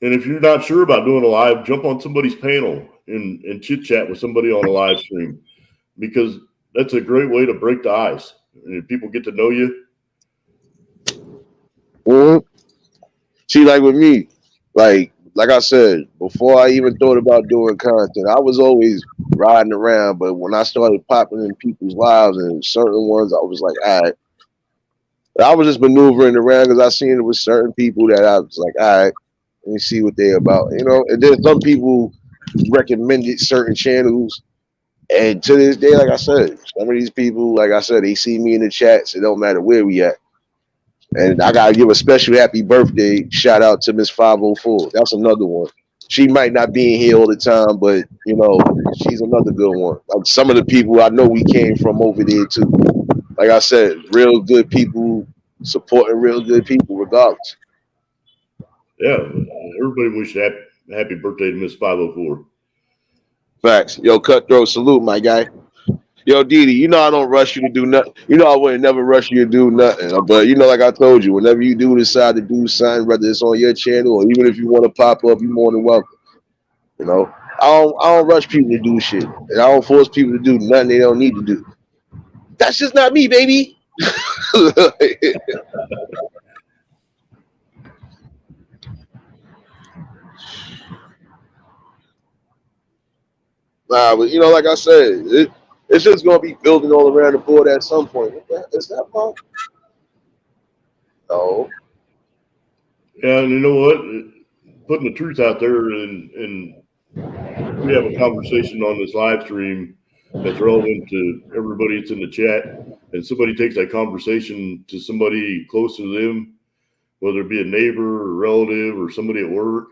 And if you're not sure about doing a live, jump on somebody's panel and chit chat with somebody on a live stream, because that's a great way to break the ice. And if people get to know you. Mm-hmm. See, like with me, like I said, before I even thought about doing content, I was always riding around. But when I started popping in people's lives and certain ones, I was like, all right. I was just maneuvering around because I seen it with certain people that I was like, all right, let me see what they're about. And then some people recommended certain channels. And to this day, like I said, some of these people, like I said, they see me in the chats. It don't matter where we at. And I gotta give a special happy birthday shout out to Miss 504. That's another one. She might not be in here all the time, but she's another good one. Like, some of the people I know we came from over there too. Like I said, real good people supporting real good people regardless. Yeah, everybody wish happy birthday to Miss 504. Facts. Yo, Cutthroat, salute, my guy. Yo, Didi, I don't rush you to do nothing. I wouldn't never rush you to do nothing. But, like I told you, whenever you do decide to do something, whether it's on your channel or even if you want to pop up, you're more than welcome. I don't rush people to do shit. And I don't force people to do nothing they don't need to do. That's just not me, baby. But like I said, it's just gonna be building all around the board at some point. Is that Mark? No. Yeah, and you know what? putting the truth out there, and we have a conversation on this live stream that's relevant to everybody that's in the chat, and somebody takes that conversation to somebody close to them, whether it be a neighbor or relative or somebody at work,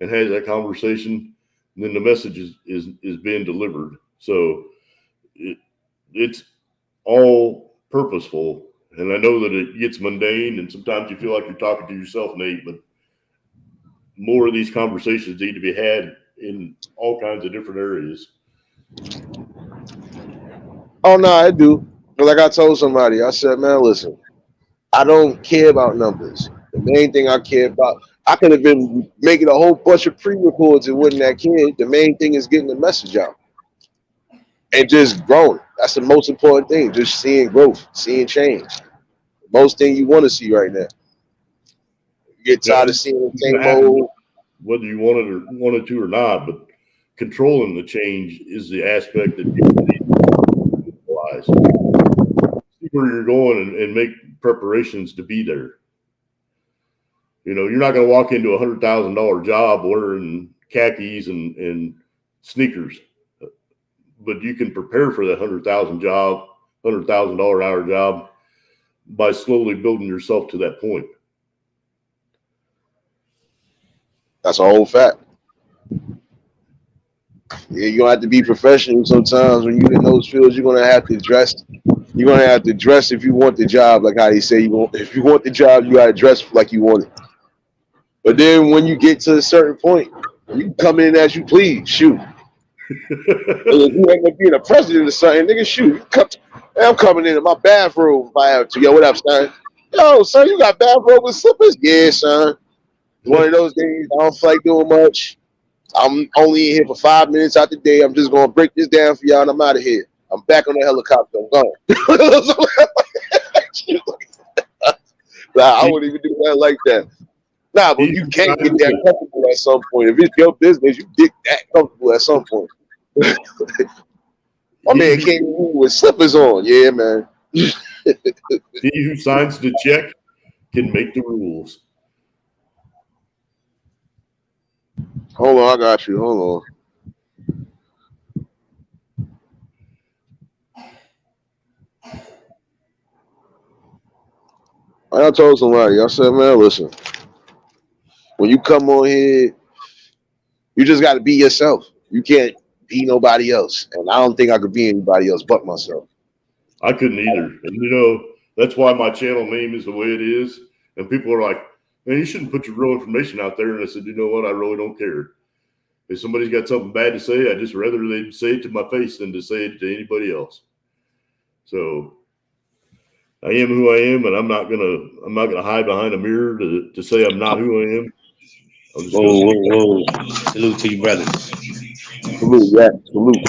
and has that conversation, then the message is being delivered. So it's all purposeful. And I know that it gets mundane, and sometimes you feel like you're talking to yourself, Nate, but more of these conversations need to be had in all kinds of different areas. Oh no, I do. But like I told somebody, I said, man, listen, I don't care about numbers. The main thing I care about, I could have been making a whole bunch of pre-records and wouldn't that kid. The main thing is getting the message out and just growing. That's the most important thing. Just seeing growth, seeing change. Most thing you want to see right now. You get tired of seeing the same old. Whether you wanted to or not, but controlling the change is the aspect that people need to realize. See where you're going and make preparations to be there. You know, you're not going to walk into a $100,000 job wearing khakis and sneakers, but you can prepare for that $100,000 hour job by slowly building yourself to that point. That's a whole fact. Yeah, you're gonna have to be professional sometimes when you're in those fields. You're gonna have to dress. You're gonna have to dress if you want the job, like how they say if you want the job, you gotta dress like you want it. But then when you get to a certain point, you come in as you please. Shoot. If you end up being a president or something, nigga, shoot. I'm coming into my bathroom if I have to. Yo, what up, son? Yo, son, you got bathrobe and slippers? Yeah, son. One of those days, I don't feel like doing much. I'm only in here for 5 minutes out the day. I'm just going to break this down for y'all, and I'm out of here. I'm back on the helicopter. I'm gone. Nah, I wouldn't even do that like that. Nah, but you can't get that comfortable at some point. If it's your business, you get that comfortable at some point. My man came in with slippers on. Yeah, man. He who signs the check can make the rules. Hold on, I got you. Hold on. I told somebody, I said, man, listen, when you come on here, you just got to be yourself. You can't be nobody else. And I don't think I could be anybody else but myself. I couldn't either. And, you know, that's why my channel name is the way it is. And people are like, man, you shouldn't put your real information out there. And I said, you know what? I really don't care. If somebody's got something bad to say, I'd just rather they say it to my face than to say it to anybody else. So I am who I am, and I'm not gonna hide behind a mirror to say I'm not who I am. Whoa. Salute to you, brother. Salute, yeah. Salute.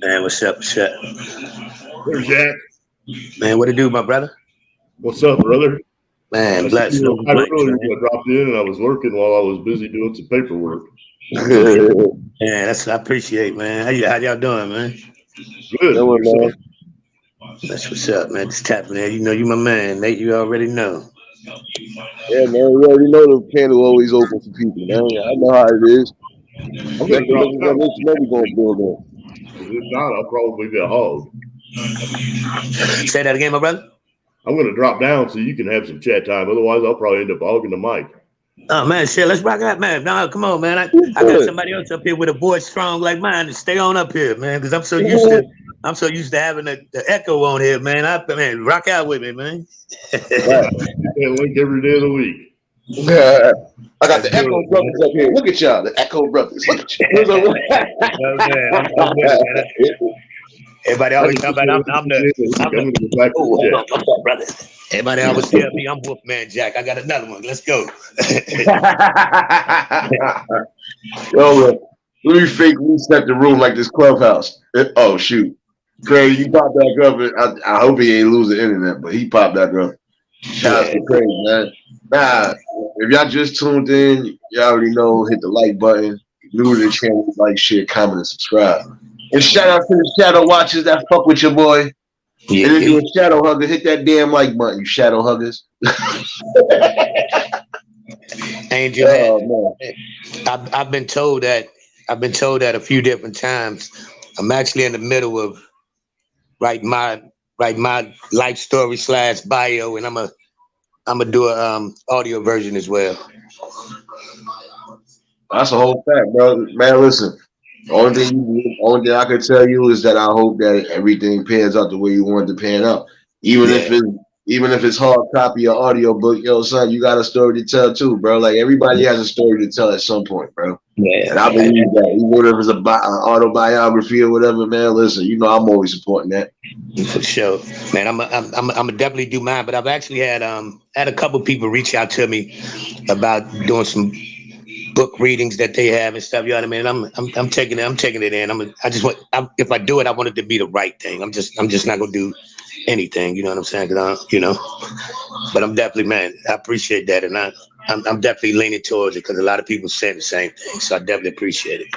Man, what's up? There's Jack. Man, what it do, my brother? What's up, brother? Man, bless you. I dropped in and I was working while I was busy doing some paperwork. Man, I appreciate, man. How y'all doing, man? Good. Man. That's what's up, man. Just tapping in. You know, you my man, Nate. You already know. Yeah, man. You already know the channel always open for people, man. I know how it is. I'm going to build on. If not, I'll probably be a hog. Say that again, my brother. I'm going to drop down so you can have some chat time. Otherwise, I'll probably end up hogging the mic. Oh man, shit, let's rock out, man. No, come on, man. I got somebody else up here with a voice strong like mine to stay on up here, man. Because I'm so used to having the echo on here, man. Man, rock out with me, man. Link every day of the week. I got the Echo Brothers up here. Look at y'all, the Echo Brothers. Look at you. Everybody always talk about I'm the brother. Everybody always tell me I'm Wolfman Jack. I got another one. Let's go. Yo, let me fake reset the room like this clubhouse. Oh shoot, Craig, you popped back up. I hope he ain't losing internet, but he popped back up. Shout out to Craig, man. Nah, if y'all just tuned in, y'all already know. Hit the like button. New to the channel, like, share, comment, and subscribe. And shout out to the shadow watchers that fuck with your boy. Yeah, and if you're a shadow hugger, hit that damn like button, you shadow huggers. And Angel Oh, I've been told that a few different times. I'm actually in the middle of writing my life story / bio, and I'm gonna do a audio version as well. that's a whole fact, bro. Man, listen. Only thing I can tell you is that I hope that everything pans out the way you want it to pan out. Even if Yeah. it's hard copy or audio book, yo, son, you got a story to tell too, bro. Like everybody has a story to tell at some point, bro. Yeah. And I believe that even if it's an autobiography or whatever, man. Listen, you know I'm always supporting that. For sure, man. I'm gonna definitely do mine, but I've actually had a couple people reach out to me about doing some book readings that they have and stuff. You know what I mean? I'm taking it in. If I do it, I want it to be the right thing. I'm just not gonna do anything. You know what I'm saying? But I'm definitely, man. I appreciate that, and I'm definitely leaning towards it because a lot of people saying the same thing. So I definitely appreciate it.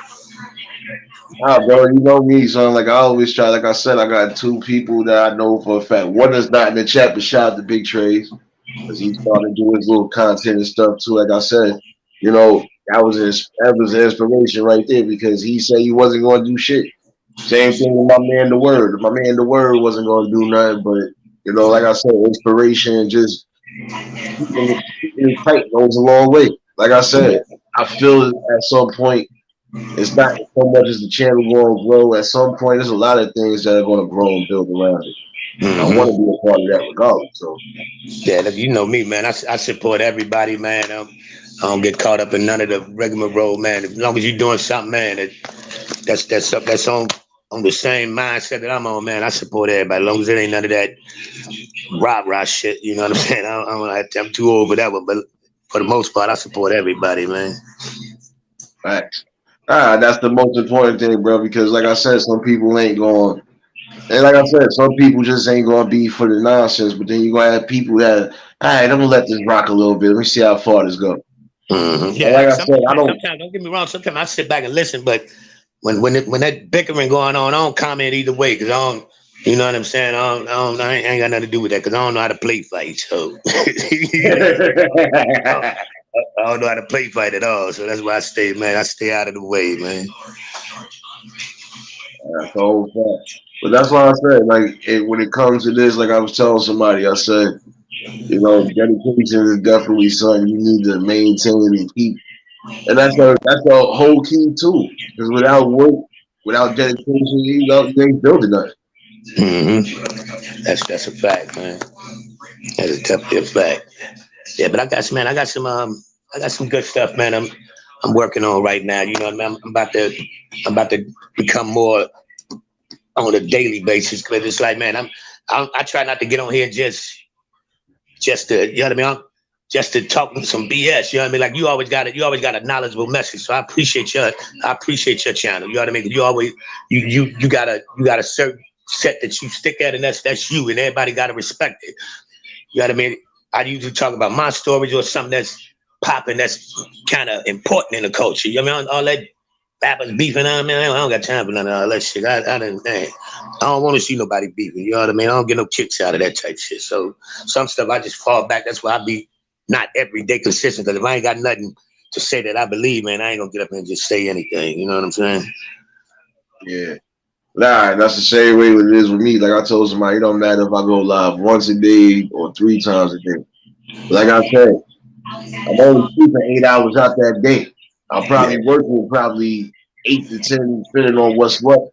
Bro, you know me, son. Like I always try. Like I said, I got two people that I know for a fact. One is not in the chat, but shout out to Big Trays because he started doing his little content and stuff too. Like I said, that was an inspiration right there because he said he wasn't going to do shit. Same thing with my man, The Word. My man, The Word, wasn't going to do nothing, but like I said, inspiration and just keeping it tight goes a long way. Like I said, I feel at some point. It's not so much as the channel going to grow. At some point, there's a lot of things that are going to grow and build around it. I want to be a part of that regardless. So yeah, look, you know me, man. I support everybody, man. I don't get caught up in none of the rigmarole, man. As long as you're doing something, man, that's on the same mindset that I'm on, man. I support everybody. As long as it ain't none of that rah shit. You know what I'm saying? I'm too old for that one, but for the most part, I support everybody, man. Right. That's the most important thing, bro, because like I said, some people ain't going, and like I said, some people just ain't going to be for the nonsense, but then you're going to have people that, all right, I'm going to let this rock a little bit. Let me see how far this goes. Mm-hmm. Yeah, like I said, sometimes, don't get me wrong, sometimes I sit back and listen, but when that bickering going on, I don't comment either way, because I don't, you know what I'm saying? I ain't got nothing to do with that, because I don't know how to play fight, so. I don't know how to play fight at all, so that's why I stay out of the way, man. That's the whole fact. But that's why I said, like, when it comes to this, like I was telling somebody, I said, dedication is definitely something you need to maintain and keep. And that's the whole key too. Because without work, without dedication, you ain't building nothing. Mm-hmm. That's a fact, man. That is definitely a fact. Yeah, but I got some good stuff, man. I'm working on right now. You know what I mean? I'm about to become more on a daily basis, because it's like, man, I try not to get on here just to, you know what I mean? Just to talk some BS, you know what I mean? Like you always got a knowledgeable message. So I appreciate your channel. You know what I mean? You always you got a certain set that you stick at, and that's you, and everybody gotta respect it. You know what I mean? I usually talk about my stories or something that's popping, that's kind of important in the culture. You know what I mean? All that rappers beefing on, man, I don't got time for none of all that shit. I don't want to see nobody beefing. You know what I mean? I don't get no kicks out of that type shit. So some stuff I just fall back. That's why I be not every day consistent. Because if I ain't got nothing to say that I believe, man, I ain't gonna get up and just say anything. You know what I'm saying? Yeah. Nah, that's the same way it is with me. Like I told somebody, it don't matter if I go live once a day or 3 times a day. Like I said, I'm only sleeping 8 hours out that day. I'm probably working 8 to 10, depending on what's what.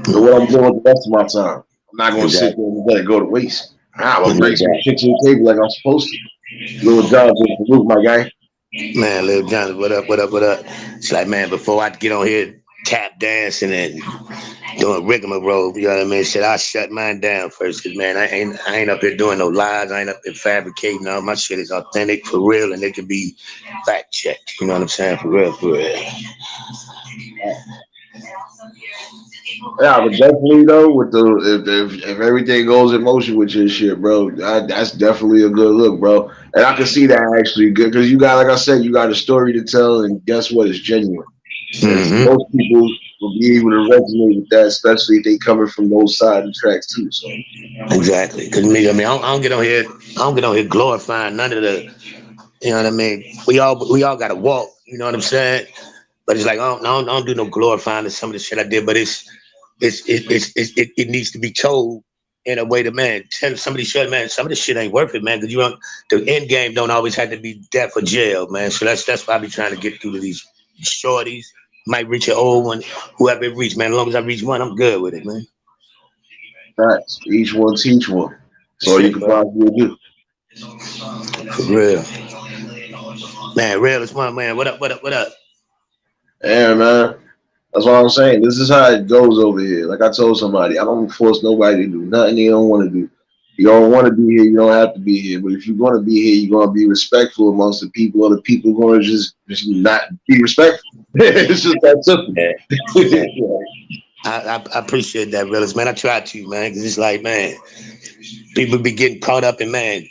So what I'm doing the rest of my time. I'm not going to sit there and let it go to waste. I'm going to bring some shit to the table like I'm supposed to. Little Jonathan, salute, my guy. Man, Little Jonathan, what up? It's like, man, before I get on here tap dancing and doing rigmarole, you know what I mean? Shit, I shut mine down first, because man, I ain't up here doing no lies. I ain't up here fabricating. All my shit is authentic, for real, and it can be fact checked. You know what I'm saying? For real. Yeah, but definitely though, with if everything goes in motion with your shit, bro, that's definitely a good look, bro. And I can see that actually good, because you got, like I said, you got a story to tell, and guess what? It's genuine. Mm-hmm. Most people will be able to resonate with that, especially if they coming from those side of the tracks too. So exactly, because me, I mean, I don't get on here glorifying none of the You know what I mean? We all got to walk. You know what I'm saying? But it's like I don't do no glorifying of some of the shit I did. But it needs to be told in a way that, man, tell somebody shit, man, some of this shit ain't worth it, man. Because the end game don't always have to be death or jail, man. So that's why I be trying to get through to these shorties. Might reach an old one, whoever it reach, man. As long as I reach one, I'm good with it, man. Facts. Each one teach one. That's all you can possibly do. For real. Man, real is one, man. What up? Yeah, man. That's what I'm saying. This is how it goes over here. Like I told somebody, I don't force nobody to do nothing they don't want to do. You don't want to be here, you don't have to be here. But if you're going to be here, you're going to be respectful amongst the people, or the people are going to just not be respectful. It's just that simple. I appreciate that, realist, man. I try to, man, because it's like, man, people be getting caught up in, man,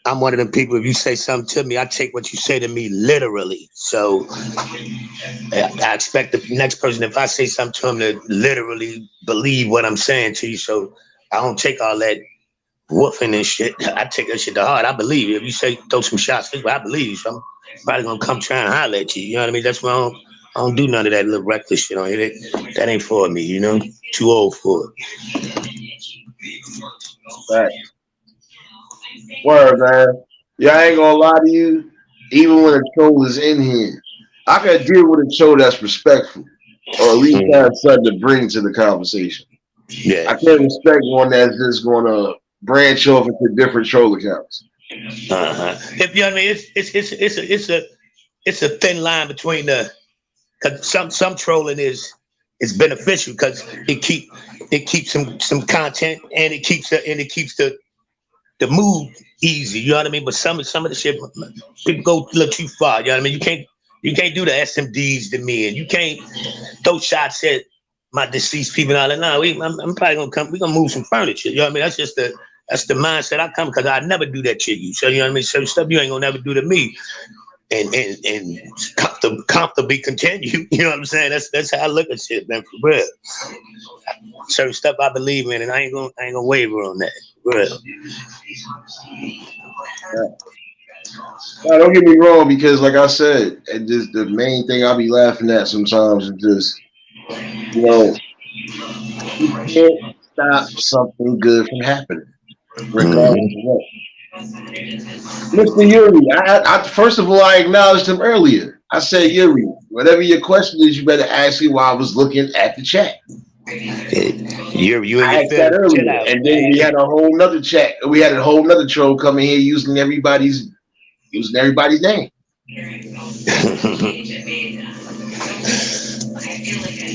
I'm one of them people, if you say something to me, I take what you say to me literally. So I expect the next person, if I say something to him, to literally believe what I'm saying to you. So I don't take all that woofing and shit. I take that shit to heart. I believe you. If you say throw some shots, I believe you. So I'm probably going to come try and holler at you. You know what I mean? That's why I don't do none of that little reckless shit on here. That ain't for me, you know? Too old for it. Right. Word, man. Yeah, I ain't gonna lie to you. Even when a troll is in here, I can deal with a troll that's respectful, or at least have something to bring to the conversation. Yeah. I can't respect one that's just gonna branch off into different troll accounts. If you know what I mean, it's a thin line between because some trolling is beneficial because it keeps some content and it keeps the mood easy, you know what I mean? But some of the shit, people go a little too far, you know what I mean? You can't do the SMDs to me, and you can't throw shots at my deceased people. All that. No, I'm probably gonna come. We gonna move some furniture, you know what I mean? That's the mindset I come because I never do that to you. So you know what I mean? Certain stuff you ain't gonna never do to me, and comfortably continue. You know what I'm saying? That's how I look at shit, man. For real. Certain stuff I believe in, and I ain't gonna waver on that. Real. Now, don't get me wrong, because like I said, and just the main thing I be laughing at sometimes is just, you know, you can't stop something good from happening, regardless of what. Mr. Yuri, I first of all, I acknowledged him earlier. I said, Yuri, whatever your question is, you better ask me while I was looking at the chat. You I asked that earlier, and then we had a whole nother chat. We had a whole nother troll coming here using everybody's name.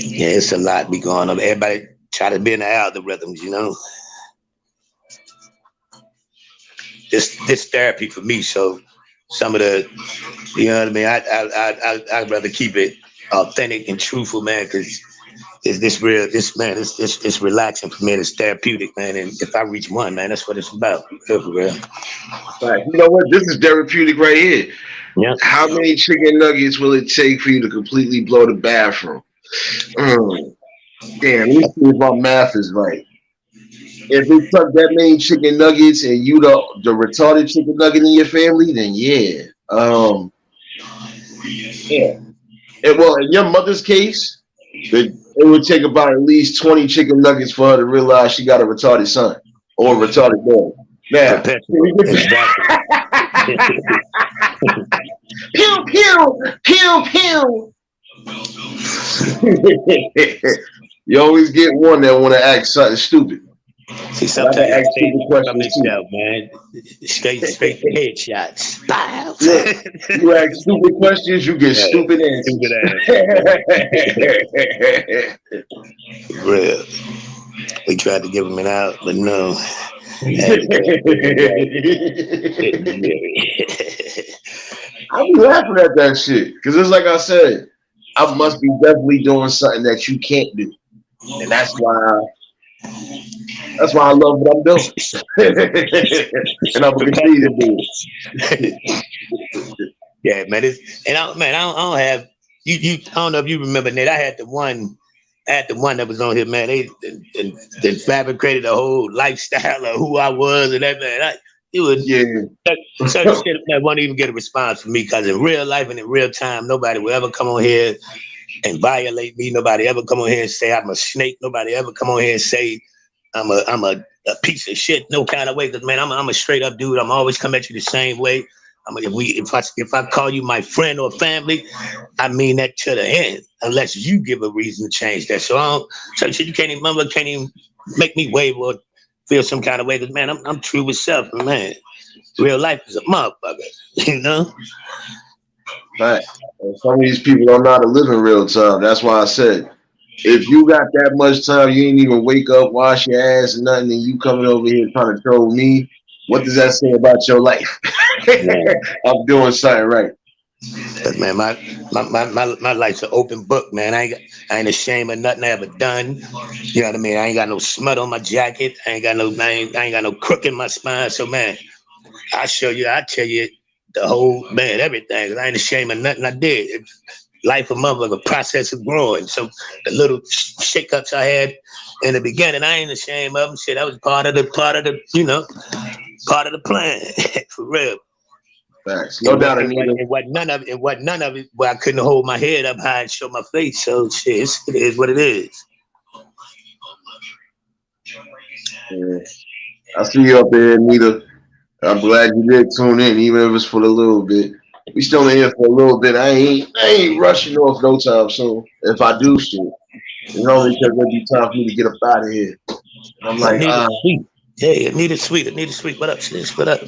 Yeah, it's a lot be going on. Everybody try to be in the algorithms, you know. This therapy for me. So some of the, you know what I mean. I'd rather keep it authentic and truthful, man, because it's relaxing for me. It's therapeutic, man. And if I reach one, man, that's what it's about. For real. Right. You know what? This is therapeutic right here. Yeah. How many chicken nuggets will it take for you to completely blow the bathroom? Damn, let me see if my math is right. If it took that many chicken nuggets and you the retarded chicken nugget in your family, then yeah. Yeah. Well, in your mother's case, it would take about at least 20 chicken nuggets for her to realize she got a retarded son or a retarded boy. Now, pew pew pew pew. You always get one that want to act something stupid. See, sometimes I ask stupid questions too, man. Straight headshots. Look, you ask stupid questions, you get stupid answers. Real. We tried to give him an out, but no. I be laughing at that shit because it's like I said, I must be definitely doing something that you can't do, and that's why I love what I'm doing, and I'm gonna continue to do it. Yeah, man. I don't have you. I don't know if you remember, Nate. I had the one that was on here, man. They fabricated a whole lifestyle of who I was and that, man. You would. Yeah. Certain shit that won't even get a response from me because in real life and in real time, nobody will ever come on here and violate me. Nobody ever come on here and say I'm a snake. Nobody ever come on here and say I'm a piece of shit. No kind of way. Because man, I'm a straight up dude. I'm always come at you the same way. If I call you my friend or family, I mean that to the end. Unless you give a reason to change that. So shit you can't even make me waver or feel some kind of way. Because man, I'm true with self, man. Real life is a motherfucker, you know. Right. And some of these people don't know how to live in real time. That's why I said, if you got that much time, you ain't even wake up, wash your ass, and nothing, and you coming over here trying to troll me. What does that say about your life? I'm doing something right. But man, my life's an open book, man. I ain't ashamed of nothing I ever done. You know what I mean? I ain't got no smut on my jacket. I ain't got no crook in my spine. So man, I tell you the whole man, everything. I ain't ashamed of nothing I did. Life a motherfucker, process of growing. So the little shakeups I had in the beginning, I ain't ashamed of them. Shit, that was part of the plan. For real. Facts. No doubt, Anita. It wasn't none of it where I couldn't hold my head up high and show my face. So shit, it is what it is. Yeah. I see you up there, Anita. I'm glad you did tune in, even if it's for a little bit. We still in here for a little bit. I ain't rushing off no time soon. If I do shit, it's only because there'll be time for me to get up out of here. And I'm like, Sweet. Yeah, Anita Sweet. What up, sis? What up?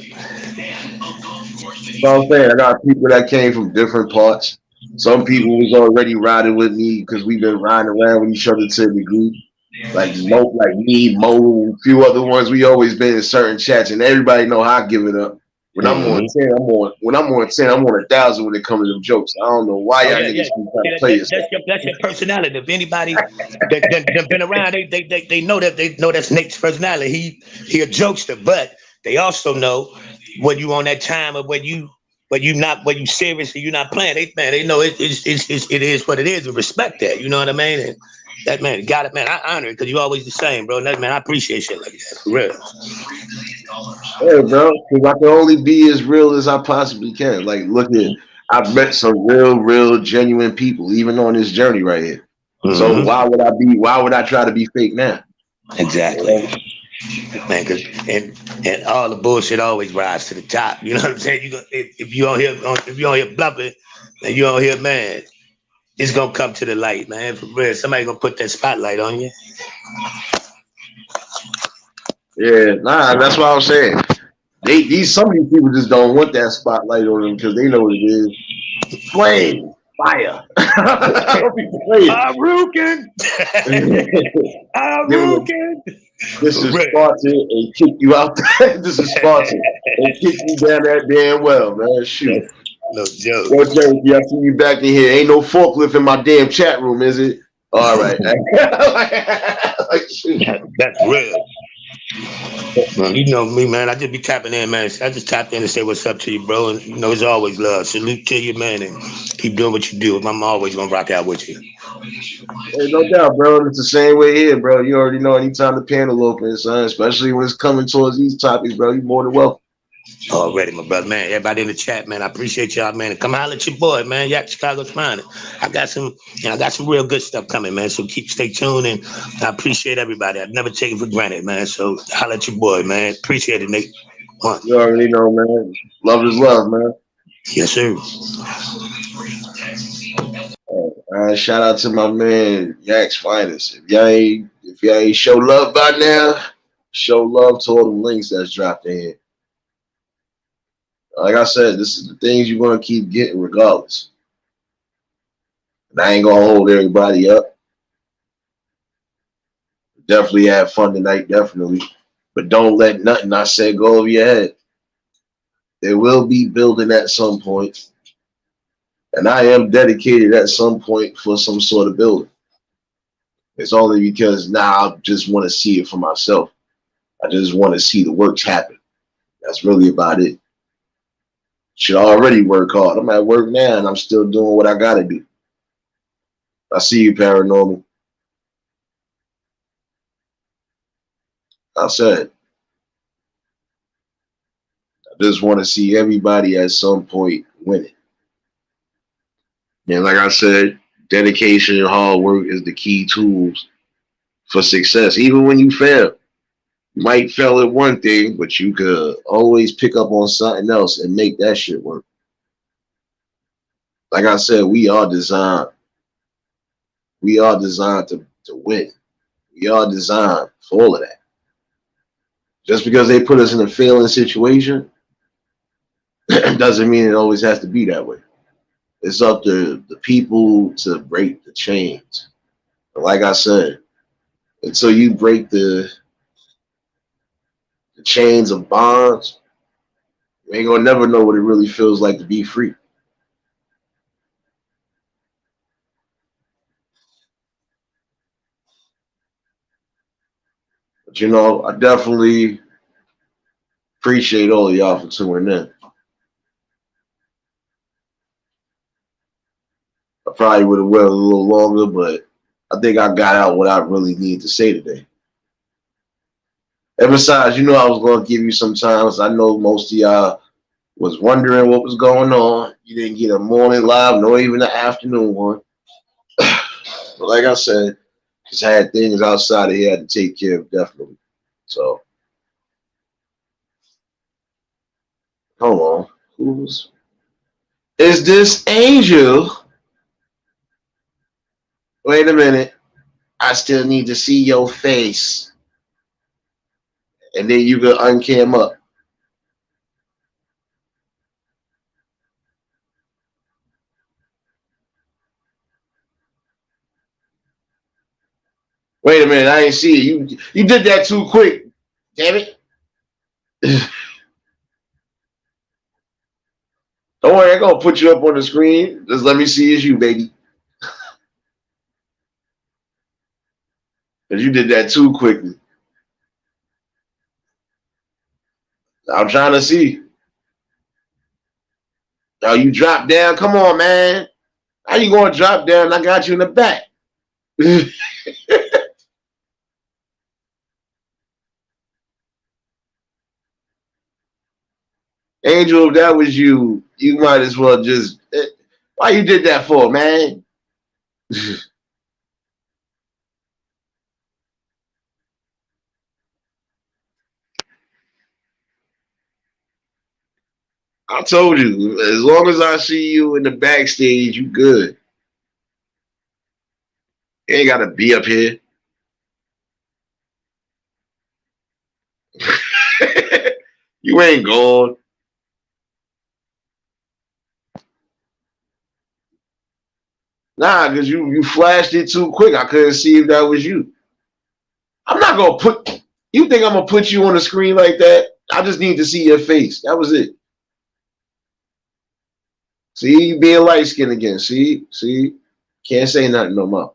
So I'm saying I got people that came from different parts. Some people was already riding with me because we've been riding around with each other to a degree. Like me, Mo, a few other ones. We always been in certain chats, and everybody know how I give it up. When I'm on 10, when I'm on 10, I'm on 1,000 when it comes to them jokes. I don't know why y'all niggas keep trying to play yourself. That's your personality. If anybody that been around, they know that's Nate's personality. He a jokester, but they also know when you on that time of when you serious and you're not playing. They know it is what it is and respect that. You know what I mean? And that man got it, man. I honor it because you always the same, bro. And that man, I appreciate shit like that for real. Yeah, bro. Because I can only be as real as I possibly can. Like, look at, I've met some real, genuine people, even on this journey right here. Mm-hmm. So why would I try to be fake now? Exactly. Man, and all the bullshit always rise to the top. You know what I'm saying? If you don't hear bluffing, and you don't hear, man, it's gonna come to the light, man. For real, somebody gonna put that spotlight on you. Yeah, that's what I was saying. Some of these people just don't want that spotlight on them because they know what it is. Flame, fire. Arukin. This is Spartan and kick you out there. This is Spartan and kick you down that damn well, man. Shoot. No joke. Yo, Jerry, I see you back in here. Ain't no forklift in my damn chat room, is it? All right. Like, shoot. That's real. Man, you know me, man. I just be tapping in, man. I just tapped in to say what's up to you, bro. And you know, it's always love. Salute to you, man, and keep doing what you do. I'm always gonna rock out with you. Hey, no doubt, bro. It's the same way here, bro. You already know anytime the panel opens, son, especially when it's coming towards these topics, bro, you're more than welcome. Already, my brother, man. Everybody in the chat, man. I appreciate y'all, man. Come holler at your boy, man. Yak Chicago's fine. I got some real good stuff coming, man. So stay tuned, and I appreciate everybody. I've never taken for granted, man. So holler at your boy, man. Appreciate it, Nate. You already know, man. Love is love, man. Yes, sir. Shout out to my man Yak's Finest. If y'all ain't show love by now, show love to all the links that's dropped in here. Like I said, this is the things you're gonna keep getting regardless. And I ain't gonna hold everybody up. Definitely have fun tonight, definitely. But don't let nothing I said go over your head. There will be building at some point. And I am dedicated at some point for some sort of building. It's only because now I just want to see it for myself. I just want to see the works happen. That's really about it. Should already work hard. I'm at work now and I'm still doing what I got to do. I see you, Paranormal. I said, just want to see everybody at some point winning. And like I said, dedication and hard work is the key tools for success. Even when you fail, you might fail at one thing, but you could always pick up on something else and make that shit work. Like I said, we are designed. We are designed to win. We are designed for all of that. Just because they put us in a failing situation doesn't mean it always has to be that way. It's up to the people to break the chains. But like I said, until you break the chains of bonds, you ain't gonna never know what it really feels like to be free. But I definitely appreciate all of y'all for tuning in. I probably would have waited a little longer, but I think I got out what I really need to say today. And besides, I was going to give you some times. I know most of y'all was wondering what was going on. You didn't get a morning live, nor even an afternoon one. But like I said, just had things outside of here I had to take care of, definitely. So, hold on. Is this Angel? Wait a minute. I still need to see your face. And then you can uncam up. Wait a minute, I ain't see it. You did that too quick. Damn it. Don't worry, I'm gonna put you up on the screen. Just let me see it's you, baby. Because you did that too quickly. I'm trying to see. Oh, you dropped down. Come on, man. How you gonna drop down? I got you in the back. Angel, if that was you, you might as well just. Why you did that for, man? I told you, as long as I see you in the backstage, you good. You ain't gotta be up here. You ain't gone. Nah, because you flashed it too quick. I couldn't see if that was you. I'm not gonna put. You think I'm gonna put you on the screen like that? I just need to see your face. That was it. See, you being light skinned again. See, can't say nothing no more.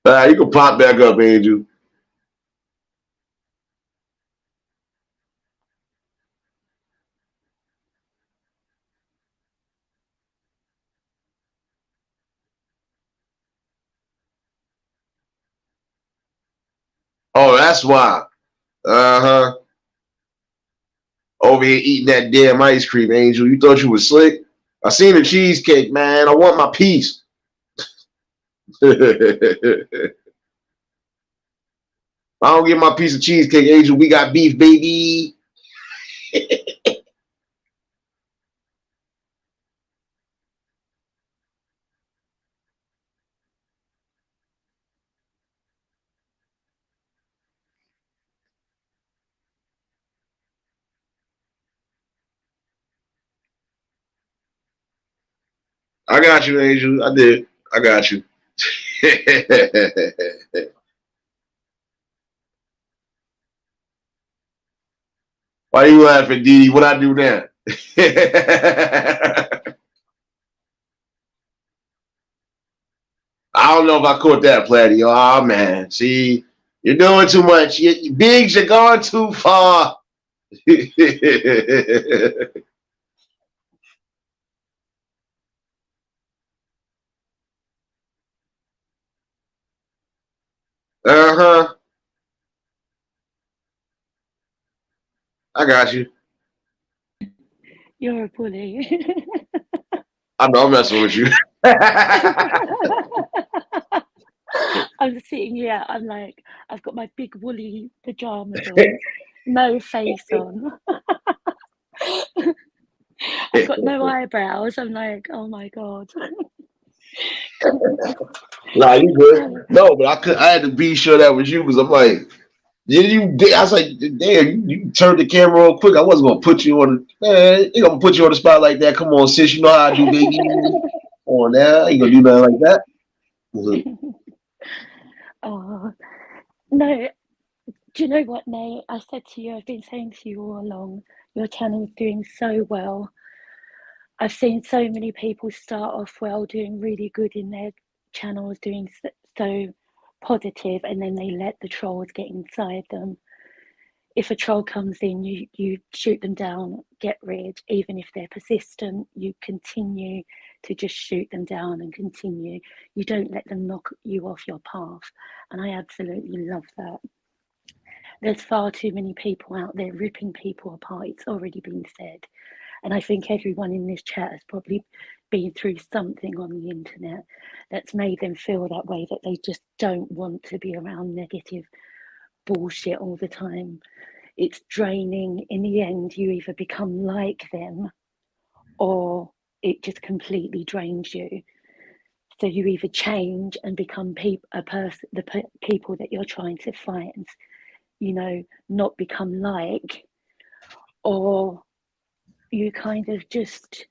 All right, you can pop back up, Angel. Oh, that's why. Uh-huh. Over here eating that damn ice cream, Angel. You thought you was slick? I seen the cheesecake, man. I want my piece. I don't get my piece of cheesecake, Angel. We got beef, baby. I got you, Angel. I did. I got you. Why you laughing, Didi? What I do now? I don't know if I caught that, Platty. Oh, man. See, you're doing too much. Biggs, you're going too far. Uh-huh. I got you. You're a bully. I know I'm messing with you. I'm sitting here, I'm like, I've got my big woolly pajamas on, no face on. I've got no eyebrows. I'm like, oh my God. Nah, you good. No, but I had to be sure that was you because I'm like, I was like, damn, you turned the camera on quick. I wasn't gonna put you on man, you gonna put you on the spot like that. Come on, sis, you know how I do, baby. Come on now, I ain't gonna do nothing like that. Oh, no. Do you know what, Nate? I said to you, I've been saying to you all along, your channel's doing so well. I've seen so many people start off well, doing really good in their channels, doing so positive, and then they let the trolls get inside them. If a troll comes in, you shoot them down, get rid. Even if they're persistent, you continue to just shoot them down and continue. You don't let them knock you off your path. And I absolutely love that. There's far too many people out there ripping people apart. It's already been said. And I think everyone in this chat has probably been through something on the internet that's made them feel that way, that they just don't want to be around negative bullshit all the time. It's draining. In the end, you either become like them or it just completely drains you. So you either change and become the people that you're trying to fight and, you know, not become like, or you kind of just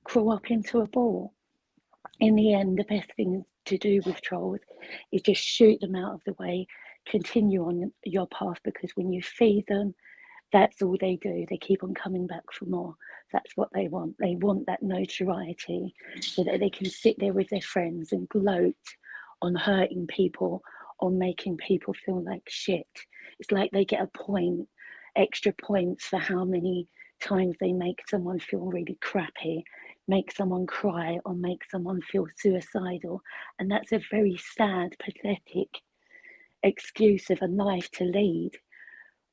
crawl up into a ball. In the end, the best thing to do with trolls is just shoot them out of the way, continue on your path, because when you feed them, that's all they do. They keep on coming back for more. That's what they want. They want that notoriety so that they can sit there with their friends and gloat on hurting people, on making people feel like shit. It's like they get a point, extra points for how many times they make someone feel really crappy, make someone cry, or make someone feel suicidal. And that's a very sad, pathetic excuse of a life to lead,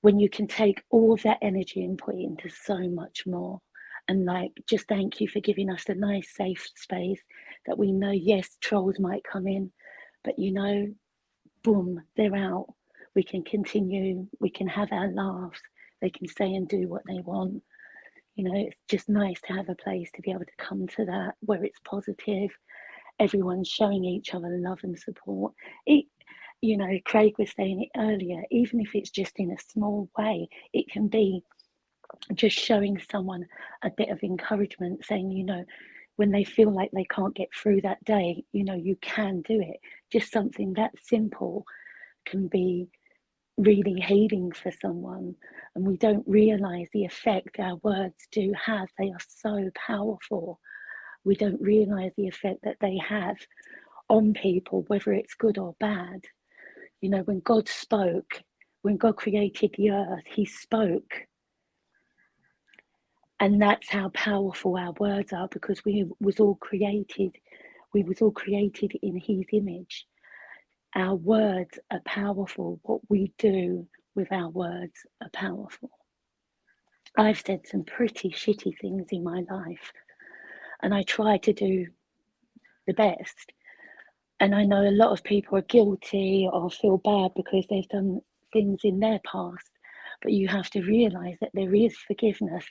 when you can take all of that energy and put it into so much more. And like, just thank you for giving us a nice safe space that we know, yes, trolls might come in, but you know, boom, they're out. We can continue, we can have our laughs, they can say and do what they want. You know, it's just nice to have a place to be able to come to that where it's positive. Everyone's showing each other love and support. You know, Craig was saying it earlier, even if it's just in a small way, it can be just showing someone a bit of encouragement, saying, you know, when they feel like they can't get through that day, you know, you can do it. Just something that simple can be really healing for someone. And we don't realize the effect our words do have. They are so powerful. We don't realize the effect that they have on people, whether it's good or bad. You know, when God spoke, when God created the earth, he spoke. And that's how powerful our words are, because we was all created in his image. Our words are powerful. What we do with our words are powerful. I've said some pretty shitty things in my life, and I try to do the best. And I know a lot of people are guilty or feel bad because they've done things in their past, but you have to realize that there is forgiveness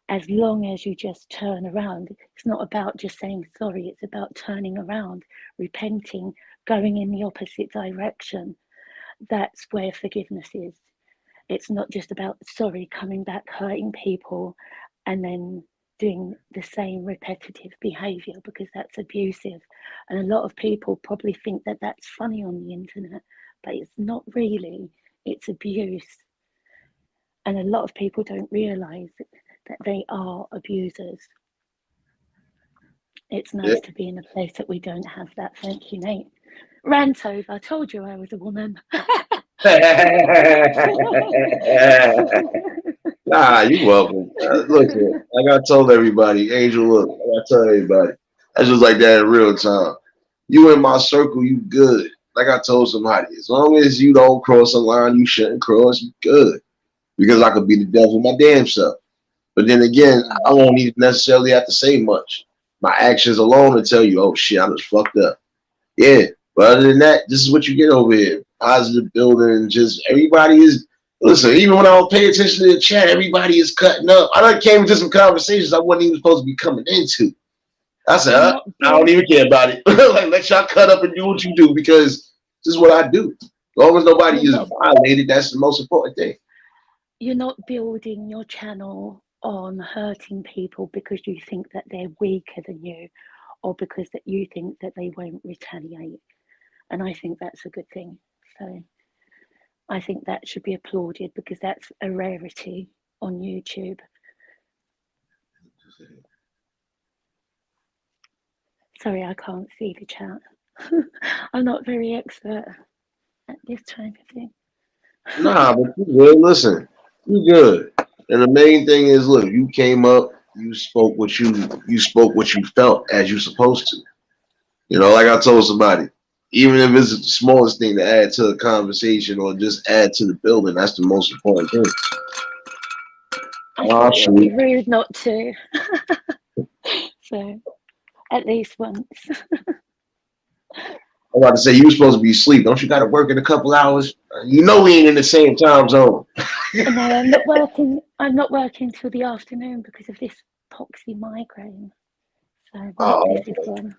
as long as you just turn around. It's not about just saying sorry, it's about turning around, repenting, going in the opposite direction. That's where forgiveness is. It's not just about sorry, coming back, hurting people, and then doing the same repetitive behavior, because that's abusive. And a lot of people probably think that that's funny on the internet, but it's not really. It's abuse. And a lot of people don't realize that they are abusers. It's nice to be in a place that we don't have that. Thank you, Nate. Rant over. I told you I was a woman. Nah, you welcome. Look, like I told everybody, Angel, look, like I tell everybody, that's just like that in real time. You in my circle, you good. like I told somebody, as long as you don't cross a line you shouldn't cross, you good. Because I could be the devil my damn self. But then again, I won't even necessarily have to say much. My actions alone will tell you, oh shit, I just fucked up. Yeah. But other than that, this is what you get over here. Positive building, just everybody is listen, even when I don't pay attention to the chat, everybody is cutting up. I done came into some conversations I wasn't even supposed to be coming into. I said, I don't even care about it. Like, let y'all cut up and do what you do because this is what I do. As long as nobody is violated, that's the most important thing. You're not building your channel on hurting people because you think that they're weaker than you, or because that you think that they won't retaliate. And I think that's a good thing. So I think that should be applauded because that's a rarity on YouTube. Sorry, I can't see the chat. I'm not very expert at this type of thing. Nah, but you good. Listen, you good. And the main thing is, look, you came up, you spoke what you felt as you supposed to. You know, like I told somebody, even if it's the smallest thing to add to a conversation or just add to the building, that's the most important thing. I thought it would be rude not to. So, at least once. I'm about to say, you were supposed to be asleep. Don't you got to work in a couple hours? You know we ain't in the same time zone. No, I'm not working. I'm not working till the afternoon because of this poxy migraine. So this is gone.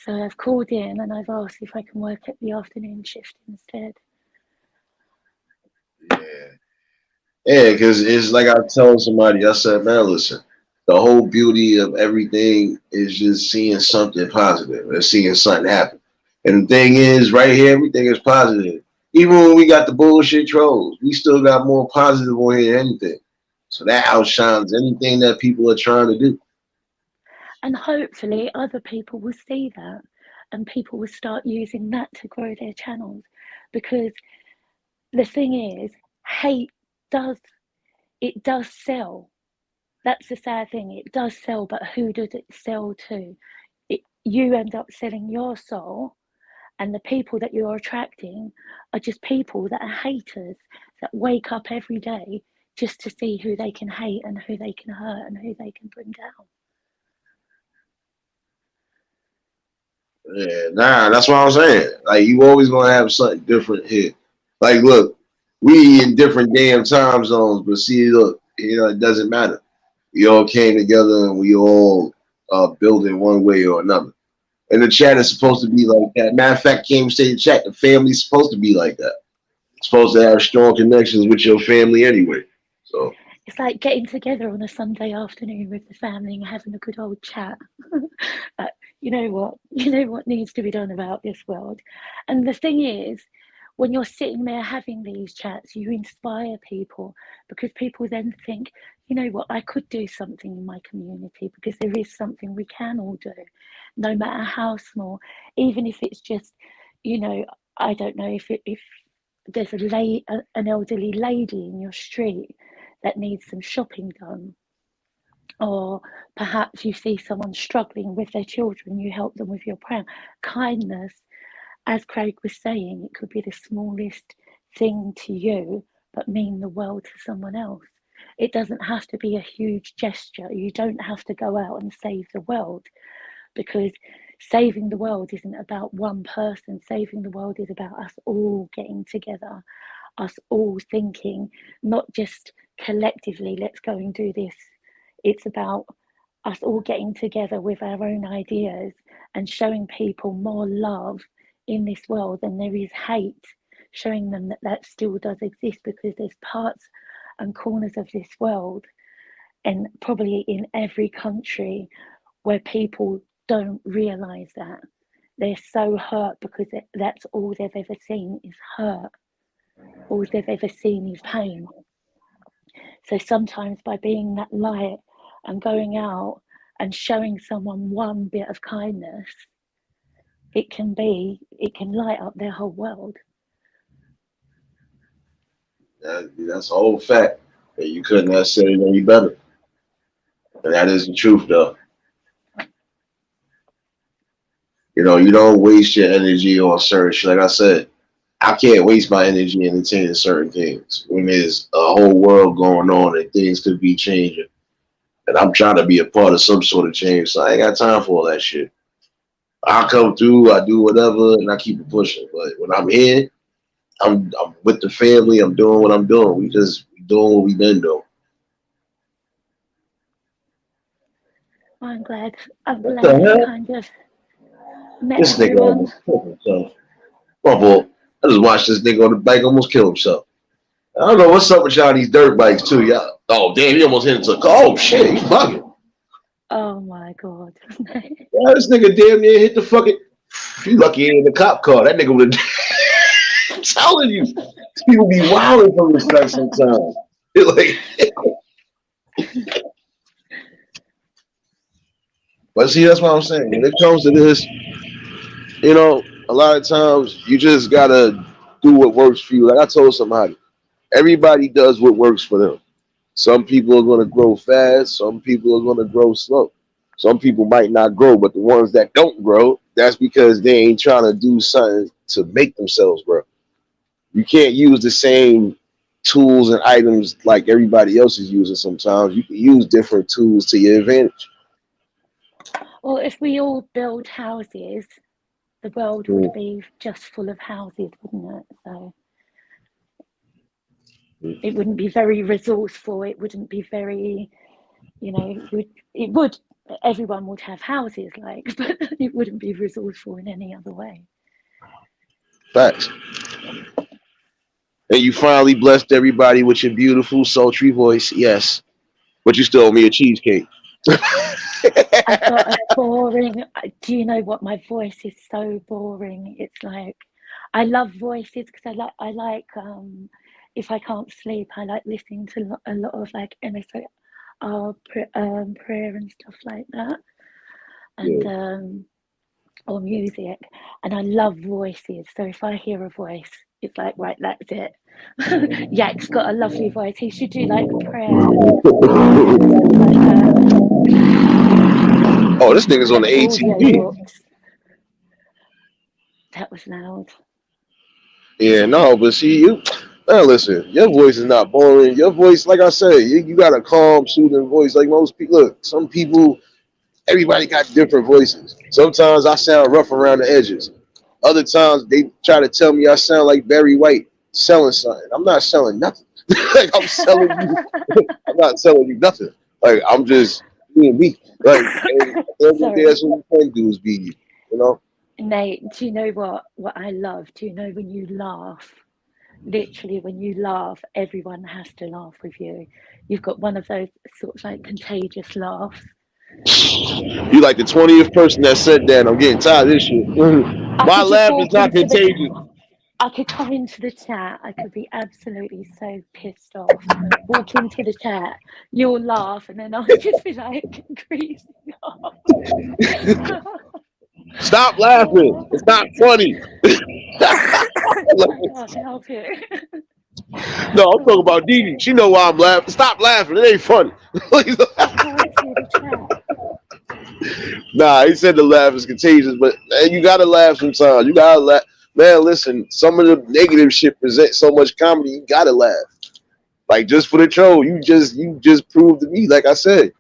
So I've called in and I've asked if I can work at the afternoon shift instead. Yeah, because it's like I told somebody, I said, man, listen, the whole beauty of everything is just seeing something positive and seeing something happen. And the thing is, right here, everything is positive. Even when we got the bullshit trolls, we still got more positive on here than anything. So that outshines anything that people are trying to do. And hopefully other people will see that and people will start using that to grow their channels. Because the thing is, hate does sell. That's the sad thing. It does sell, but who does it sell to? You end up selling your soul, and the people that you're attracting are just people that are haters that wake up every day just to see who they can hate and who they can hurt and who they can bring down. Yeah, nah, that's what I'm saying. Like, you always gonna have something different here. Like, look, we in different damn time zones, but see, look, you know, it doesn't matter. We all came together and we all building one way or another. And the chat is supposed to be like that. Matter of fact, came say the chat, the family's supposed to be like that. It's supposed to have strong connections with your family anyway. So it's like getting together on a Sunday afternoon with the family and having a good old chat. But you know what needs to be done about this world. And the thing is, when you're sitting there having these chats, you inspire people because people then think, you know what, I could do something in my community because there is something we can all do, no matter how small, even if it's just, you know, I don't know, if there's an elderly lady in your street that needs some shopping done, or perhaps you see someone struggling with their children, you help them with your prayer. Kindness, as Craig was saying, it could be the smallest thing to you, but mean the world to someone else. It doesn't have to be a huge gesture. You don't have to go out and save the world, because saving the world isn't about one person. Saving the world is about us all getting together, us all thinking, not just collectively, let's go and do this. It's about us all getting together with our own ideas and showing people more love in this world than there is hate, showing them that that still does exist, because there's parts and corners of this world, and probably in every country, where people don't realize that. They're so hurt because that's all they've ever seen is hurt. All they've ever seen is pain. So sometimes by being that light and going out and showing someone one bit of kindness, it can light up their whole world. That's a whole fact. And you couldn't have said it any better. And that is the truth, though. You know, you don't waste your energy on certain shit. Like I said, I can't waste my energy entertaining certain things when there's a whole world going on and things could be changing. And I'm trying to be a part of some sort of change, so I ain't got time for all that shit. I come through, I do whatever, and I keep it pushing. But when I'm here, I'm with the family. I'm doing what I'm doing. We doing what we've been doing. I'm glad What the you hell? kind of met This nigga everyone. almost killed himself. My fault. I just watched this nigga on the bike almost kill himself. I don't know what's up with y'all these dirt bikes too, y'all. Oh damn, he almost hit into a car. Oh shit, he's bugging. Oh my God. Yeah, this nigga damn near hit the fucking. You lucky he ain't in the cop car. That nigga would have. I'm telling you, people be wilding from this stuff sometimes. Like, but see, that's what I'm saying. When it comes to this, you know, a lot of times you just gotta do what works for you. Like I told somebody, everybody does what works for them. Some people are gonna grow fast. Some people are gonna grow slow. Some people might not grow, but the ones that don't grow, that's because they ain't trying to do something to make themselves grow. You can't use the same tools and items like everybody else is using sometimes. You can use different tools to your advantage. Well, if we all build houses, the world would be just full of houses, wouldn't it? So it wouldn't be very resourceful. It wouldn't be very, you know, it would everyone would have houses, like, but it wouldn't be resourceful in any other way. Facts. And you finally blessed everybody with your beautiful, sultry voice. Yes. But you still owe me a cheesecake. I've got a boring. Do you know what? My voice is so boring. It's like I love voices because I like if I can't sleep, I like listening to a lot of like prayer and stuff like that, and or music. And I love voices. So if I hear a voice, it's like, right, that's it. Yak's got a lovely voice. He should do like prayer and stuff like that. Oh, this nigga's on the ATV. That was loud. Yeah, no, but see, you, man, listen, your voice is not boring. Your voice, like I said, you got a calm, soothing voice. Like most people, look, some people, everybody got different voices. Sometimes I sound rough around the edges. Other times they try to tell me I sound like Barry White selling something. I'm not selling nothing. Like I'm selling you. I'm not selling you nothing. Like I'm just being me. Like and that's what you can do is be you. You know. Nate, do you know what I love? Do you know when you laugh? Literally, when you laugh, everyone has to laugh with you. You've got one of those sort of like contagious laughs. You like the 20th person that said that. I'm getting tired of this shit. My laugh is not contagious. I could come into the chat. I could be absolutely so pissed off. Walk into the chat, you'll laugh, and then I'll just be like creasing off. Stop laughing. It's not funny. I can't help it. No, I'm talking about Dee Dee. She know why I'm laughing. Stop laughing. It ain't funny. Nah, he said the laugh is contagious, but man, you gotta laugh sometimes. You gotta laugh. Man, listen, some of the negative shit presents so much comedy, you gotta laugh. Like just for the troll, you just proved to me, like I said,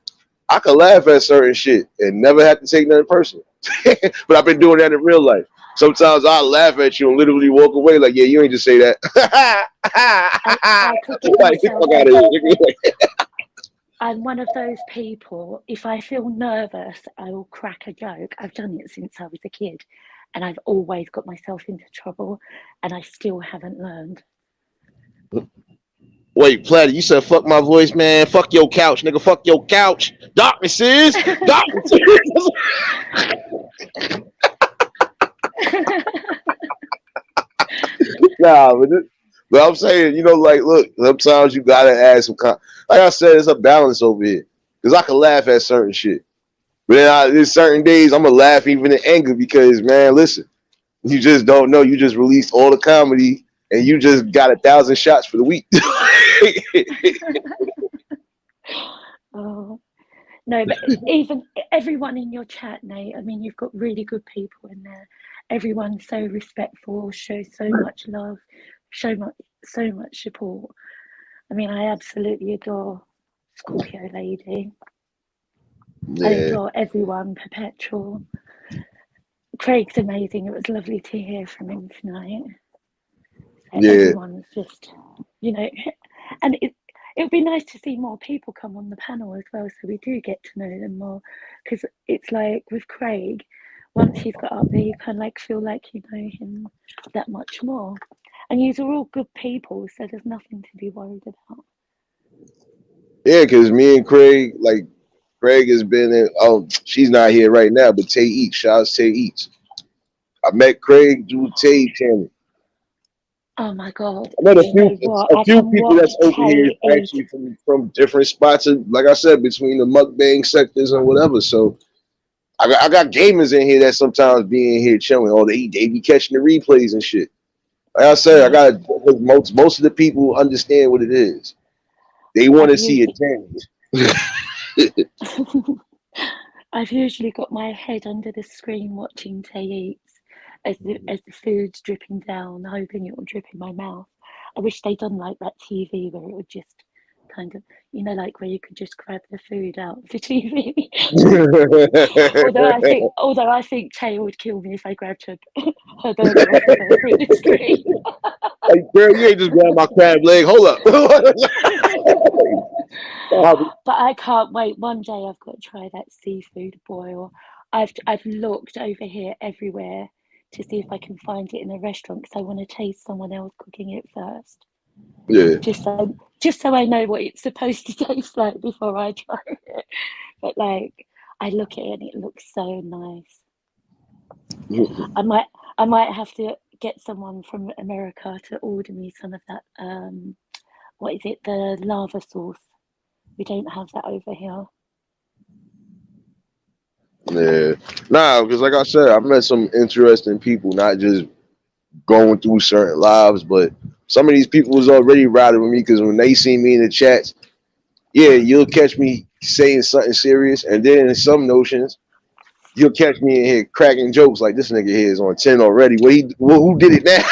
I could laugh at certain shit and never have to take nothing personal. But I've been doing that in real life. Sometimes I laugh at you and literally walk away like, yeah, you ain't just say that. I'm one of those people, if I feel nervous, I will crack a joke. I've done it since I was a kid, and I've always got myself into trouble, and I still haven't learned. Wait, Platter, you said fuck my voice, man. Fuck your couch, nigga. Fuck your couch. Darkness is. Darkness is. Nah, but I'm saying, you know, like, look, sometimes you gotta add some. Like I said, it's a balance over here. Because I can laugh at certain shit. But then there's certain days I'm gonna laugh even in anger because, man, listen, you just don't know. You just released all the comedy and you just got 1,000 shots for the week. Oh no, but even everyone in your chat, Nate. I mean, you've got really good people in there. Everyone's so respectful, shows so much love, so much support. I mean, I absolutely adore Scorpio Lady. I Yeah, adore everyone, Perpetual. Craig's amazing. It was lovely to hear from him tonight. yeah, Everyone's just, you know, and it would be nice to see more people come on the panel as well, so we do get to know them more. Because it's like with Craig, once he's got up there, you kind of like feel like you know him that much more. And these are all good people, so there's nothing to be worried about. yeah. Because me and Craig, like Craig has been in. Oh, she's not here right now, but Tay Eats. Shout out to Tay Eats. I met Craig through Tay channel. Oh my God! I met You know what? a I few can people watch that's over here Tay eat. actually from different spots. Like I said, between the mukbang sectors and whatever. So I got gamers in here that sometimes be in here chilling. Oh, they be catching the replays and shit. Like I said, I got most of the people understand what it is. They want to I've see it usually, change. I've usually got my head under the screen watching Tay Eats as the food's dripping down, hoping it will drip in my mouth. I wish they'd done like that TV where it would just kind of, you know, like where you could just grab the food out of the TV. although I think Tay would kill me if I grabbed her burger off of her through the screen. Like, girl, you ain't just grab my crab leg. Hold up. But I can't wait. One day I've got to try that seafood boil. I've looked over here everywhere to see if I can find it in a restaurant because I want to taste someone else cooking it first. Yeah. Just so I know what it's supposed to taste like before I try it. But like I look at it and it looks so nice. I might have to get someone from America to order me some of that what is it, the lava sauce. We don't have that over here. Yeah. Nah, because like I said, I met some interesting people, not just going through certain lives, but some of these people was already riding with me because when they see me in the chats, yeah, you'll catch me saying something serious, and then in some notions, you'll catch me in here cracking jokes like this nigga here is on 10 already. Who did it now?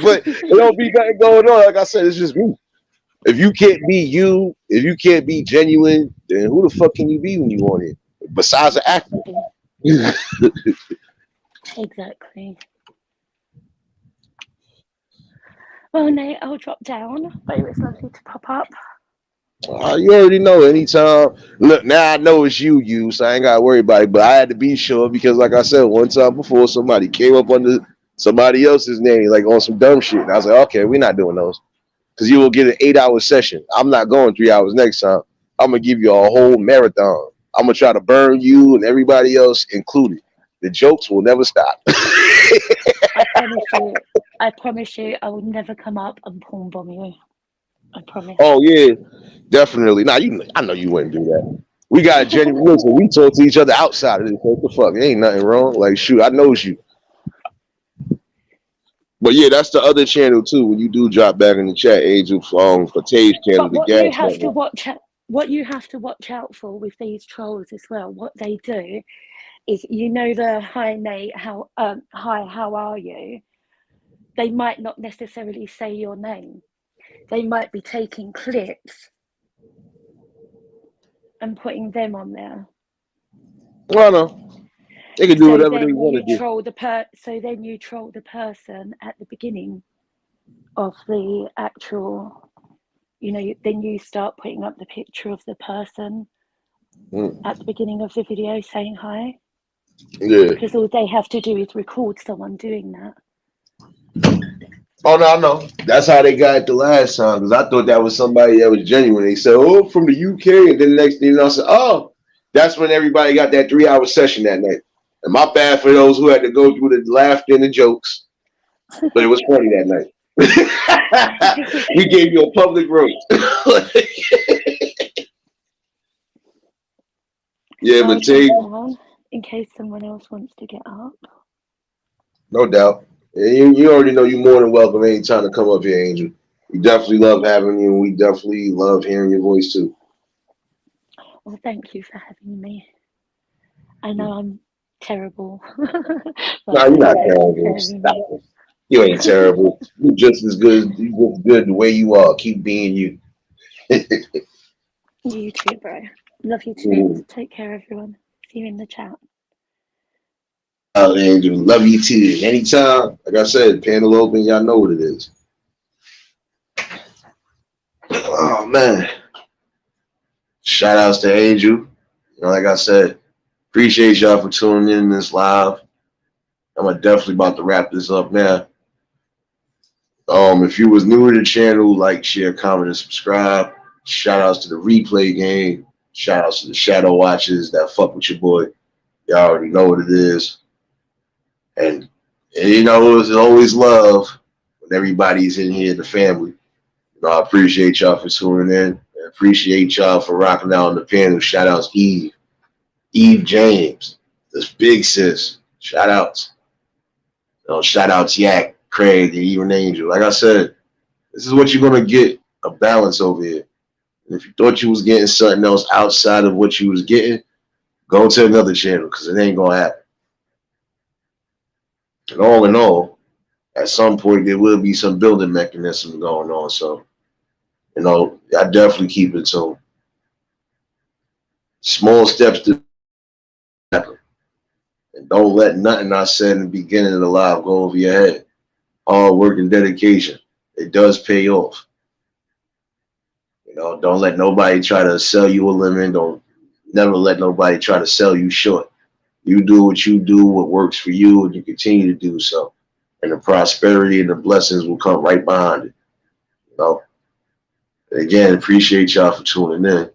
But it don't be nothing going on. Like I said, it's just me. If you can't be you, if you can't be genuine, then who the fuck can you be when you want it? Besides an actor. Exactly. Well, Nate, I'll drop down, but it was lovely to pop up. You already know. Anytime, look, now I know it's you, so I ain't gotta worry about it. But I had to be sure because, like I said, one time before somebody came up under somebody else's name, like on some dumb shit. And I was like, okay, we're not doing those because you will get an 8-hour session. I'm not going 3 hours next time. I'm gonna give you a whole marathon. I'm gonna try to burn you and everybody else included. The jokes will never stop. I promise you, I will never come up and porn bomb you. I promise. Oh yeah, definitely. Nah, I know you wouldn't do that. We got a genuine listen. We talk to each other outside of this. What the fuck? There ain't nothing wrong. Like, shoot, I knows you. But yeah, that's the other channel too. When you do drop back in the chat, Angel, for Tave's channel, But the gas. what you have to watch out for with these trolls as well, what they do is, you know, the hi Nate, hi, how are you? They might not necessarily say your name. They might be taking clips and putting them on there. Well, no, they can do whatever they want to do. So then you troll the person at the beginning of the actual, you know, then you start putting up the picture of the person at the beginning of the video saying hi. Yeah. Because all they have to do is record someone doing that. Oh no, no. That's how they got it the last time. Because I thought that was somebody that was genuine. They said, "Oh, from the UK," and then the next thing I said, "Oh, that's when everybody got that 3-hour session that night." And my bad for those who had to go through the laughter and the jokes, but it was funny that night. We gave you a public roast. Yeah, but in case someone else wants to get up. No doubt. You already know you're more than welcome anytime to come up here, Angel. We definitely love having you, and we definitely love hearing your voice too. Well, thank you for having me. I know I'm terrible. No, But you're not thank you for terrible. having Stop me. it. You ain't terrible. You just as good. You just good the way you are. Keep being you. You too, bro. Love you too. Mm. Take care, everyone. See you in the chat. Angel, love you too. Anytime, like I said, panel open. Y'all know what it is. Oh man, shout outs to Angel. You know, like I said, appreciate y'all for tuning in this live. I'm definitely about to wrap this up now. If you was new to the channel, like, share, comment, and subscribe. Shout outs to the replay game. Shout outs to the shadow watchers that fuck with your boy. Y'all already know what it is. And you know, it's always love when everybody's in here, the family. You know, I appreciate y'all for tuning in. I appreciate y'all for rocking out on the panel. Shout outs Eve. Eve James. This big sis. Shout outs. You know, shout outs Yak, Craig, and even Angel. Like I said, this is what you're gonna get, a balance over here. And if you thought you was getting something else outside of what you was getting, go to another channel because it ain't gonna happen. And all in all, at some point there will be some building mechanism going on. So, you know, I definitely keep it tuned. Small steps to happen. And don't let nothing I said in the beginning of the live go over your head. Hard work and dedication. It does pay off. You know, don't let nobody try to sell you a lemon. Don't never let nobody try to sell you short. You do what you do, what works for you, and you continue to do so. And the prosperity and the blessings will come right behind it. You know. And again, appreciate y'all for tuning in.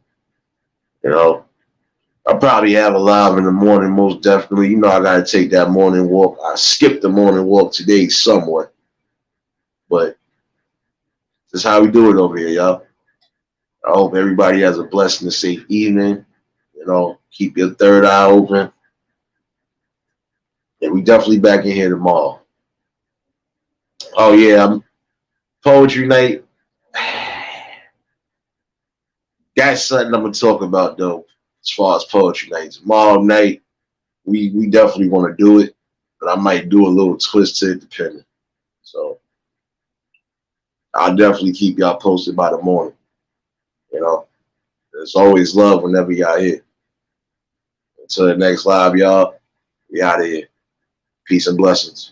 You know, I'll probably have a live in the morning, most definitely. You know, I gotta take that morning walk. I skipped the morning walk today somewhat. But this is how we do it over here, y'all. I hope everybody has a blessed and safe evening. You know, keep your third eye open. And we definitely back in here tomorrow. Oh yeah, poetry night. That's something I'm gonna talk about though, as far as poetry night. Tomorrow night, we definitely want to do it, but I might do a little twist to it depending. So I'll definitely keep y'all posted by the morning. You know, there's always love whenever y'all here. Until the next live, y'all, we out of here. Peace and blessings.